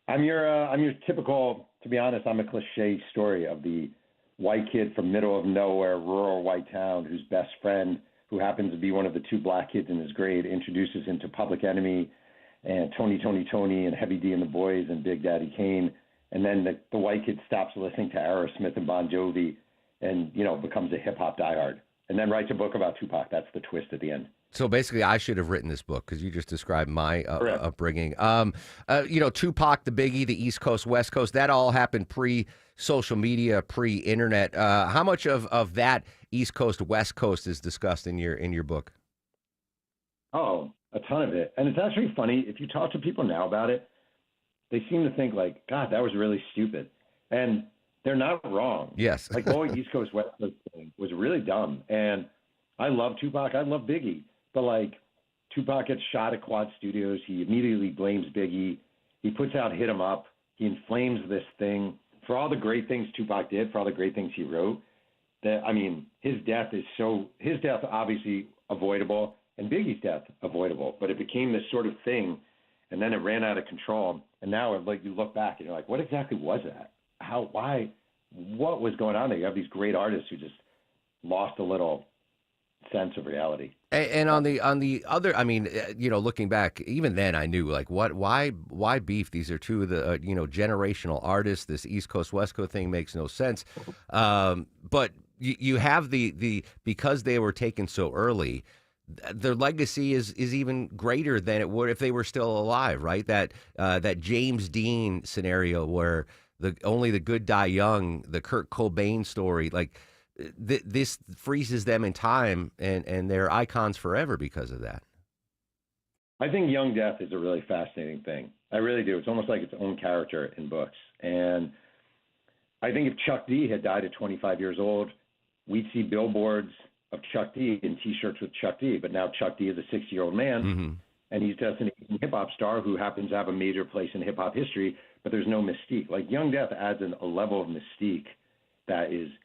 I'm your typical, to be honest, I'm a cliche story of the white kid from middle of nowhere, rural white town whose best friend, who happens to be one of the two black kids in his grade, introduces him to Public Enemy and Tony, and Heavy D and the Boys and Big Daddy Kane. And then the white kid stops listening to Aerosmith and Bon Jovi and, becomes a hip-hop diehard. And then writes a book about Tupac. That's the twist at the end. So basically, I should have written this book because you just described my upbringing. Tupac, the Biggie, the East Coast, West Coast, that all happened pre-social media, pre-internet. How much of that East Coast, West Coast is discussed in your book? Oh, a ton of it. And it's actually funny. If you talk to people now about it, they seem to think like, God, that was really stupid. And they're not wrong. Yes. Like the whole East Coast, West Coast thing was really dumb. And I love Tupac. I love Biggie. But, Tupac gets shot at Quad Studios. He immediately blames Biggie. He puts out Hit 'Em Up. He inflames this thing. For all the great things Tupac did, for all the great things he wrote, his death obviously avoidable, and Biggie's death avoidable. But it became this sort of thing, and then it ran out of control. And now, you look back, and you're like, what exactly was that? What was going on there? You have these great artists who just lost a little sense of reality. And on the other, looking back, even then I knew why beef? These are two of the generational artists. This East Coast West Coast thing makes no sense. But you have the because they were taken so early, their legacy is even greater than it would if they were still alive, right? That James Dean scenario where only the good die young, the Kurt Cobain story, this freezes them in time, and they're icons forever because of that. I think young death is a really fascinating thing. I really do. It's almost like its own character in books. And I think if Chuck D had died at 25 years old, we'd see billboards of Chuck D and T-shirts with Chuck D. But now Chuck D is a 60-year-old man, and he's just an hip-hop star who happens to have a major place in hip-hop history, but there's no mystique. Young death adds a level of mystique that is –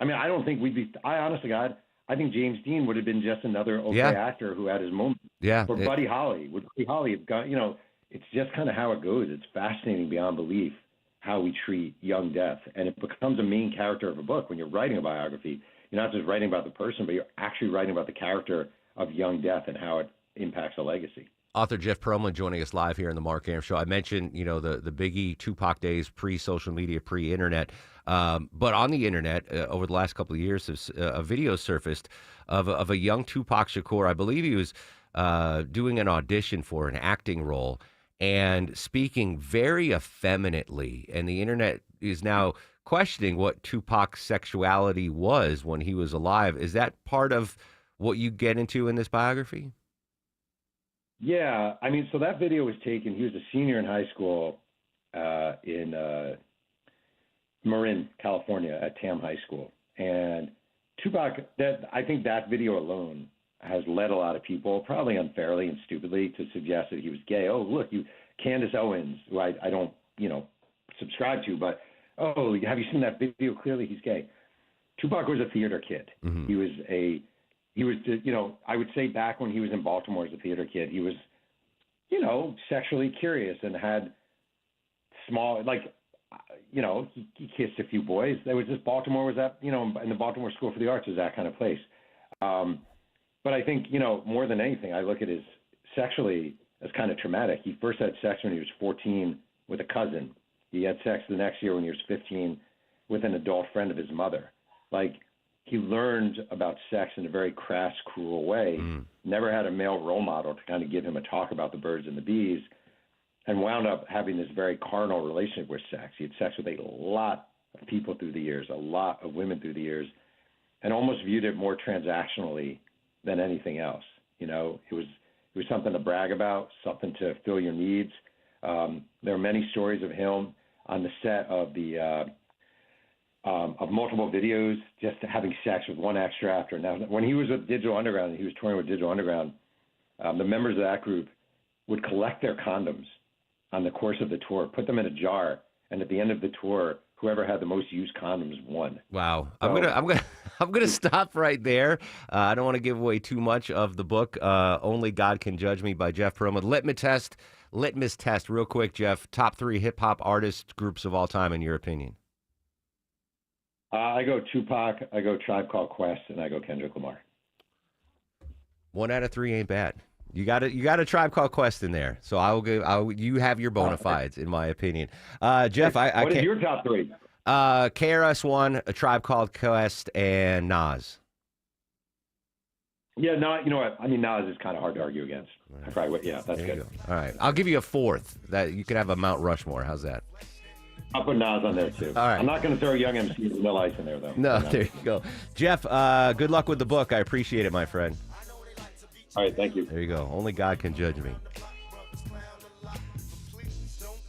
I don't think honestly, God, I think James Dean would have been just another actor who had his moment. Yeah. Or Buddy Holly. Would Buddy Holly have gone, it's just kind of how it goes. It's fascinating beyond belief how we treat young death. And it becomes a main character of a book. When you're writing a biography, you're not just writing about the person, but you're actually writing about the character of young death and how it impacts a legacy. Author Jeff Pearlman joining us live here in the Mark Arum Show. I mentioned, the Biggie, Tupac days, pre-social media, pre-internet. But on the internet, over the last couple of years, a video surfaced of a young Tupac Shakur. I believe he was doing an audition for an acting role and speaking very effeminately. And the internet is now questioning what Tupac's sexuality was when he was alive. Is that part of what you get into in this biography? Yeah, so that video was taken. He was a senior in high school in Marin, California, at Tam High School. And Tupac, I think that video alone has led a lot of people, probably unfairly and stupidly, to suggest that he was gay. Oh, look, Candace Owens, who I don't, subscribe to, but, oh, have you seen that video? Clearly he's gay. Tupac was a theater kid. Mm-hmm. He was, I would say back when he was in Baltimore as a theater kid, he was, sexually curious and had small, he kissed a few boys. There was just Baltimore was that, and the Baltimore School for the Arts is that kind of place. But I think, more than anything, I look at his sexually as kind of traumatic. He first had sex when he was 14 with a cousin. He had sex the next year when he was 15 with an adult friend of his mother. He learned about sex in a very crass, cruel way, never had a male role model to kind of give him a talk about the birds and the bees, and wound up having this very carnal relationship with sex. He had sex with a lot of people through the years, a lot of women through the years, and almost viewed it more transactionally than anything else. It was something to brag about, something to fill your needs. There are many stories of him on the set of of multiple videos, just having sex with one extra after. Now, when he was with Digital Underground, and he was touring with Digital Underground, the members of that group would collect their condoms on the course of the tour, put them in a jar, and at the end of the tour, whoever had the most used condoms won. Wow. So, I'm gonna stop right there. I don't want to give away too much of the book. Only God Can Judge Me by Jeff Pearlman. Litmus test, real quick, Jeff. Top 3 hip hop artist groups of all time, in your opinion. I go Tupac, I go Tribe Called Quest, and I go Kendrick Lamar. 1 out of 3 ain't bad. You got a Tribe Called Quest in there, so you have your bona fides, in my opinion. Jeff, I what is your top three? KRS-One, A Tribe Called Quest, and Nas. Yeah, no, you know what? I mean, Nas is kind of hard to argue against. That's There you good. go. All right, I'll give you a fourth. That you could have a Mount Rushmore. How's that? I'll put Nas on there too. All right. I'm not going to throw Young MC and Vanilla Ice in there though. No, there you go. Jeff, good luck with the book. I appreciate it, my friend. All right, thank you. There you go. Only God can judge me.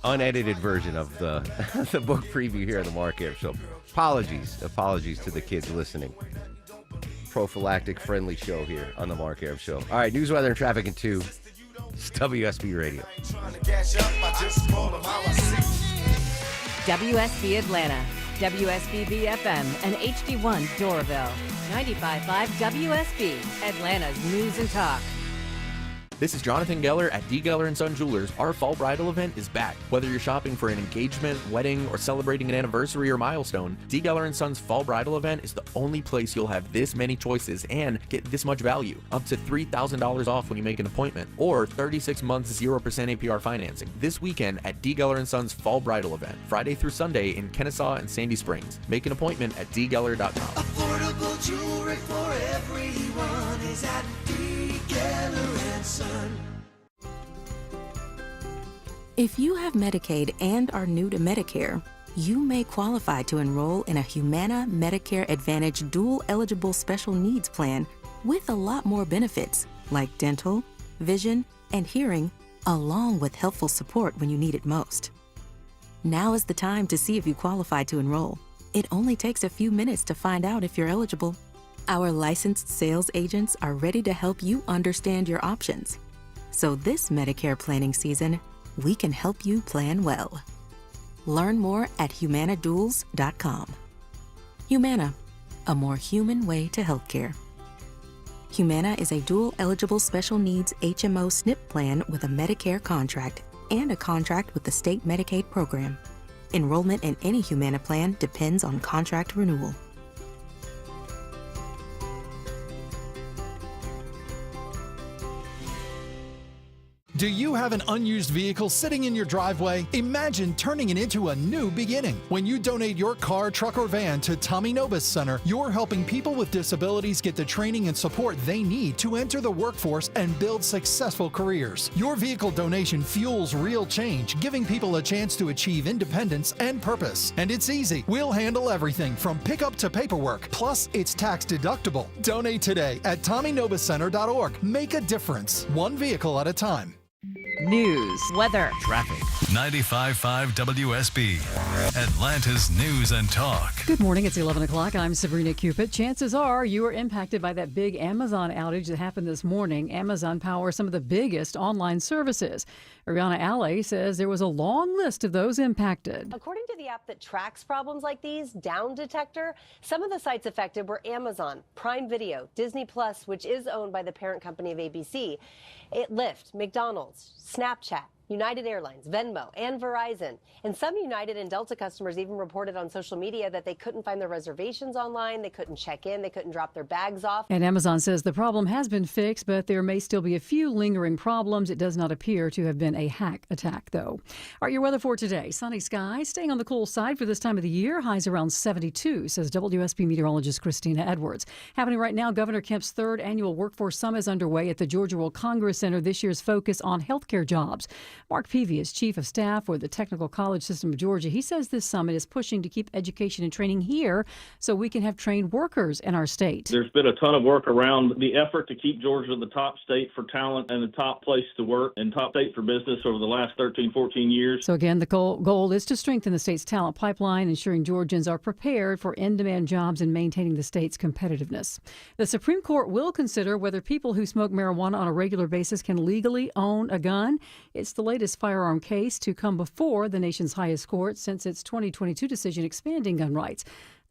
Unedited version of the the book preview here on the Mark Arum Show. Apologies to the kids listening. Prophylactic friendly show here on the Mark Arum Show. All right, news, weather, and traffic in 2. It's WSB Radio. WSB Atlanta, WSB BFM, and HD1 Doraville. 95.5 WSB, Atlanta's news and talk. This is Jonathan Geller at D. Geller & Son Jewelers. Our fall bridal event is back. Whether you're shopping for an engagement, wedding, or celebrating an anniversary or milestone, D. Geller & Son's fall bridal event is the only place you'll have this many choices and get this much value. Up to $3,000 off when you make an appointment, or 36 months 0% APR financing. This weekend at D. Geller & Son's fall bridal event, Friday through Sunday in Kennesaw and Sandy Springs. Make an appointment at dgeller.com. Affordable jewelry for everyone is at D. Geller & Son. If you have Medicaid and are new to Medicare, you may qualify to enroll in a Humana Medicare Advantage dual eligible special needs plan with a lot more benefits like dental, vision, and hearing, along with helpful support when you need it most. Now is the time to see if you qualify to enroll. It only takes a few minutes to find out if you're eligible. Our licensed sales agents are ready to help you understand your options. So this Medicare planning season, we can help you plan well. Learn more at humanaduals.com. Humana, a more human way to healthcare. Humana is a dual-eligible special needs HMO SNP plan with a Medicare contract and a contract with the state Medicaid program. Enrollment in any Humana plan depends on contract renewal. Do you have an unused vehicle sitting in your driveway? Imagine turning it into a new beginning. When you donate your car, truck, or van to Tommy Nobis Center, you're helping people with disabilities get the training and support they need to enter the workforce and build successful careers. Your vehicle donation fuels real change, giving people a chance to achieve independence and purpose. And it's easy. We'll handle everything from pickup to paperwork. Plus, it's tax deductible. Donate today at TommyNobisCenter.org. Make a difference, one vehicle at a time. News, weather, Traffic. 95.5 WSB, Atlanta's news and talk. Good morning. It's 11 o'clock. I'm Sabrina Cupid. Chances are you were impacted by that big Amazon outage that happened this morning. Amazon powers some of the biggest online services. Ariana Alley says there was a long list of those impacted. According to the app that tracks problems like these, Down Detector, some of the sites affected were Amazon, Prime Video, Disney Plus, which is owned by the parent company of ABC, Lyft, McDonald's, Snapchat, United Airlines, Venmo, and Verizon. And some United and Delta customers even reported on social media that they couldn't find their reservations online, they couldn't check in, they couldn't drop their bags off. And Amazon says the problem has been fixed, but there may still be a few lingering problems. It does not appear to have been a hack attack, though. All right, your weather for today. Sunny skies, staying on the cool side for this time of the year. Highs around 72, says WSB meteorologist Christina Edwards. Happening right now, Governor Kemp's third annual Workforce Summit is underway at the Georgia World Congress Center. This year's focus on healthcare jobs. Mark Peavy is chief of staff for the Technical College System of Georgia. He says this summit is pushing to keep education and training here so we can have trained workers in our state. There's been a ton of work around the effort to keep Georgia the top state for talent and the top place to work and top state for business over the last 13, 14 years. So again, the goal is to strengthen the state's talent pipeline, ensuring Georgians are prepared for in-demand jobs and maintaining the state's competitiveness. The Supreme Court will consider whether people who smoke marijuana on a regular basis can legally own a gun. It's the latest firearm case to come before the nation's highest court since its 2022 decision expanding gun rights.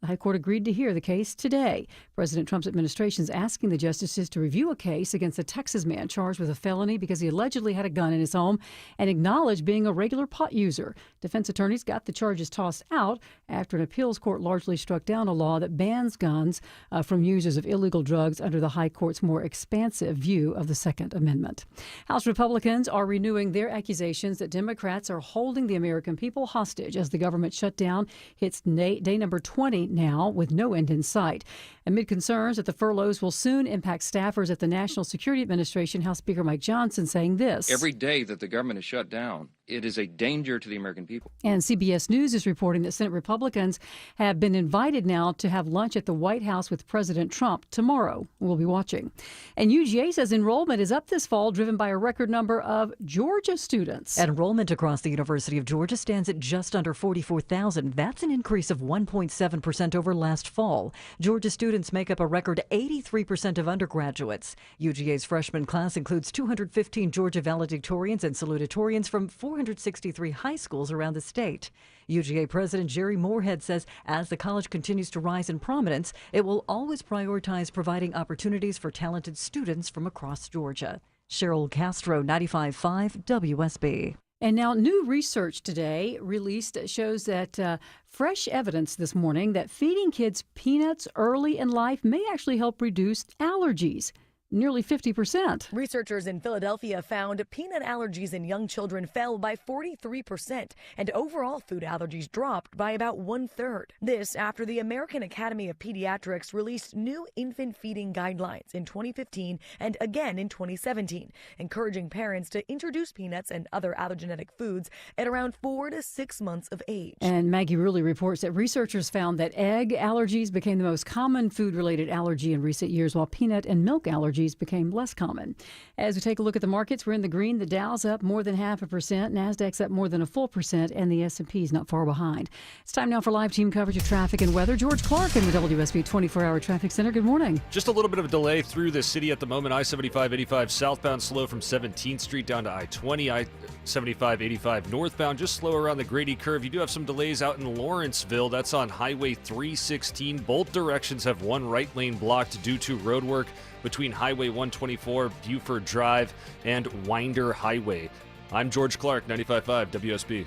The High Court agreed to hear the case today. President Trump's administration is asking the justices to review a case against a Texas man charged with a felony because he allegedly had a gun in his home and acknowledged being a regular pot user. Defense attorneys got the charges tossed out after an appeals court largely struck down a law that bans guns from users of illegal drugs under the High Court's more expansive view of the Second Amendment. House Republicans are renewing their accusations that Democrats are holding the American people hostage as the government shutdown hits day number 20 now with no end in sight. Amid concerns that the furloughs will soon impact staffers at the National Security Administration, House Speaker Mike Johnson saying this. Every day that the government is shut down, it is a danger to the American people. And CBS News is reporting that Senate Republicans have been invited now to have lunch at the White House with President Trump tomorrow. We'll be watching. And UGA says enrollment is up this fall, driven by a record number of Georgia students. Enrollment across the University of Georgia stands at just under 44,000. That's an increase of 1.7% over last fall. Georgia students make up a record 83% of undergraduates. UGA's freshman class includes 215 Georgia valedictorians and salutatorians from 463 high schools around the state. UGA President Jerry Moorhead says as the college continues to rise in prominence, it will always prioritize providing opportunities for talented students from across Georgia. Cheryl Castro, 95.5 WSB. And now new research today released shows that fresh evidence this morning that feeding kids peanuts early in life may actually help reduce allergies. Nearly 50%. Researchers in Philadelphia found peanut allergies in young children fell by 43%, and overall food allergies dropped by about 1/3. This after the American Academy of Pediatrics released new infant feeding guidelines in 2015 and again in 2017, encouraging parents to introduce peanuts and other allergenic foods at around 4 to 6 months of age. And Maggie Rulli reports that researchers found that egg allergies became the most common food-related allergy in recent years, while peanut and milk allergies became less common. As we take a look at the markets, we're in the green. The Dow's up more than 0.5%, Nasdaq's up more than 1%, and the S&P's not far behind. It's time now for live team coverage of traffic and weather. George Clark in the WSB 24-hour traffic center. Good morning. Just a little bit of a delay through the city at the moment. I-75-85 southbound slow from 17th Street down to I-20. I-75-85 northbound just slow around the Grady Curve. You do have some delays out in Lawrenceville. That's on Highway 316. Both directions have one right lane blocked due to road work between Highway 124, Buford Drive, and Winder Highway. I'm George Clark, 95.5 WSB.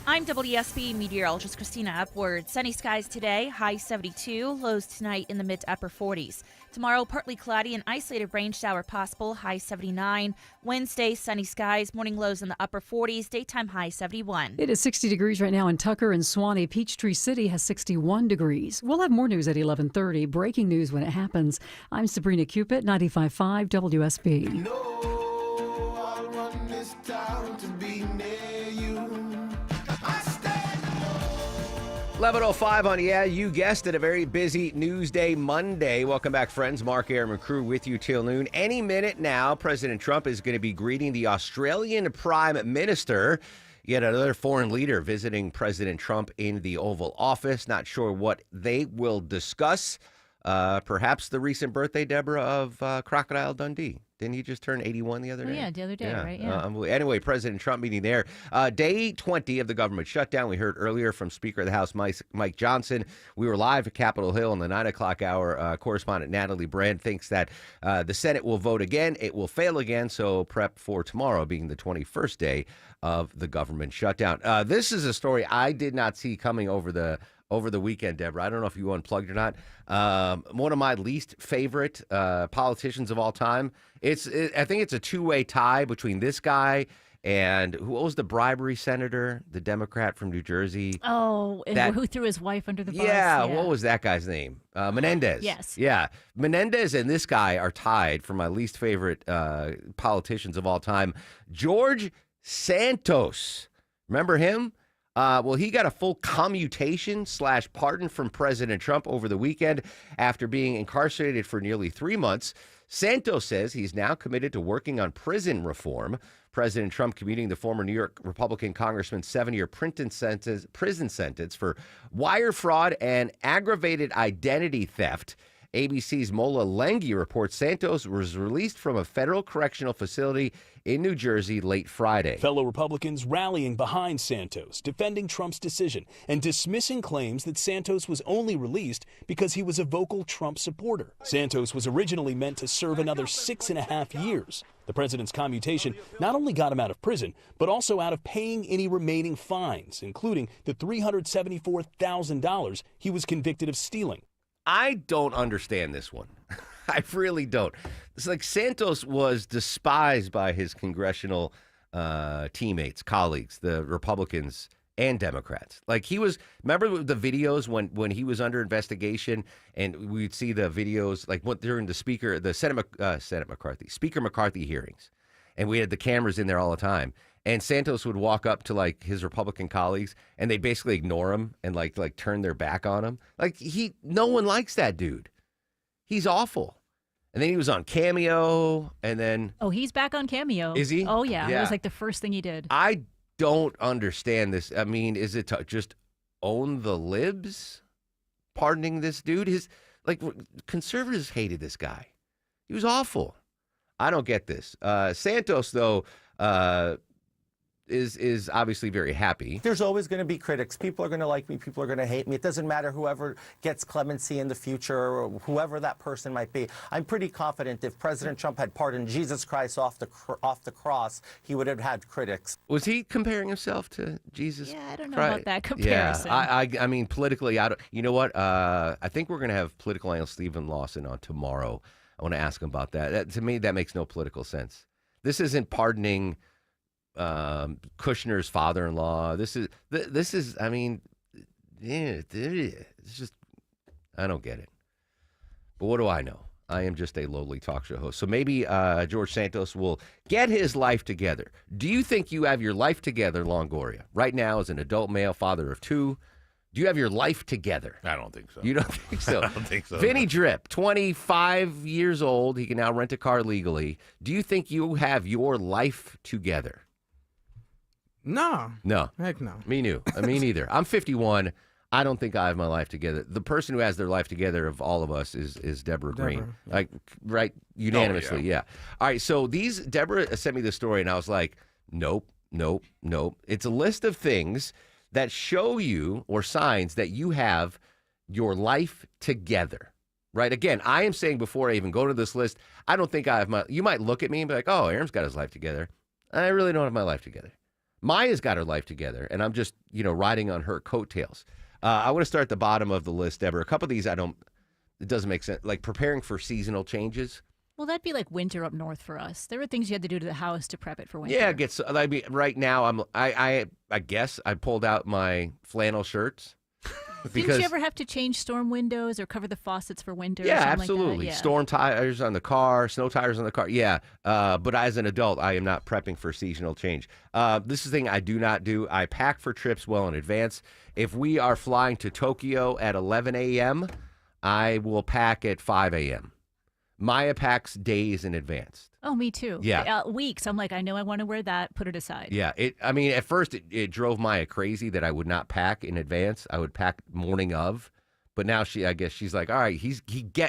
I'm WSB meteorologist Christina Upward. Sunny skies today, high 72, lows tonight in the mid to upper 40s. Tomorrow, partly cloudy and isolated rain shower possible, high 79. Wednesday, sunny skies, morning lows in the upper 40s, daytime high 71. It is 60 degrees right now in Tucker and Swanee. Peachtree City has 61 degrees. We'll have more news at 11:30. Breaking news when it happens. I'm Sabrina Cupid, 95.5 WSB. I'll run this town to be near you. 11:05 on, yeah, you guessed it, a very busy Newsday Monday. Welcome back, friends. Mark Arum and crew with you till noon. Any minute now, President Trump is going to be greeting the Australian Prime Minister. Yet another foreign leader visiting President Trump in the Oval Office. Not sure what they will discuss. Perhaps the recent birthday, Deborah, of Crocodile Dundee. Didn't he just turn 81 the other day? Yeah, the other day, right? Yeah. Anyway, President Trump meeting there. Day 20 of the government shutdown. We heard earlier from Speaker of the House, Mike Johnson. We were live at Capitol Hill in the 9 o'clock hour. Correspondent Natalie Brand thinks that the Senate will vote again. It will fail again, so prep for tomorrow being the 21st day of the government shutdown. This is a story I did not see coming over the weekend, Deborah. I don't know if you unplugged or not. One of my least favorite politicians of all time. I think it's a two-way tie between this guy and who was the bribery senator, the Democrat from New Jersey? Oh, who threw his wife under the bus? Yeah, what was that guy's name? Menendez. Yes. Yeah. Menendez and this guy are tied for my least favorite politicians of all time. George Santos. Remember him? Well, he got a full commutation / pardon from President Trump over the weekend after being incarcerated for nearly 3 months. Santos says he's now committed to working on prison reform. President Trump commuting the former New York Republican congressman's 7-year prison sentence for wire fraud and aggravated identity theft ABC's Mola Lenghi reports Santos was released from a federal correctional facility in New Jersey late Friday. Fellow Republicans rallying behind Santos, defending Trump's decision, and dismissing claims that Santos was only released because he was a vocal Trump supporter. Santos was originally meant to serve another 6.5 years. The president's commutation not only got him out of prison, but also out of paying any remaining fines, including the $374,000 he was convicted of stealing. I don't understand this one. I really don't. It's like Santos was despised by his congressional teammates, colleagues, the Republicans and Democrats. Like he was, remember the videos when he was under investigation, and we'd see the videos like during the Speaker McCarthy hearings, and we had the cameras in there all the time. And Santos would walk up to like his Republican colleagues, and they'd basically ignore him and like turn their back on him. Like no one likes that dude. He's awful. And then he was on Cameo, and then he's back on Cameo. Is he? Oh yeah, it was like the first thing he did. I don't understand this. I mean, is it to just own the libs, pardoning this dude? Conservatives hated this guy. He was awful. I don't get this. Santos though. Is obviously very happy. There's always going to be critics. People are going to like me. People are going to hate me. It doesn't matter whoever gets clemency in the future or whoever that person might be. I'm pretty confident if President Trump had pardoned Jesus Christ off the cross, he would have had critics. Was he comparing himself to Jesus? Yeah, I don't know about that comparison. Yeah, I mean, politically, I don't. You know what? I think we're going to have political analyst Stephen Lawson on tomorrow. I want to ask him about that. To me, that makes no political sense. This isn't pardoning Kushner's father-in-law. This is. I mean, it's just. I don't get it. But what do I know? I am just a lowly talk show host. So maybe George Santos will get his life together. Do you think you have your life together, Longoria? Right now, as an adult male, father of 2, do you have your life together? I don't think so. You don't think so? I don't think so. Vinny Drip, 25 years old. He can now rent a car legally. Do you think you have your life together? No. Heck no. Me neither. I'm 51. I don't think I have my life together. The person who has their life together of all of us is Deborah Green. Yeah. Like, right? Unanimously, yeah. All right, so Deborah sent me this story, and I was like, nope. It's a list of things that show you, or signs that you have your life together, right? Again, I am saying before I even go to this list, I don't think I have you might look at me and be like, oh, Aaron's got his life together. I really don't have my life together. Maya's got her life together, and I'm just, riding on her coattails. I want to start at the bottom of the list, Deborah. A couple of these it doesn't make sense. Like preparing for seasonal changes. Well, that'd be like winter up north for us. There were things you had to do to the house to prep it for winter. Yeah, right now I guess I pulled out my flannel shirts. Didn't you ever have to change storm windows or cover the faucets for winter? Yeah, or something absolutely. Like that? Yeah. Storm tires on the car, snow tires on the car. Yeah, but as an adult, I am not prepping for seasonal change. This is the thing I do not do. I pack for trips well in advance. If we are flying to Tokyo at 11 a.m., I will pack at 5 a.m. Maya packs days in advance. Oh, me too. Yeah. Weeks. I'm like, I know I want to wear that. Put it aside. Yeah. At first it drove Maya crazy that I would not pack in advance. I would pack morning of. But now I guess she's like, all right,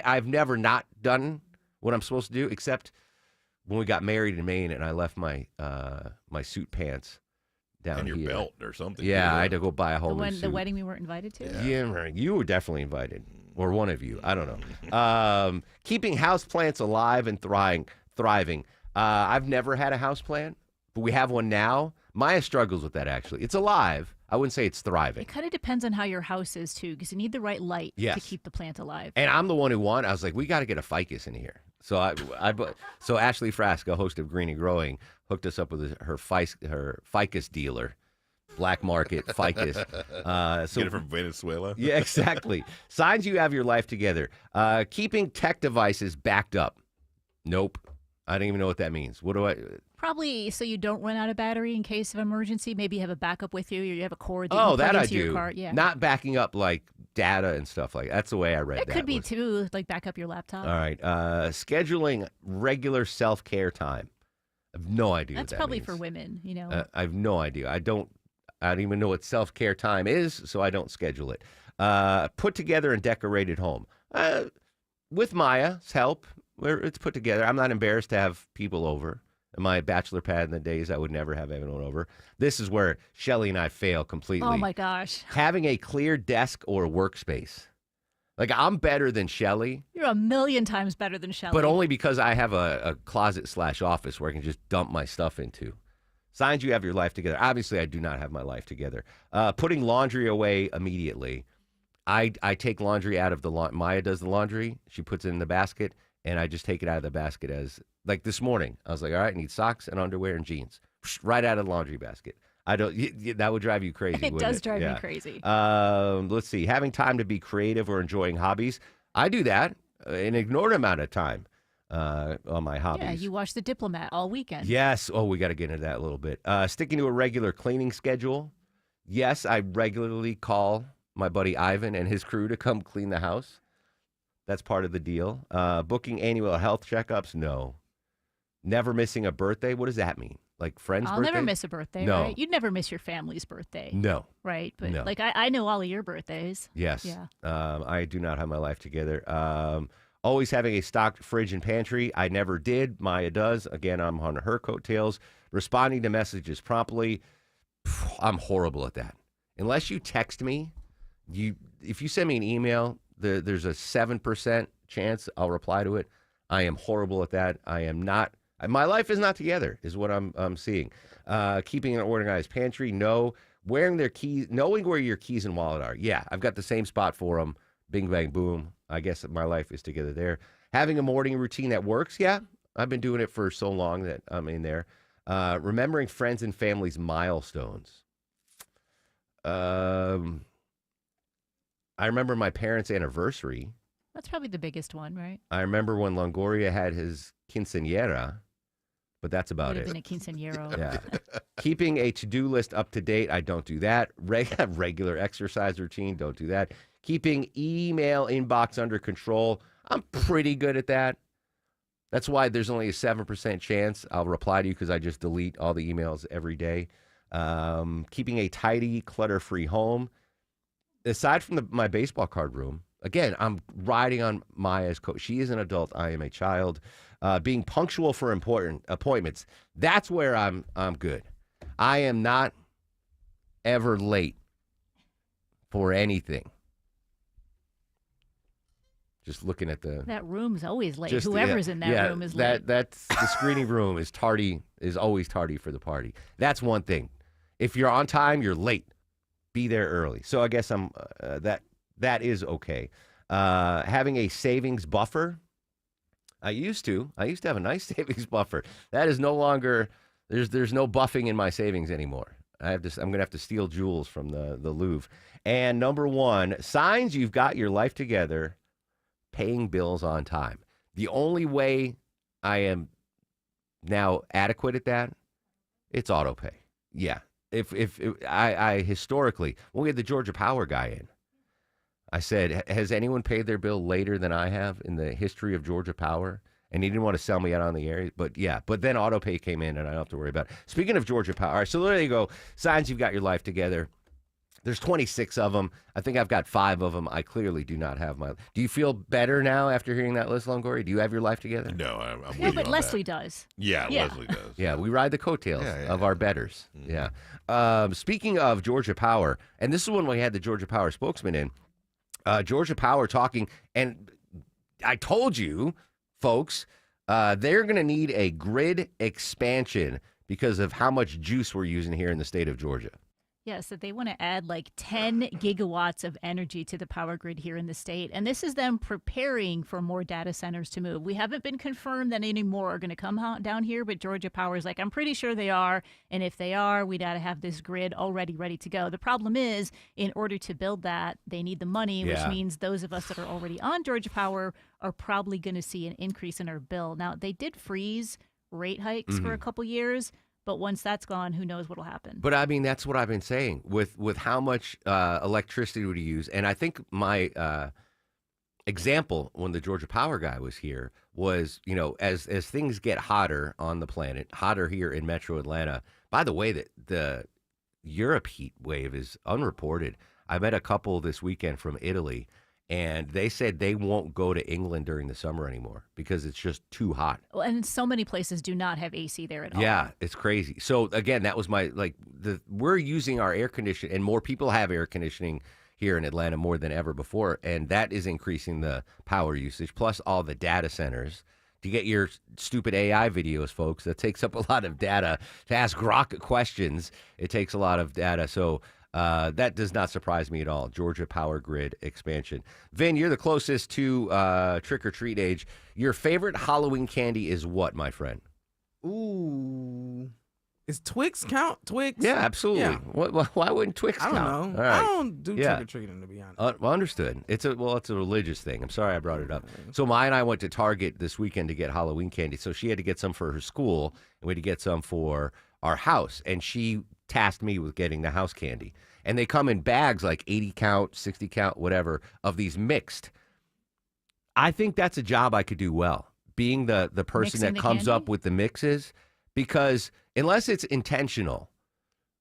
I've never not done what I'm supposed to do, except when we got married in Maine and I left my suit pants down and your here. belt or something. Yeah, I had to go buy a whole new suit. The wedding we weren't invited to? Yeah, you were definitely invited. Or one of you. I don't know. Keeping houseplants alive and thriving. I've never had a houseplant, but we have one now. Maya struggles with that, actually. It's alive. I wouldn't say it's thriving. It kind of depends on how your house is, too, because you need the right light to keep the plant alive. And I'm the one who won. I was like, we got to get a ficus in here. So so Ashley Frasca, host of Green and Growing, hooked us up with her ficus dealer. Black market ficus. Get it from Venezuela. Yeah, exactly. Signs you have your life together. Keeping tech devices backed up. Nope. I don't even know what that means. What do I? Probably so you don't run out of battery in case of emergency. Maybe you have a backup with you, or you have a cord that you can plug into your car. Yeah. Not backing up like data and stuff like that. That's the way I read that. It could be too, like back up your laptop. All right. Scheduling regular self-care time. I have no idea That's what that probably means. for women, I have no idea. I don't even know what self-care time is, so I don't schedule it. Put together and decorated home. with Maya's help, it's put together. I'm not embarrassed to have people over. In my bachelor pad in the days, I would never have anyone over. This is where Shelly and I fail completely. Oh, my gosh. Having a clear desk or workspace. Like, I'm better than Shelly. You're a million times better than Shelly. But only because I have a closet/office where I can just dump my stuff into. Signs you have your life together. Obviously, I do not have my life together. Putting laundry away immediately. I take laundry out of the laundry. Maya does the laundry. She puts it in the basket, and I just take it out of the basket as, like this morning. I was like, all right, I need socks and underwear and jeans. Right out of the laundry basket. That would drive you crazy. It does drive me crazy. Let's see. Having time to be creative or enjoying hobbies. I do that an ignored amount of time on my hobbies. Yeah, you watch The Diplomat all weekend. Yes. Oh, we got to get into that a little bit. Sticking to a regular cleaning schedule. Yes, I regularly call my buddy Ivan and his crew to come clean the house. That's part of the deal. Booking annual health checkups. No. Never missing a birthday. What does that mean? Like friends' I'll birthday? never miss a birthday, No. right? You'd never miss your family's birthday. No. Right? But No. like I know all of your birthdays. Yes. Yeah. I do not have my life together. Always having a stocked fridge and pantry. I never did. Maya does. Again, I'm on her coattails. Responding to messages promptly. I'm horrible at that. Unless you text me, if you send me an email, there's a 7% chance I'll reply to it. I am horrible at that. I am not. My life is not together, is what I'm seeing. Keeping an organized pantry. No. Wearing their keys. Knowing where your keys and wallet are. Yeah, I've got the same spot for them. Bing, bang, boom. I guess my life is together there. Having a morning routine that works. Yeah, I've been doing it for so long that I'm in there. Remembering friends and family's milestones. I remember my parents' anniversary. That's probably the biggest one, right? I remember when Longoria had his quinceañera, but that's about Would it. have been a quinceañero. Yeah. Keeping a to-do list up to date, I don't do that. Regular exercise routine, don't do that. Keeping email inbox under control, I'm pretty good at that. That's why there's only a 7% chance I'll reply to you because I just delete all the emails every day. Keeping a tidy, clutter-free home. Aside from my baseball card room, again, I'm riding on Maya's coat. She is an adult. I am a child. Being punctual for important appointments. That's where I'm good. I am not ever late for anything. Just looking at that room's always late. Whoever's in that room is late. That's the screening room is tardy. Is always tardy for the party. That's one thing. If you're on time, you're late. Be there early. So I guess I'm that is okay. Having a savings buffer. I used to have a nice savings buffer. That is no longer. There's no buffing in my savings anymore. I'm gonna have to steal jewels from the Louvre. And number one, signs you've got your life together. Paying bills on time. The only way I am now adequate at that, it's auto pay. Yeah. If I historically, when we had the Georgia Power guy in, I said, has anyone paid their bill later than I have in the history of Georgia Power? And he didn't want to sell me out on the air. But yeah, but then auto pay came in and I don't have to worry about it. Speaking of Georgia Power, all right, so there you go. Signs you've got your life together. There's 26 of them. I think I've got 5 of them. I clearly do not have my. Do you feel better now after hearing that list, Longoria? Do you have your life together? No, I'm yeah, but Leslie does. Yeah, Leslie does. Yeah, we ride the coattails of our betters. Mm-hmm. Yeah. Speaking of Georgia Power, and this is when we had the Georgia Power spokesman in. Georgia Power talking, and I told you, folks, they're going to need a grid expansion because of how much juice we're using here in the state of Georgia. Yes, that they want to add like 10 gigawatts of energy to the power grid here in the state. And this is them preparing for more data centers to move. We haven't been confirmed that any more are going to come down here, but Georgia Power is like, I'm pretty sure they are. And if they are, we got to have this grid already ready to go. The problem is, in order to build that, they need the money, which means those of us that are already on Georgia Power are probably going to see an increase in our bill. Now, they did freeze rate hikes for a couple years. But once that's gone, who knows what will happen? But I mean, that's what I've been saying with how much electricity we use. And I think my example when the Georgia Power guy was here was, you know, as things get hotter on the planet, hotter here in Metro Atlanta. By the way, that the Europe heat wave is unreported. I met a couple this weekend from Italy, And they said they won't go to England during the summer anymore because it's just too hot. Well, and so many places do not have AC there at all. Yeah, it's crazy. So again, that was we're using our air conditioning, and more people have air conditioning here in Atlanta more than ever before, and that is increasing the power usage, plus all the data centers. To get your stupid AI videos, folks, that takes up a lot of data. To ask Grok questions, it takes a lot of data. So that does not surprise me at all. Georgia power grid expansion. Vin, you're the closest to trick-or-treat age. Your favorite Halloween candy is what, my friend? Ooh. Is Twix count? Twix? Yeah, absolutely. Yeah. Why wouldn't Twix count? I don't know. All right. I don't do trick-or-treating, to be honest. Well, understood. It's a religious thing. I'm sorry I brought it up. So Maya and I went to Target this weekend to get Halloween candy. So she had to get some for her school, and we had to get some for our house. And she tasked me with getting the house candy. And they come in bags like 80 count, 60 count, whatever, of these mixed. I think that's a job I could do well, being the person that comes up with the mixes, because unless it's intentional,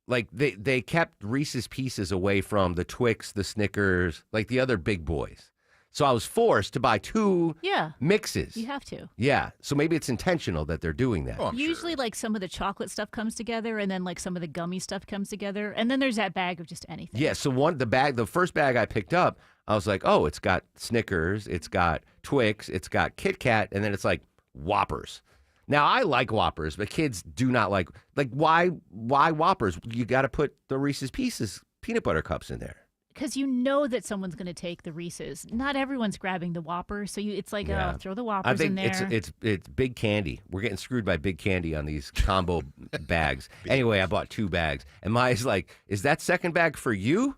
like they kept Reese's Pieces away from the Twix, the Snickers, like the other big boys. So I was forced to buy two mixes. You have to. Yeah. So maybe it's intentional that they're doing that. Usually, like, some of the chocolate stuff comes together, and then, like, some of the gummy stuff comes together, and then there's that bag of just anything. Yeah. So the first bag I picked up, I was like, oh, it's got Snickers, it's got Twix, it's got Kit Kat, and then it's like Whoppers. Now, I like Whoppers, but kids do not like why Whoppers? You got to put the Reese's Pieces peanut butter cups in there. Because you know that someone's going to take the Reese's. Not everyone's grabbing the Whopper, so it's like, throw the Whoppers in there. I think it's Big Candy. We're getting screwed by Big Candy on these combo bags. Anyway, I bought 2 bags, and Maya's like, "Is that second bag for you?"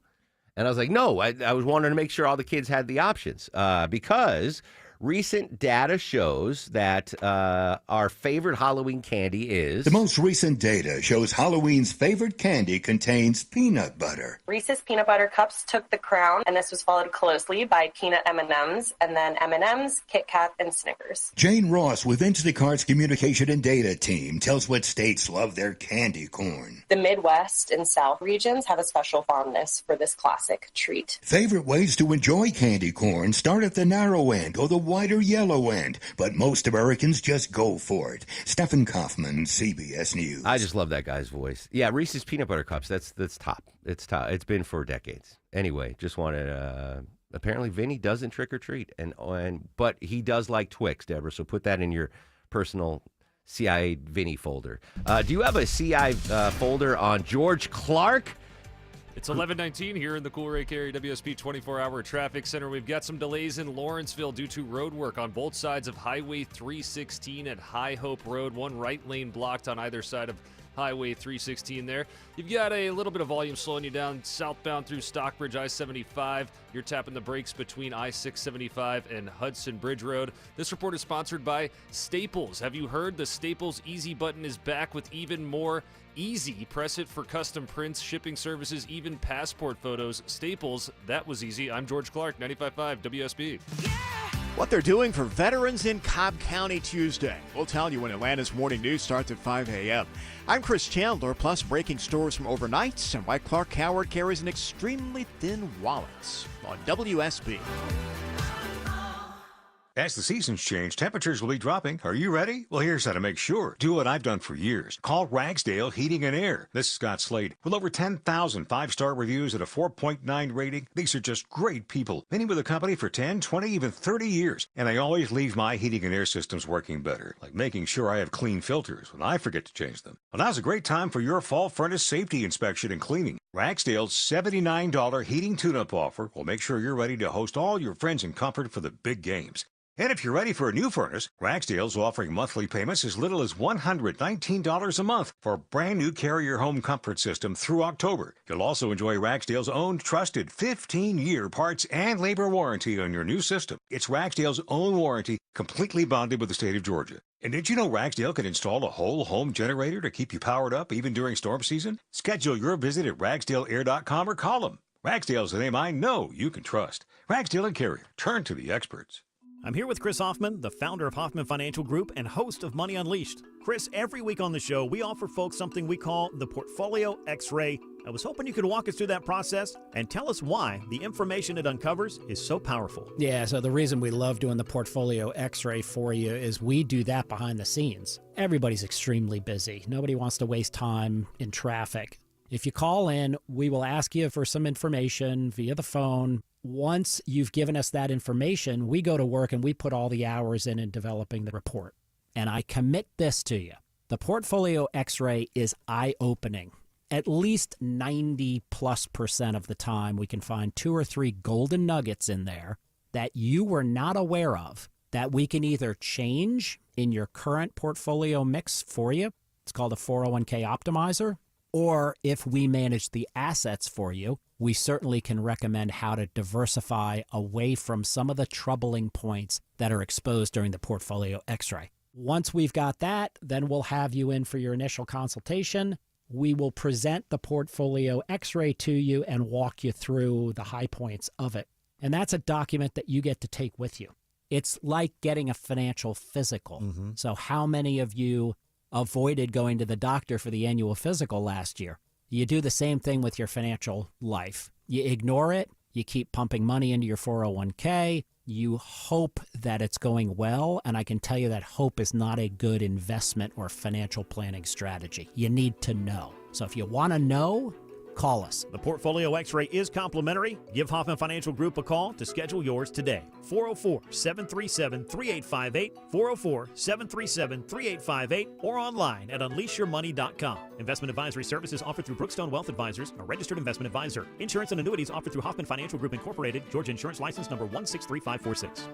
And I was like, "No, I was wanting to make sure all the kids had the options because." Recent data shows that our favorite Halloween candy is... The most recent data shows Halloween's favorite candy contains peanut butter. Reese's Peanut Butter Cups took the crown, and this was followed closely by peanut M&Ms, and then M&Ms, Kit Kat, and Snickers. Jane Ross with Instacart's communication and data team tells what states love their candy corn. The Midwest and South regions have a special fondness for this classic treat. Favorite ways to enjoy candy corn start at the narrow end or the wider yellow end, but most Americans just go for it. Stephen Kaufman, CBS News. I just love that guy's voice. Yeah, Reese's Peanut Butter Cups, that's top. It's top. It's been for decades. Anyway, just wanted, apparently Vinny doesn't trick or treat, but he does like Twix, Deborah, so put that in your personal CIA Vinny folder. Do you have a CI folder on George Clark? It's 11:19 here in the Cool Ray Carey WSB 24-hour traffic center. We've got some delays in Lawrenceville due to road work on both sides of Highway 316 at High Hope Road. One right lane blocked on either side of Highway 316 there. You've got a little bit of volume slowing you down southbound through Stockbridge I-75. You're tapping the brakes between I-675 and Hudson Bridge Road. This report is sponsored by Staples. Have you heard the Staples Easy button is back with even more easy? Press it for custom prints, shipping services, even passport photos. Staples, that was easy. I'm George Clark, 95.5 WSB. What they're doing for veterans in Cobb County Tuesday. We'll tell you when Atlanta's morning news starts at 5 a.m. I'm Chris Chandler, plus breaking stories from overnights and why Clark Howard carries an extremely thin wallet on WSB. As the seasons change, temperatures will be dropping. Are you ready? Well, here's how to make sure. Do what I've done for years. Call Ragsdale Heating and Air. This is Scott Slade. With over 10,000 five-star reviews at a 4.9 rating, these are just great people. Many with the company for 10, 20, even 30 years. And they always leave my heating and air systems working better, like making sure I have clean filters when I forget to change them. Well, now's a great time for your fall furnace safety inspection and cleaning. Ragsdale's $79 heating tune-up offer will make sure you're ready to host all your friends in comfort for the big games. And if you're ready for a new furnace, Ragsdale's offering monthly payments as little as $119 a month for a brand new Carrier home comfort system through October. You'll also enjoy Ragsdale's own trusted 15-year parts and labor warranty on your new system. It's Ragsdale's own warranty, completely bonded with the state of Georgia. And did you know Ragsdale can install a whole home generator to keep you powered up even during storm season? Schedule your visit at ragsdaleair.com or call them. Ragsdale's the name I know you can trust. Ragsdale and Carrier. Turn to the experts. I'm here with Chris Hoffman, the founder of Hoffman Financial Group and host of Money Unleashed. Chris, every week on the show, we offer folks something we call the Portfolio X-Ray I was hoping you could walk us through that process and tell us why the information it uncovers is so powerful. Yeah, so the reason we love doing the portfolio x-ray for you is we do that behind the scenes. Everybody's extremely busy. Nobody wants to waste time in traffic. If you call in, we will ask you for some information via the phone. Once you've given us that information, we go to work and we put all the hours in developing the report. And I commit this to you. The portfolio x-ray is eye-opening. At least 90+% of the time, we can find 2 or 3 golden nuggets in there that you were not aware of that we can either change in your current portfolio mix for you. It's called a 401k optimizer. Or if we manage the assets for you, we certainly can recommend how to diversify away from some of the troubling points that are exposed during the portfolio x-ray. Once we've got that, then we'll have you in for your initial consultation. We will present the portfolio x-ray to you and walk you through the high points of it. And that's a document that you get to take with you. It's like getting a financial physical. So how many of you avoided going to the doctor for the annual physical last year? You do the same thing with your financial life. You ignore it. You keep pumping money into your 401k. You hope that it's going well, and I can tell you that hope is not a good investment or financial planning strategy. You need to know. So if you want to know, call us. The Portfolio X-ray is complimentary. Give Hoffman Financial Group a call to schedule yours today. 404-737-3858, 404-737-3858, or online at unleashyourmoney.com. Investment advisory services offered through Brookstone Wealth Advisors, a registered investment advisor. Insurance and annuities offered through Hoffman Financial Group Incorporated, Georgia Insurance License number 163546.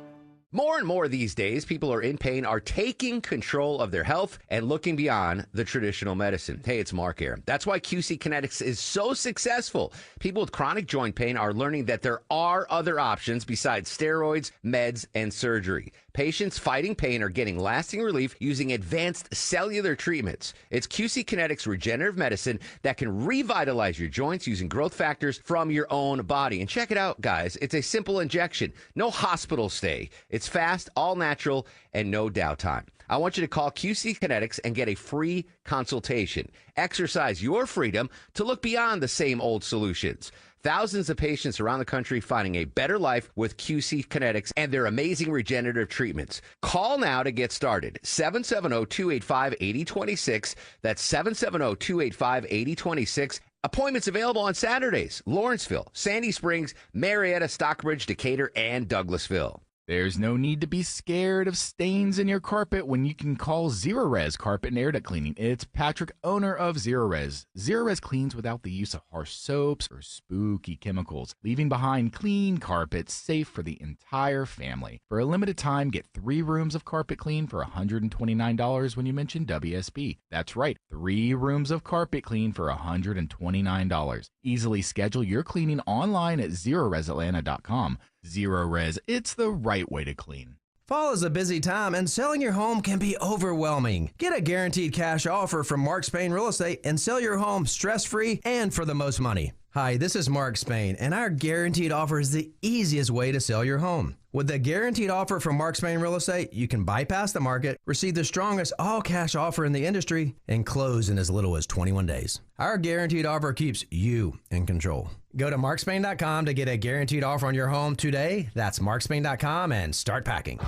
More and more these days, people are in pain, are taking control of their health and looking beyond the traditional medicine. Hey, it's Mark here. That's why QC Kinetics is so successful. People with chronic joint pain are learning that there are other options besides steroids, meds, and surgery. Patients fighting pain are getting lasting relief using advanced cellular treatments. It's QC Kinetics regenerative medicine that can revitalize your joints using growth factors from your own body. And check it out, guys. It's a simple injection. No hospital stay. It's fast, all natural, and no downtime. I want you to call QC Kinetics and get a free consultation. Exercise your freedom to look beyond the same old solutions. Thousands of patients around the country finding a better life with QC Kinetics and their amazing regenerative treatments. Call now to get started. 770-285-8026. That's 770-285-8026. Appointments available on Saturdays. Lawrenceville, Sandy Springs, Marietta, Stockbridge, Decatur, and Douglasville. There's no need to be scared of stains in your carpet when you can call Zerorez Carpet and Air Duct Cleaning. It's Patrick, owner of Zerorez. Zerorez cleans without the use of harsh soaps or spooky chemicals, leaving behind clean carpets safe for the entire family. For a limited time, get 3 rooms of carpet clean for $129 when you mention WSB. That's right, 3 rooms of carpet clean for $129. Easily schedule your cleaning online at ZeroResAtlanta.com. Zerorez, it's the right way to clean. Fall is a busy time and selling your home can be overwhelming. Get a guaranteed cash offer from Mark Spain Real Estate and sell your home stress-free and for the most money. Hi, this is Mark Spain, and our guaranteed offer is the easiest way to sell your home. With the guaranteed offer from Mark Spain Real Estate, you can bypass the market, receive the strongest all-cash offer in the industry, and close in as little as 21 days. Our guaranteed offer keeps you in control. Go to markspain.com to get a guaranteed offer on your home today. That's markspain.com and start packing.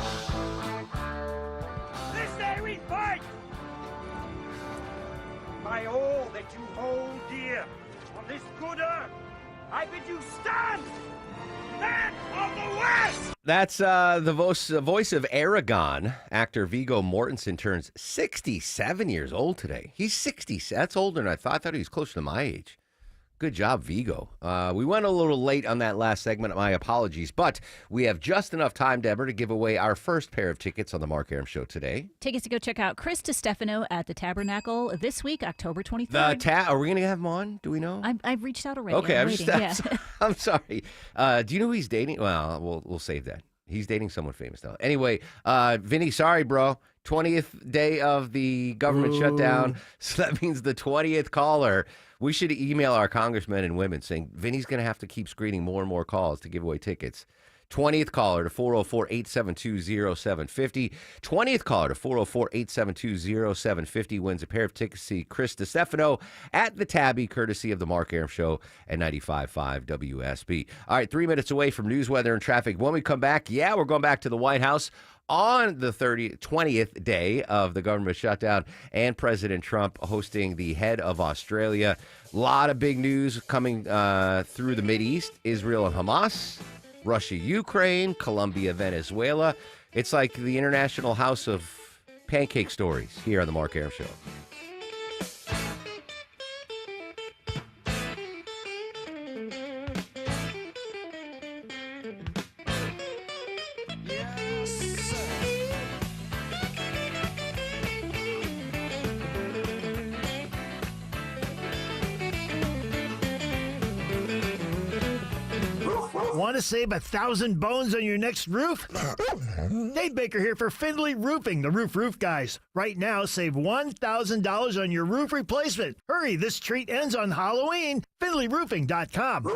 This day we fight! By all that you hold dear on this good earth, I bid you stand! Man of the West! That's the voice of Aragon. Actor Viggo Mortensen turns 67 years old today. He's 60. That's older than I thought. I thought he was closer to my age. Good job, Viggo. We went a little late on that last segment. My apologies. But we have just enough time, Deborah, to give away our first pair of tickets on the Mark Arum Show today. Tickets to go check out Chris DiStefano at the Tabernacle this week, October 23rd. Are we going to have him on? Do we know? I've reached out already. Okay, I'm I'm sorry. Do you know who he's dating? Well, we'll save that. He's dating someone famous, though. Anyway, Vinny, sorry, bro. 20th day of the government shutdown. So that means the 20th caller. We should email our congressmen and women saying Vinny's going to have to keep screening more and more calls to give away tickets. 20th caller to 404-872-0750. 20th caller to 404-872-0750 wins a pair of tickets to see Chris DiStefano at the Tabby, courtesy of the Mark Arum Show at 95.5 WSB. All right, 3 minutes away from news, weather, and traffic. When we come back, we're going back to the White House on the 20th day of the government shutdown, and President Trump hosting the head of Australia. A lot of big news coming through the Mideast. Israel and Hamas, Russia, Ukraine, Colombia, Venezuela. It's like the International House of Pancake Stories here on the Mark Arum Show. Want to save 1,000 bones on your next roof? Dave Baker here for Findlay Roofing, the roof guys. Right now, save $1,000 on your roof replacement. Hurry, this treat ends on Halloween. FindlayRoofing.com.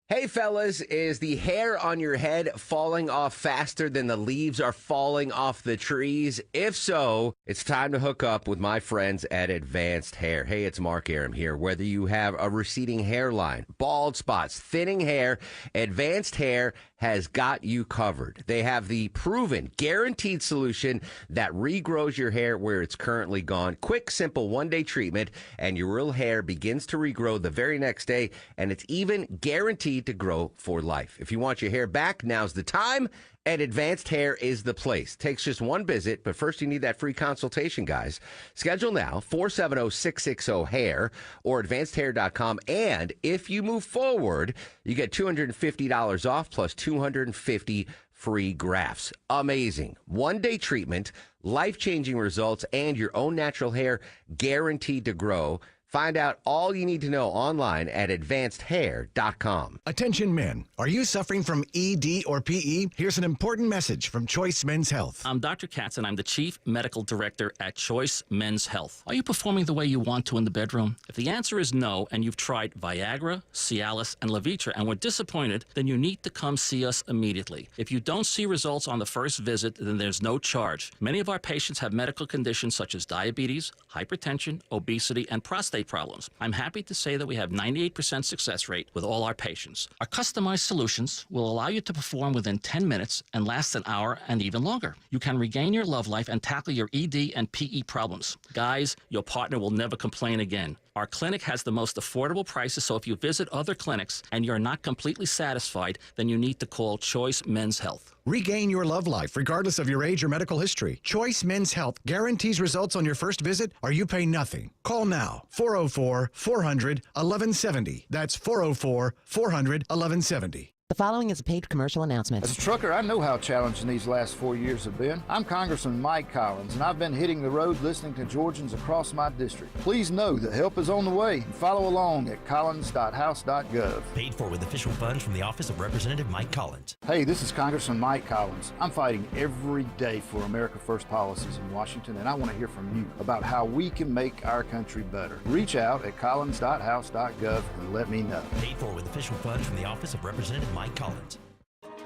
Hey, fellas, is the hair on your head falling off faster than the leaves are falling off the trees? If so, it's time to hook up with my friends at Advanced Hair. Hey, it's Mark Arum here. Whether you have a receding hairline, bald spots, thinning hair, Advanced Hair has got you covered. They have the proven, guaranteed solution that regrows your hair where it's currently gone. Quick, simple, one-day treatment, and your real hair begins to regrow the very next day, and it's even guaranteed to grow for life. If you want your hair back, now's the time. And Advanced Hair is the place. Takes just one visit, but first you need that free consultation, guys. Schedule now, 470-660-HAIR or advancedhair.com. And if you move forward, you get $250 off plus 250 free grafts. Amazing. One-day treatment, life-changing results, and your own natural hair guaranteed to grow. Find out all you need to know online at advancedhair.com. Attention men, are you suffering from ED or PE? Here's an important message from Choice Men's Health. I'm Dr. Katz, and I'm the Chief Medical Director at Choice Men's Health. Are you performing the way you want to in the bedroom? If the answer is no, and you've tried Viagra, Cialis, and Levitra and were disappointed, then you need to come see us immediately. If you don't see results on the first visit, then there's no charge. Many of our patients have medical conditions such as diabetes, hypertension, obesity, and prostate problems. I'm happy to say that we have 98% success rate with all our patients. Our customized solutions will allow you to perform within 10 minutes and last an hour and even longer. You can regain your love life and tackle your ED and PE problems. Guys, your partner will never complain again. Our clinic has the most affordable prices, so if you visit other clinics and you're not completely satisfied, then you need to call Choice Men's Health. Regain your love life regardless of your age or medical history. Choice Men's Health guarantees results on your first visit or you pay nothing. Call now, 404-400-1170. That's 404-400-1170. The following is a paid commercial announcement. As a trucker, I know how challenging these last 4 years have been. I'm Congressman Mike Collins, and I've been hitting the road listening to Georgians across my district. Please know that help is on the way, and follow along at collins.house.gov. Paid for with official funds from the Office of Representative Mike Collins. Hey, this is Congressman Mike Collins. I'm fighting every day for America First policies in Washington, and I want to hear from you about how we can make our country better. Reach out at collins.house.gov and let me know. Paid for with official funds from the Office of Representative Mike Collins.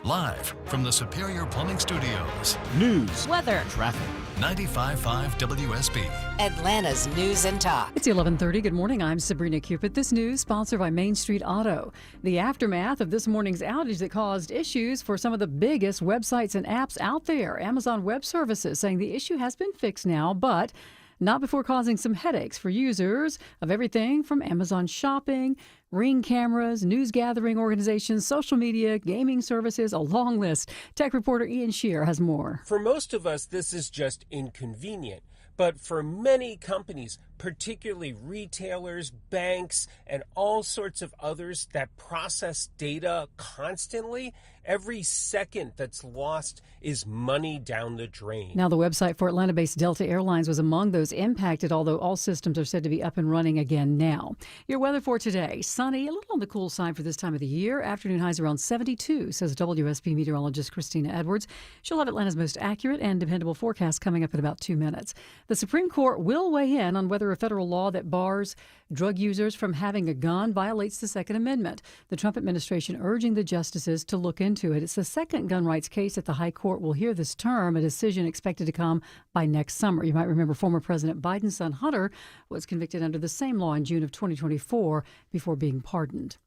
Live from the Superior Plumbing Studios. News, weather, traffic. 95.5 WSB. Atlanta's News and Talk. It's 11:30. Good morning. I'm Sabrina Cupid. This news sponsored by Main Street Auto. The aftermath of this morning's outage that caused issues for some of the biggest websites and apps out there. Amazon Web Services saying the issue has been fixed now, but not before causing some headaches for users of everything from Amazon Shopping, Ring cameras, news gathering organizations, social media, gaming services, a long list. Tech reporter Ian Shear has more. For most of us, this is just inconvenient. But for many companies, particularly retailers, banks, and all sorts of others that process data constantly, every second that's lost is money down the drain. Now, the website for Atlanta-based Delta Airlines was among those impacted, although all systems are said to be up and running again now. Your weather for today, sunny, a little on the cool side for this time of the year. Afternoon highs around 72, says WSB meteorologist Christina Edwards. She'll have Atlanta's most accurate and dependable forecast coming up in about 2 minutes. The Supreme Court will weigh in on whether a federal law that bars drug users from having a gun violates the Second Amendment. The Trump administration urging the justices to look into into it. It's the second gun rights case that the High Court will hear this term, a decision expected to come by next summer. You might remember former President Biden's son Hunter was convicted under the same law in June of 2024 before being pardoned.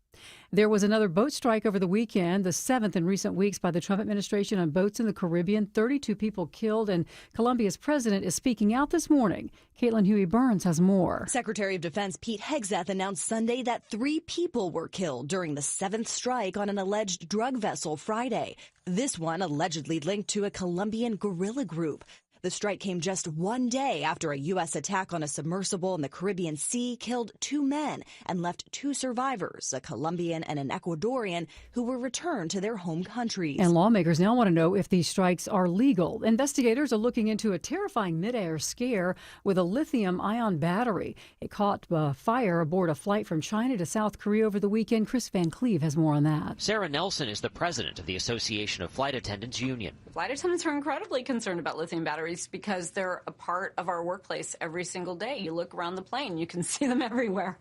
There was another boat strike over the weekend, the seventh in recent weeks by the Trump administration on boats in the Caribbean. 32 people killed, and Colombia's president is speaking out this morning. Caitlin Huey-Burns has more. Secretary of Defense Pete Hegseth announced Sunday that 3 people were killed during the 7th strike on an alleged drug vessel Friday. This one allegedly linked to a Colombian guerrilla group. The strike came just one day after a U.S. attack on a submersible in the Caribbean Sea killed 2 men and left 2 survivors, a Colombian and an Ecuadorian, who were returned to their home countries. And lawmakers now want to know if these strikes are legal. Investigators are looking into a terrifying midair scare with a lithium-ion battery. It caught fire aboard a flight from China to South Korea over the weekend. Chris Van Cleve has more on that. Sarah Nelson is the president of the Association of Flight Attendants Union. Flight attendants are incredibly concerned about lithium batteries because they're a part of our workplace every single day. You look around the plane, you can see them everywhere.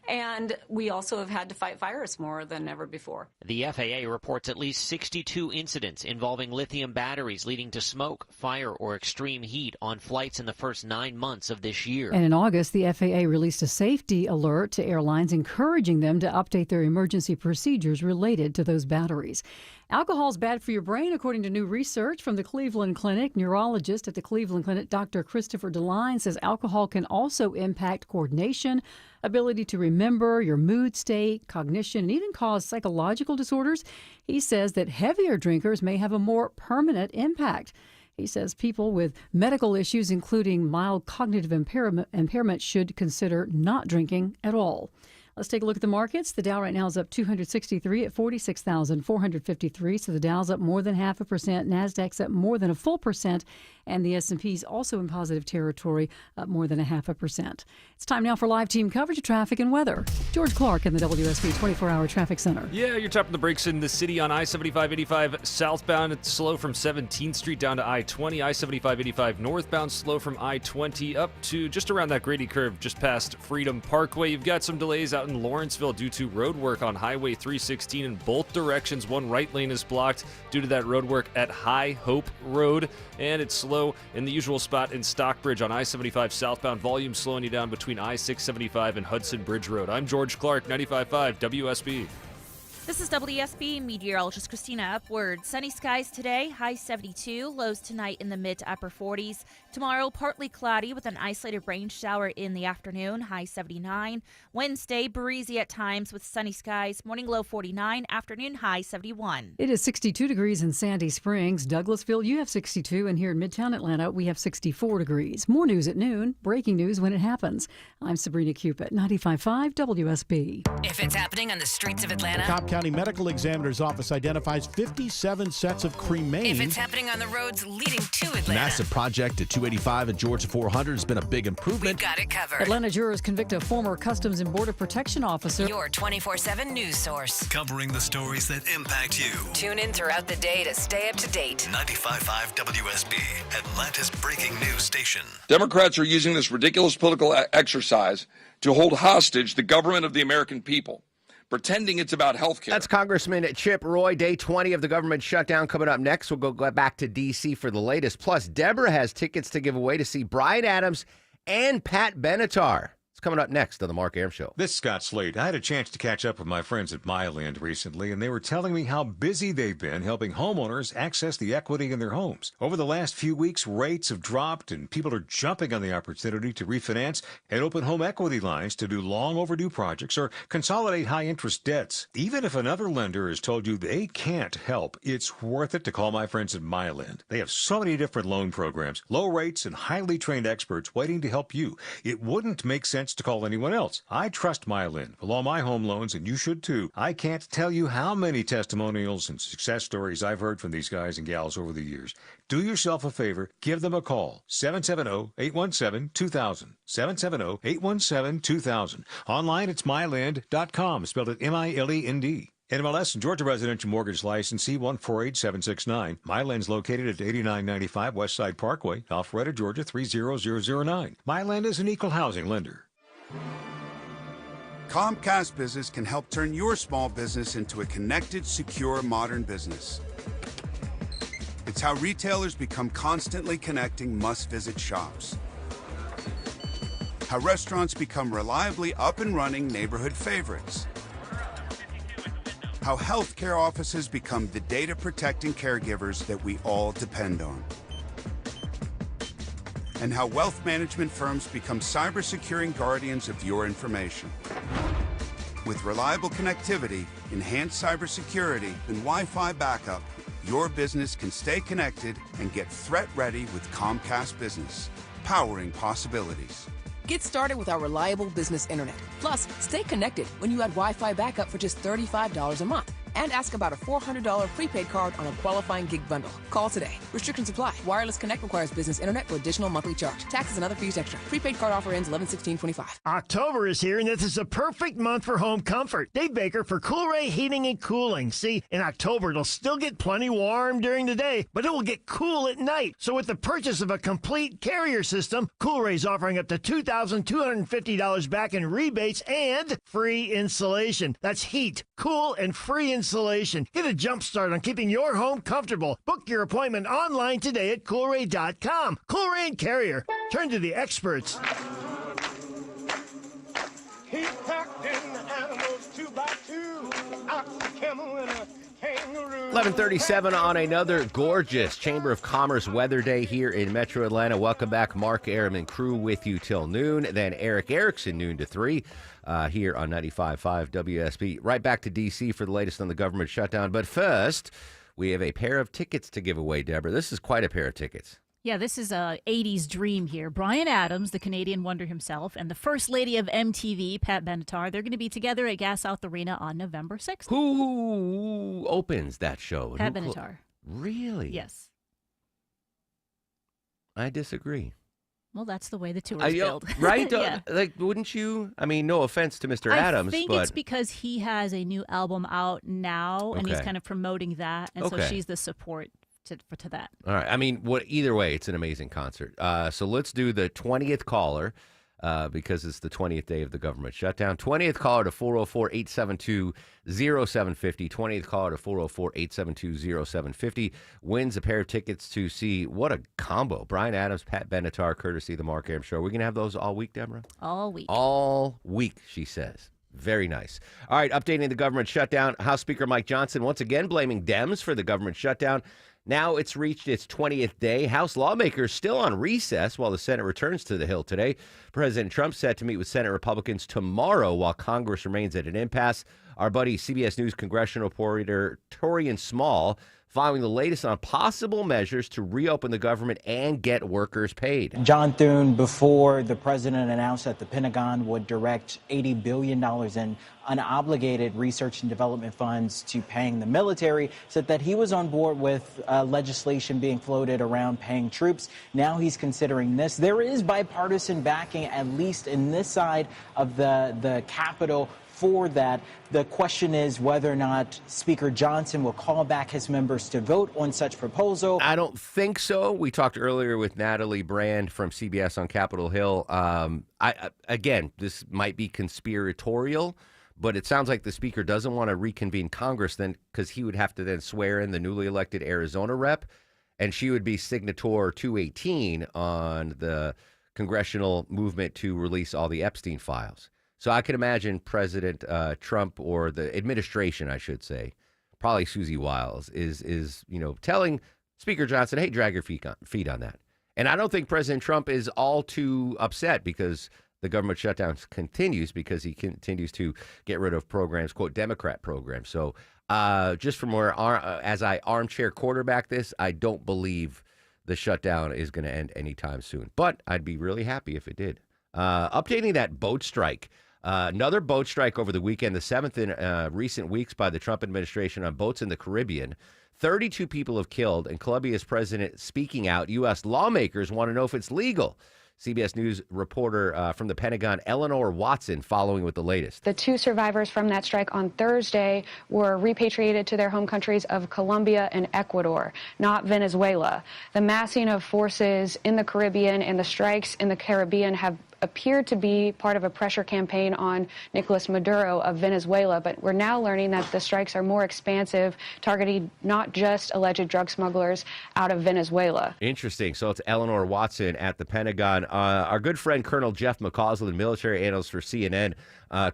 And we also have had to fight fires more than ever before. The FAA reports at least 62 incidents involving lithium batteries leading to smoke, fire, or extreme heat on flights in the first 9 months of this year. And in August, the FAA released a safety alert to airlines encouraging them to update their emergency procedures related to those batteries. Alcohol is bad for your brain, according to new research from the Cleveland Clinic. Neurologist at the Cleveland Clinic, Dr. Christopher DeLine, says alcohol can also impact coordination, ability to remember, your mood state, cognition, and even cause psychological disorders. He says that heavier drinkers may have a more permanent impact. He says people with medical issues, including mild cognitive impairment, should consider not drinking at all. Let's take a look at the markets. The Dow right now is up 263 at 46,453. So the Dow's up more than 0.5%. Nasdaq's up more than 1%. And the S&P's also in positive territory, up more than 0.5%. It's time now for live team coverage of traffic and weather. George Clark in the WSB 24-hour traffic center. Yeah, you're topping the brakes in the city on I-75-85 southbound. It's slow from 17th Street down to I-20. I-75-85 northbound slow from I-20 up to just around that Grady curve just past Freedom Parkway. You've got some delays out in Lawrenceville due to road work on Highway 316 in both directions. One right lane is blocked due to that road work at High Hope Road, and it's slow in the usual spot in Stockbridge on I-75 southbound. Volume slowing you down between I-675 and Hudson Bridge Road. I'm George Clark, 95.5 WSB. This is WSB meteorologist Christina Upward. Sunny skies today, high 72, lows tonight in the mid to upper 40s. Tomorrow, partly cloudy with an isolated rain shower in the afternoon, high 79. Wednesday, breezy at times with sunny skies, morning low 49, afternoon high 71. It is 62 degrees in Sandy Springs. Douglasville, you have 62, and here in Midtown Atlanta, we have 64 degrees. More news at noon, breaking news when it happens. I'm Sabrina Cupid, 95.5 WSB. If it's happening on the streets of Atlanta, the Cobb County Medical Examiner's Office identifies 57 sets of cremains. if it's happening on the roads leading to Atlanta, Massive project at 285 and Georgia 400 has been a big improvement. we've got it covered. Atlanta jurors convict a former Customs and Border Protection officer. Your 24/7 news source. Covering the stories that impact you. Tune in throughout the day to stay up to date. 95.5 WSB, Atlanta's breaking news station. Democrats are using this ridiculous political exercise to hold hostage the government of the American people, pretending it's about health care. That's Congressman Chip Roy. Day 20 of the government shutdown coming up next. We'll go back to D.C. for the latest. Plus, Deborah has tickets to give away to see Bryan Adams and Pat Benatar. It's coming up next on the Mark Arum Show. This is Scott Slade. I had a chance to catch up with my friends at Myland recently, and they were telling me how busy they've been helping homeowners access the equity in their homes. Over the last few weeks, rates have dropped, and people are jumping on the opportunity to refinance and open home equity lines to do long overdue projects or consolidate high-interest debts. Even if another lender has told you they can't help, it's worth it to call my friends at Myland. They have so many different loan programs, low rates, and highly trained experts waiting to help you. It wouldn't make sense to call anyone else. I trust Myland with all my home loans, and you should too. I can't tell you how many testimonials and success stories I've heard from these guys and gals over the years. Do yourself a favor, give them a call. 770-817-2000. 770-817-2000. Online, it's myland.com, spelled it M-I-L-E-N-D. NMLS and Georgia Residential Mortgage License C148769. Myland's located at 8995 Westside Parkway, Alpharetta, Georgia 30009. Myland is an equal housing lender. Comcast Business can help turn your small business into a connected, secure, modern business. It's how retailers become constantly connecting must-visit shops. How restaurants become reliably up and running neighborhood favorites. How healthcare offices become the data-protecting caregivers that we all depend on. And how wealth management firms become cyber-securing guardians of your information. With reliable connectivity, enhanced cybersecurity, and Wi-Fi backup, your business can stay connected and get threat-ready with Comcast Business, powering possibilities. Get started with our reliable business internet. Plus, stay connected when you add Wi-Fi backup for just $35 a month. And ask about a $400 prepaid card on a qualifying gig bundle. Call today. Restrictions apply. Wireless Connect requires business internet for additional monthly charge. Taxes and other fees extra. Prepaid card offer ends 11/16/25. October is here, and this is a perfect month for home comfort. Dave Baker for Coolray Heating and Cooling. See, in October, it'll still get plenty warm during the day, but it will get cool at night. So with the purchase of a complete carrier system, Coolray's offering up to $2,250 back in rebates and free installation. That's heat, cool, and free installation. Get a jump start on keeping your home comfortable. Book your appointment online today at Coolray.com. Coolray and Carrier. Turn to the experts. He packed in the animals 2 by 2, ox, a camel, and a kangaroo. 11:37 on another gorgeous Chamber of Commerce weather day here in Metro Atlanta. Welcome back. Mark Arum and crew with you till noon. Then Eric Erickson, noon to 3. Here on 95.5 WSB. Right back to D.C. for the latest on the government shutdown. But first, we have a pair of tickets to give away, Deborah. This is quite a pair of tickets. Yeah, this is a 80s dream here. Bryan Adams, the Canadian wonder himself, and the First Lady of MTV, Pat Benatar, they're going to be together at Gas South Arena on November 6th. Who opens that show? Pat Benatar. Really? Yes. I disagree. Well, that's the way the tour is built. Right? Yeah. Like, wouldn't you? I mean, no offense to Mr. Adams, I think it's because he has a new album out now, and he's kind of promoting that, and so she's the support to that. All right. I mean, either way, it's an amazing concert. So let's do the 20th caller because it's the 20th day of the government shutdown. 20th caller to 404-872-0750. 20th caller to 404-872-0750 wins a pair of tickets to see what a combo. Bryan Adams, Pat Benatar, courtesy of the Mark Arum Show. Are we going to have those all week, Deborah? All week. All week, she says. Very nice. All right, updating the government shutdown. House Speaker Mike Johnson once again blaming Dems for the government shutdown. Now it's reached its 20th day. House lawmakers still on recess while the Senate returns to the Hill today. President Trump set to meet with Senate Republicans tomorrow while Congress remains at an impasse. Our buddy CBS News congressional reporter Torian Small following the latest on possible measures to reopen the government and get workers paid. John Thune, before the president announced that the Pentagon would direct $80 billion in unobligated research and development funds to paying the military, said that he was on board with legislation being floated around paying troops. Now he's considering this. There is bipartisan backing, at least in this side of the Capitol, for that. The question is whether or not Speaker Johnson will call back his members to vote on such proposal. I don't think so. We talked earlier with Natalie Brand from CBS on Capitol Hill. Again, this might be conspiratorial, but it sounds like the Speaker doesn't want to reconvene Congress then because he would have to then swear in the newly elected Arizona rep, and she would be signator 218 on the congressional movement to release all the Epstein files. So I can imagine President Trump, or the administration, I should say, probably Susie Wiles, is telling Speaker Johnson, hey, drag your feet on that. And I don't think President Trump is all too upset because the government shutdown continues, because he continues to get rid of programs, quote, Democrat programs. So just from where, as I armchair quarterback this, I don't believe the shutdown is going to end anytime soon. But I'd be really happy if it did. Updating that boat strike. Another boat strike over the weekend, the 7th in recent weeks by the Trump administration on boats in the Caribbean. 32 people have killed, and Colombia's president speaking out. U.S. lawmakers want to know if it's legal. CBS News reporter from the Pentagon, Eleanor Watson, following with the latest. The 2 survivors from that strike on Thursday were repatriated to their home countries of Colombia and Ecuador, not Venezuela. The massing of forces in the Caribbean and the strikes in the Caribbean have appeared to be part of a pressure campaign on Nicolas Maduro of Venezuela, but we're now learning that the strikes are more expansive, targeting not just alleged drug smugglers out of Venezuela. Interesting. So it's Eleanor Watson at the Pentagon. Our good friend Colonel Jeff McCausland, military analyst for CNN,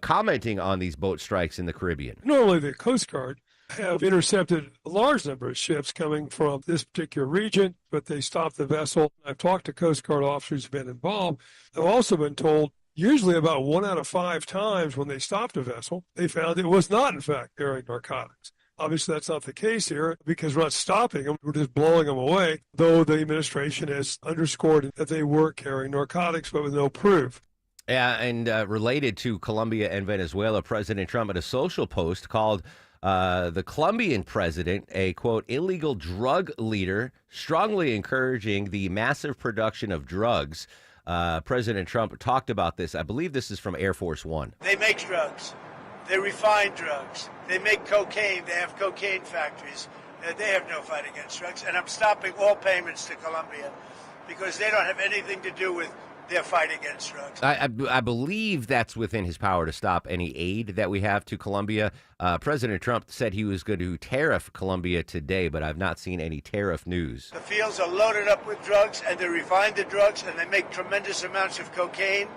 commenting on these boat strikes in the Caribbean. Normally the Coast Guard have intercepted a large number of ships coming from this particular region, but they stopped the vessel. I've talked to Coast Guard officers who've been involved. I've also been told usually about 1 out of 5 times when they stopped a vessel, they found it was not, in fact, carrying narcotics. Obviously, that's not the case here because we're not stopping them. We're just blowing them away, though the administration has underscored that they were carrying narcotics, but with no proof. Yeah, and related to Colombia and Venezuela, President Trump in a social post called the Colombian president a, quote, illegal drug leader, strongly encouraging the massive production of drugs. President Trump talked about this. I believe this is from Air Force One. They make drugs. They refine drugs. They make cocaine. They have cocaine factories. They have no fight against drugs. And I'm stopping all payments to Colombia because they don't have anything to do with their fight against drugs. I believe that's within his power to stop any aid that we have to Colombia. President Trump said he was going to tariff Colombia today, but I've not seen any tariff news. The fields are loaded up with drugs, and they refine the drugs, and they make tremendous amounts of cocaine,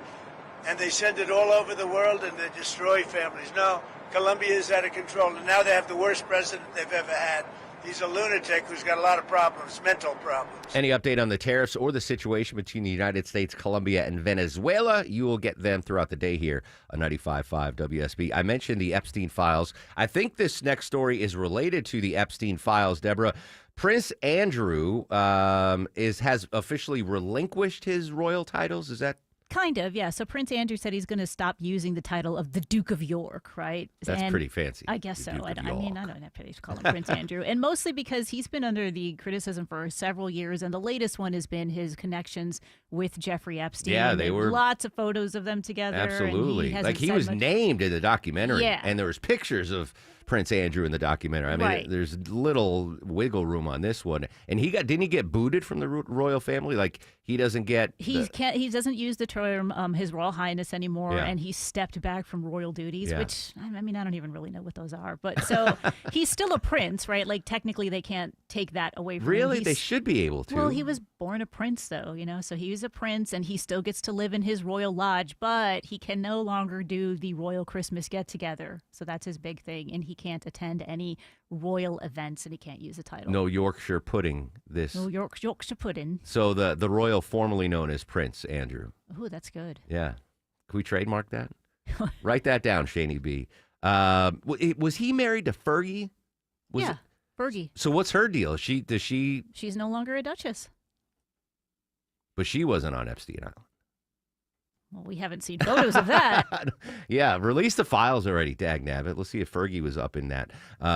and they send it all over the world, and they destroy families. No, Colombia is out of control, and now they have the worst president they've ever had. He's a lunatic who's got a lot of problems, mental problems. Any update on the tariffs or the situation between the United States, Colombia, and Venezuela? You will get them throughout the day here on 95.5 WSB. I mentioned the Epstein files. I think this next story is related to the Epstein files, Deborah. Prince Andrew has officially relinquished his royal titles. Is that? Kind of, yeah. So Prince Andrew said he's going to stop using the title of the Duke of York, right? That's pretty fancy. I guess so. I mean, I don't have to call him Prince Andrew. And mostly because he's been under the criticism for several years. And the latest one has been his connections with Jeffrey Epstein. Yeah, they were. Lots of photos of them together. Absolutely. He was named in the documentary. Yeah. And there was pictures of Prince Andrew in the documentary. I mean, there's little wiggle room on this one. And didn't he get booted from the royal family? Like he doesn't get. He doesn't use the term His Royal Highness anymore, Yeah. and he stepped back from royal duties. Yeah. Which I mean, I don't even really know what those are. But so he's still a prince, right? Like technically, they can't take that away from him. Really, they should be able to. Well, he was born a prince, though, so he was a prince, and he still gets to live in his royal lodge, but he can no longer do the royal Christmas get-together. So that's his big thing, and he can't attend any royal events, and he can't use a title. No Yorkshire pudding. No Yorkshire pudding. So the royal formerly known as Prince Andrew. Ooh, that's good. Yeah. Can we trademark that? Write that down, Shani B. Was he married to Fergie? Fergie. So what's her deal? She's no longer a duchess. But she wasn't on Epstein Island. Well, we haven't seen photos of that. Yeah, release the files already, dagnabbit. Let's see if Fergie was up in that.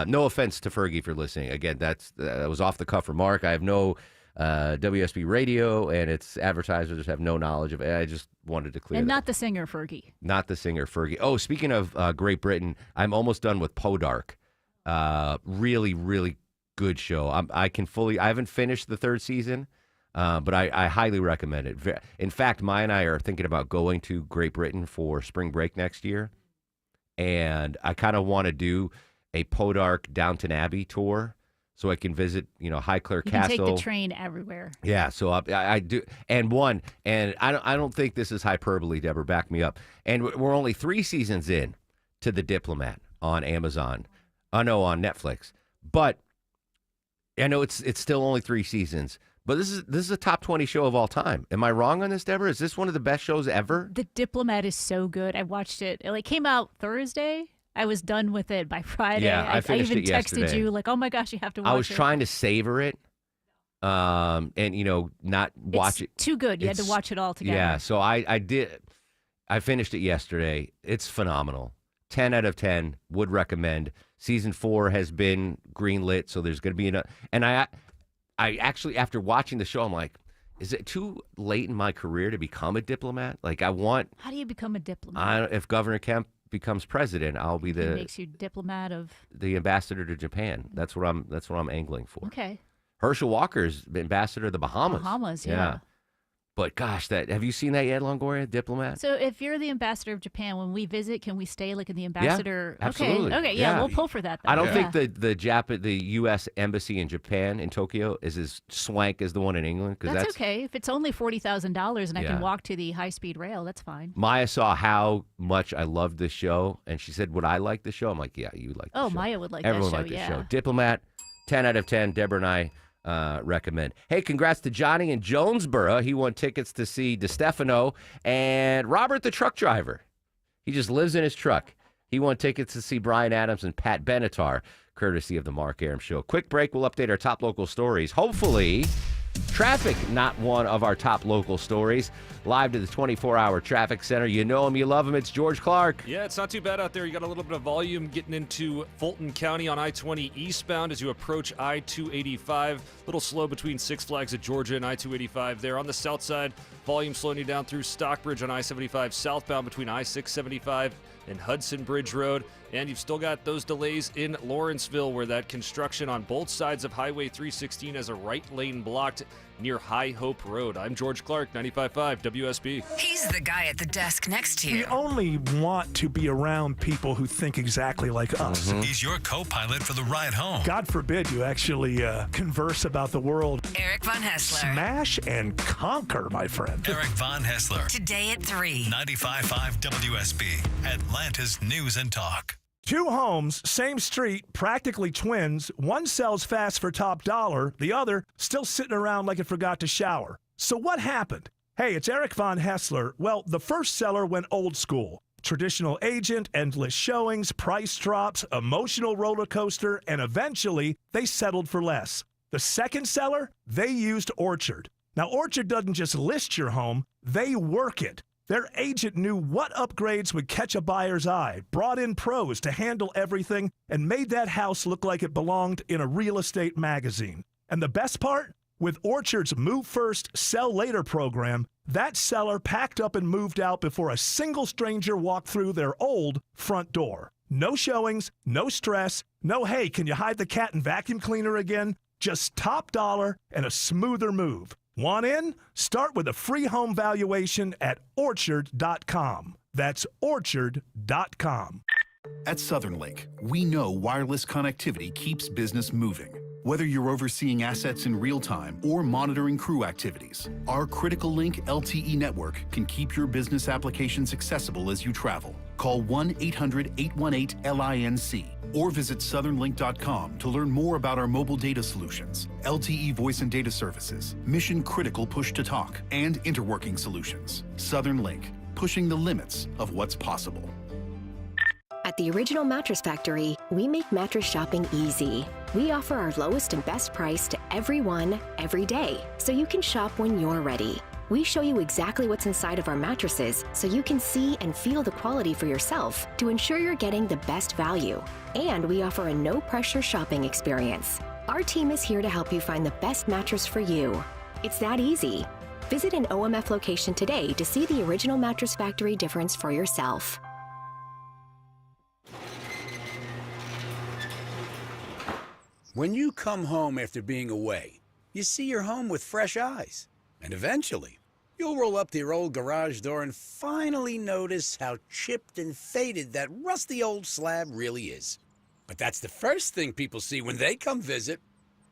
No offense to Fergie for listening. Again, that was off the cuff remark. I have no WSB radio, and its advertisers have no knowledge of it. I just wanted to clear And that. not the singer Fergie. Not the singer Fergie. Oh, speaking of Great Britain, I'm almost done with Podark. Really, really good show. I haven't finished the 3rd season. But I highly recommend it. In fact, Maya and I are thinking about going to Great Britain for spring break next year. And I kind of want to do a Podark Downton Abbey tour so I can visit, Highclere Castle. You can take the train everywhere. Yeah, so I do. And I don't think this is hyperbole, Deborah, back me up. And we're only 3 seasons in to The Diplomat on Amazon. On Netflix. But I know it's still only 3 seasons. But this is a top 20 show of all time. Am I wrong on this, Deborah? Is this one of the best shows ever? The Diplomat is so good. I watched it. It came out Thursday. I was done with it by Friday. Yeah, I finished even it yesterday. texted you like, oh my gosh, you have to watch it. I was trying to savor it, and not watch it. Too good. You had to watch it all together. Yeah, so I did. I finished it yesterday. It's phenomenal. 10 out of 10. Would recommend. Season 4 has been greenlit, so there's going to be and I actually, after watching the show, I'm like, is it too late in my career to become a diplomat? Like, How do you become a diplomat? If Governor Kemp becomes president, I'll be He makes you diplomat of the ambassador to Japan. That's what I'm angling for. Okay. Herschel Walker's ambassador to the Bahamas. Bahamas, yeah. But gosh, have you seen that yet, Longoria, Diplomat? So if you're the ambassador of Japan, when we visit, can we stay like in the ambassador? Yeah, absolutely. Okay, yeah, we'll pull for that. Then. I don't think the U.S. embassy in Japan in Tokyo is as swank as the one in England. That's okay. If it's only $40,000 and I can walk to the high-speed rail, that's fine. Maya saw how much I loved this show, and she said, "Would I like the show?" I'm like, "Yeah, you like." Oh, Maya would like Everyone that show. liked the show. Diplomat, 10 out of 10. Deborah and I recommend. Hey, congrats to Johnny in Jonesboro. He won tickets to see DeStefano and Robert the truck driver. He just lives in his truck. He won tickets to see Bryan Adams and Pat Benatar, courtesy of the Mark Arum Show. Quick break. We'll update our top local stories. Hopefully, traffic, not one of our top local stories. Live to the 24-hour traffic center. You know him, you love him. It's George Clark. Yeah, it's not too bad out there. You got a little bit of volume getting into Fulton County on I-20 eastbound as you approach I-285. A little slow between Six Flags at Georgia and I-285 there. On the south side, volume slowing you down through Stockbridge on I-75 southbound between I-675 and Hudson Bridge Road. And you've still got those delays in Lawrenceville where that construction on both sides of Highway 316 has a right lane blocked near High Hope Road. I'm George Clark, 95.5 WSB. He's the guy at the desk next to you. We only want to be around people who think exactly like us. He's your co-pilot for the ride home. God forbid you actually converse about the world. Eric Von Hessler. Smash and conquer, my friend. Eric Von Hessler. Today at 3. 95.5 WSB, Atlanta's News and Talk. 2 homes, same street, practically twins. One sells fast for top dollar. The other still sitting around like it forgot to shower. So what happened? Hey, it's Eric Von Hessler. Well, the first seller went old school. Traditional agent, endless showings, price drops, emotional roller coaster, and eventually they settled for less. The second seller, they used Orchard. Now, Orchard doesn't just list your home, they work it. Their agent knew what upgrades would catch a buyer's eye, brought in pros to handle everything, and made that house look like it belonged in a real estate magazine. And the best part? With Orchard's Move First, Sell Later program, that seller packed up and moved out before a single stranger walked through their old front door. No showings, no stress, no, hey, can you hide the cat and vacuum cleaner again? Just top dollar and a smoother move. Want in? Start with a free home valuation at Orchard.com. That's Orchard.com. At Southern Link, we know wireless connectivity keeps business moving. Whether you're overseeing assets in real time or monitoring crew activities, our Critical Link LTE network can keep your business applications accessible as you travel. Call 1-800-818-LINC or visit southernlink.com to learn more about our mobile data solutions, LTE voice and data services, mission critical push-to-talk, and interworking solutions. Southern Link, pushing the limits of what's possible. At the Original Mattress Factory, we make mattress shopping easy. We offer our lowest and best price to everyone, every day, so you can shop when you're ready. We show you exactly what's inside of our mattresses so you can see and feel the quality for yourself to ensure you're getting the best value. And we offer a no-pressure shopping experience. Our team is here to help you find the best mattress for you. It's that easy. Visit an OMF location today to see the Original Mattress Factory difference for yourself. When you come home after being away, you see your home with fresh eyes. And eventually, you'll roll up to your old garage door and finally notice how chipped and faded that rusty old slab really is. But that's the first thing people see when they come visit.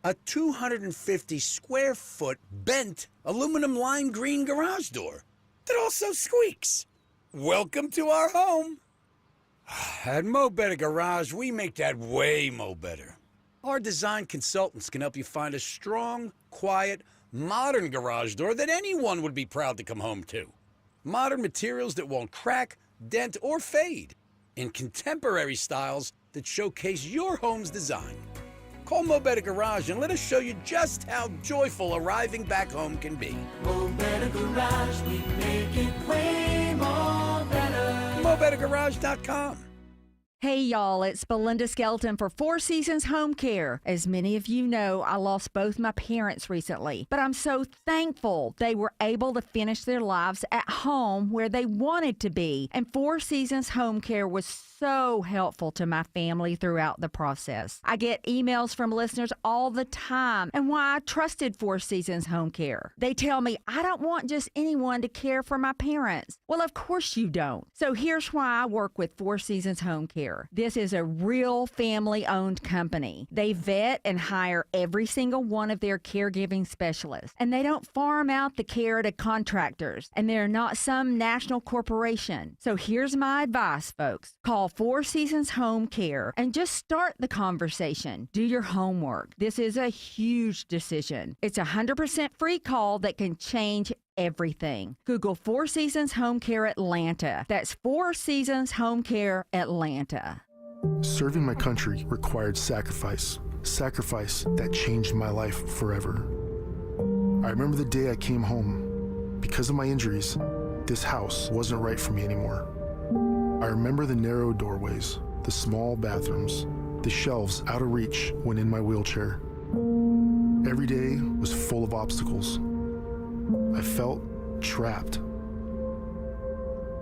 A 250 square foot bent aluminum lime green garage door that also squeaks. Welcome to our home. At Mo Better Garage, we make that way mo better. Our design consultants can help you find a strong, quiet, modern garage door that anyone would be proud to come home to. Modern materials that won't crack, dent, or fade. In contemporary styles that showcase your home's design. Call Mo Better Garage and let us show you just how joyful arriving back home can be. Mo Better Garage, we make it way more better. MoBetterGarage.com. Hey y'all, it's Belinda Skelton for Four Seasons Home Care. As many of you know, I lost both my parents recently, but I'm so thankful they were able to finish their lives at home where they wanted to be. And Four Seasons Home Care was so helpful to my family throughout the process. I get emails from listeners all the time and why I trusted Four Seasons Home Care. They tell me I don't want just anyone to care for my parents. Well, of course you don't. So here's why I work with Four Seasons Home Care. This is a real family-owned company. They vet and hire every single one of their caregiving specialists, and they don't farm out the care to contractors, and they're not some national corporation. So here's my advice, folks. Call Four Seasons Home Care and just start the conversation. Do your homework. This is a huge decision. It's a 100% free call that can change everything. Google Four Seasons Home Care Atlanta. That's Four Seasons Home Care Atlanta. Serving my country required sacrifice. Sacrifice that changed my life forever. I remember the day I came home. Because of my injuries, this house wasn't right for me anymore. I remember the narrow doorways, the small bathrooms, the shelves out of reach when in my wheelchair. Every day was full of obstacles. I felt trapped.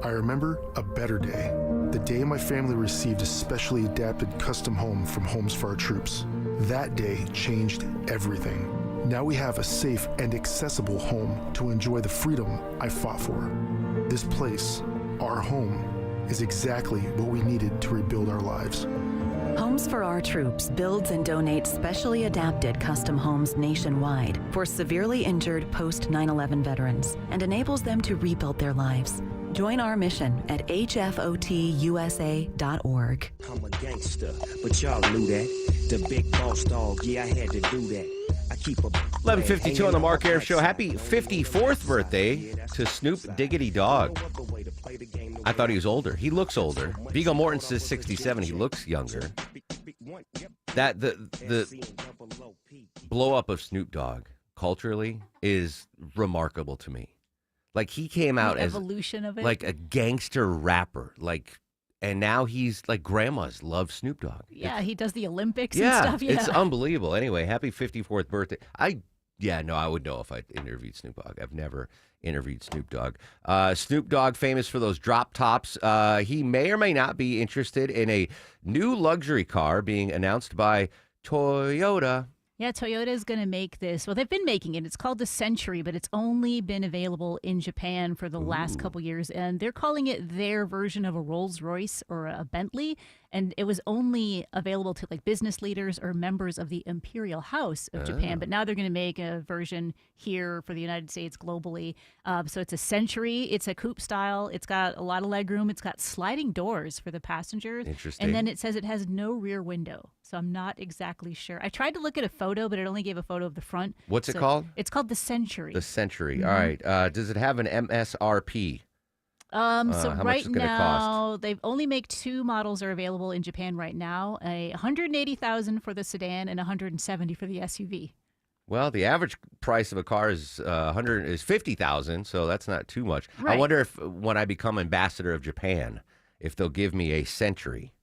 I remember a better day, the day my family received a specially adapted custom home from Homes for Our Troops. That day changed everything. Now we have a safe and accessible home to enjoy the freedom I fought for. This place, our home, is exactly what we needed to rebuild our lives. Homes for Our Troops builds and donates specially adapted custom homes nationwide for severely injured post 9/11 veterans and enables them to rebuild their lives. Join our mission at hfotusa.org. I'm a gangster, but y'all knew that. The big boss dog, yeah, I had to do that. I keep a 11:52 on the Mark Arum Show. Happy 54th birthday to Snoop Diggity Dogg. I thought he was older. He looks older. Viggo Mortensen is 67. He looks younger. That the blow up of Snoop Dogg culturally is remarkable to me. Like he came out The as evolution of it. like a gangster rapper, and now he's like grandmas love Snoop Dogg. Yeah, he does the Olympics Yeah, and stuff. Yeah, it's unbelievable. Anyway, happy 54th birthday. I would know if I interviewed Snoop Dogg. I've never interviewed Snoop Dogg. Snoop Dogg, famous for those drop tops. He may or may not be interested in a new luxury car being announced by Toyota. Yeah, Toyota is going to make this. Well, they've been making it. It's called the Century, but it's only been available in Japan for the last couple years. And they're calling it their version of a Rolls-Royce or a Bentley. And it was only available to like business leaders or members of the Imperial House of Japan. But now they're going to make a version here for the United States globally. So it's a Century. It's a coupe style. It's got a lot of legroom. It's got sliding doors for the passengers. Interesting. And then it says it has no rear window. So I'm not exactly sure. I tried to look at a photo, but it only gave a photo of the front. What's it called? It's called the Century. The Century. Mhm. All right. Does it have an MSRP? So how much right is it gonna cost? now, they've only make two models are available in Japan right now. A $180,000 for the sedan and $170,000 for the SUV. Well, the average price of a car is $50,000, so that's not too much. I Right. wonder if when I become ambassador of Japan, if they'll give me a Century.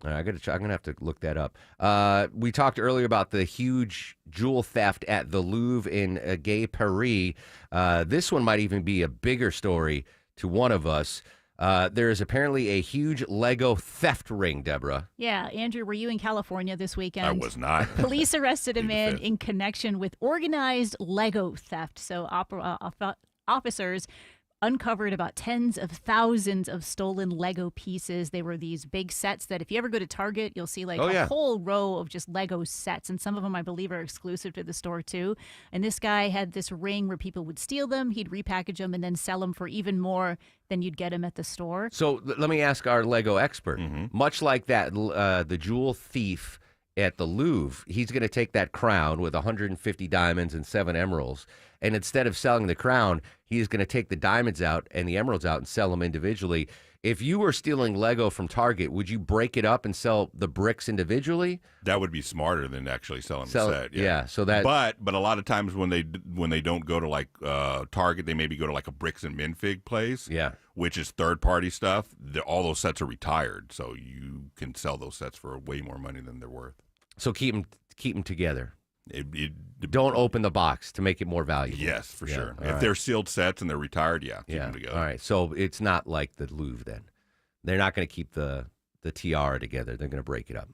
I'm gonna have to look that up. We talked earlier about the huge jewel theft at the Louvre in Gay Paris. This one might even be a bigger story to one of us. There is apparently a huge Lego theft ring, Deborah. Yeah, Andrew, were you in California this weekend? I was not. Police arrested a man in connection with organized Lego theft. So officers uncovered about tens of thousands of stolen Lego pieces. They were these big sets that if you ever go to Target, you'll see like a whole row of just Lego sets. And some of them, I believe, are exclusive to the store too. And this guy had this ring where people would steal them. He'd repackage them and then sell them for even more than you'd get them at the store. So let me ask our Lego expert. Much like that, the jewel thief at the Louvre, he's going to take that crown with 150 diamonds and 7 emeralds, And instead of selling the crown, he is going to take the diamonds out and the emeralds out and sell them individually. If you were stealing Lego from Target, would you break it up and sell the bricks individually? That would be smarter than actually selling the set. Yeah. So that. But a lot of times when they don't go to like Target, they maybe go to like a Bricks and Minfig place. Yeah. Which is third party stuff. All those sets are retired, so you can sell those sets for way more money than they're worth. So keep them together. Don't open the box to make it more valuable. Yes, for sure. All If right. they're sealed sets and they're retired, keep them together. All right. So it's not like the Louvre then. They're not going to keep the tiara together. They're going to break it up.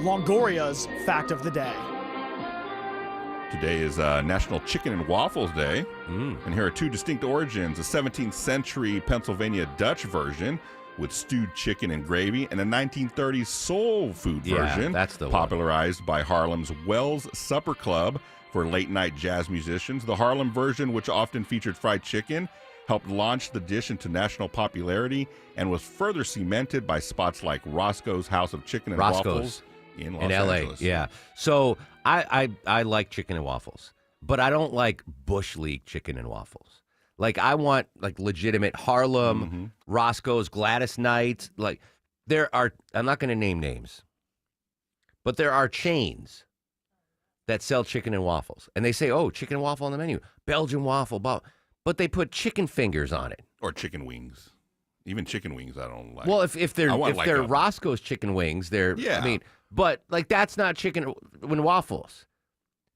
Longoria's fact of the day. Today is National Chicken and Waffles Day. And here are two distinct origins: a 17th century Pennsylvania Dutch version with stewed chicken and gravy, and a 1930s soul food version that's the one. popularized by Harlem's Wells Supper Club for late-night jazz musicians. The Harlem version, which often featured fried chicken, helped launch the dish into national popularity and was further cemented by spots like Roscoe's House of Chicken and Waffles in Los Angeles. Yeah. So I like chicken and waffles, but I don't like Bush League chicken and waffles. Like, I want like legitimate Harlem, Roscoe's, Gladys Knight. Like, there are, I'm not going to name names, but there are chains that sell chicken and waffles. And they say, oh, chicken and waffle on the menu, Belgian waffle, but they put chicken fingers on it. Or chicken wings. Even chicken wings I don't like. Well, if they're like Roscoe's chicken wings, they're, Yeah. I mean, but like, that's not chicken and waffles.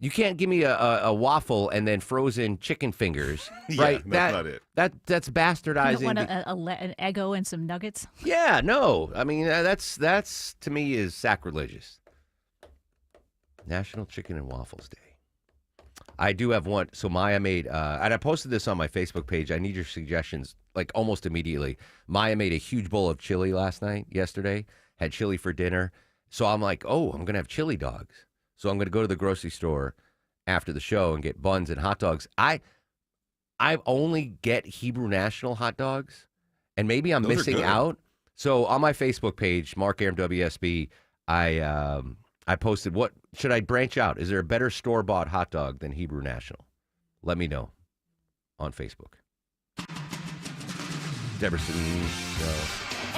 You can't give me a waffle and then frozen chicken fingers, Yeah, right? that's not it. That's You bastardizing. don't want an Eggo and some nuggets? Yeah, no. I mean, that's to me is sacrilegious. National Chicken and Waffles Day. I do have one. So Maya made, and I posted this on my Facebook page. I need your suggestions, like almost immediately. Maya made a huge bowl of chili yesterday, had chili for dinner. So I'm like, oh, I'm going to have chili dogs. So I'm going to go to the grocery store after the show and get buns and hot dogs. I only get Hebrew National hot dogs, and maybe I'm Those are missing good. out. So on my Facebook page, Mark Aram WSB, I posted, what should I branch out? Is there a better store-bought hot dog than Hebrew National? Let me know on Facebook. Deberson.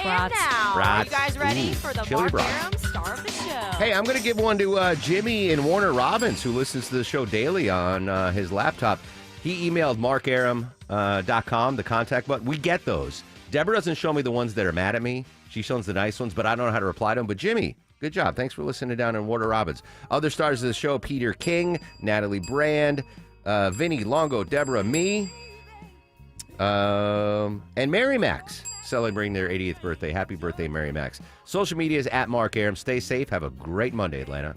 And now, are Brats. you guys ready Ooh, for the chili Mark brats. Aram star of the show? Hey, I'm going to give one to Jimmy in Warner Robins, who listens to the show daily on his laptop. He emailed markaram.com, the contact button. We get those. Deborah doesn't show me the ones that are mad at me. She shows the nice ones, but I don't know how to reply to them. But Jimmy, good job. Thanks for listening down in Warner Robins. Other stars of the show, Peter King, Natalie Brand, Vinny Longo, Deborah, me, and Mary Max, celebrating their 80th birthday. Happy birthday, Mary Max. Social media is at Mark Aram. Stay safe. Have a great Monday, Atlanta.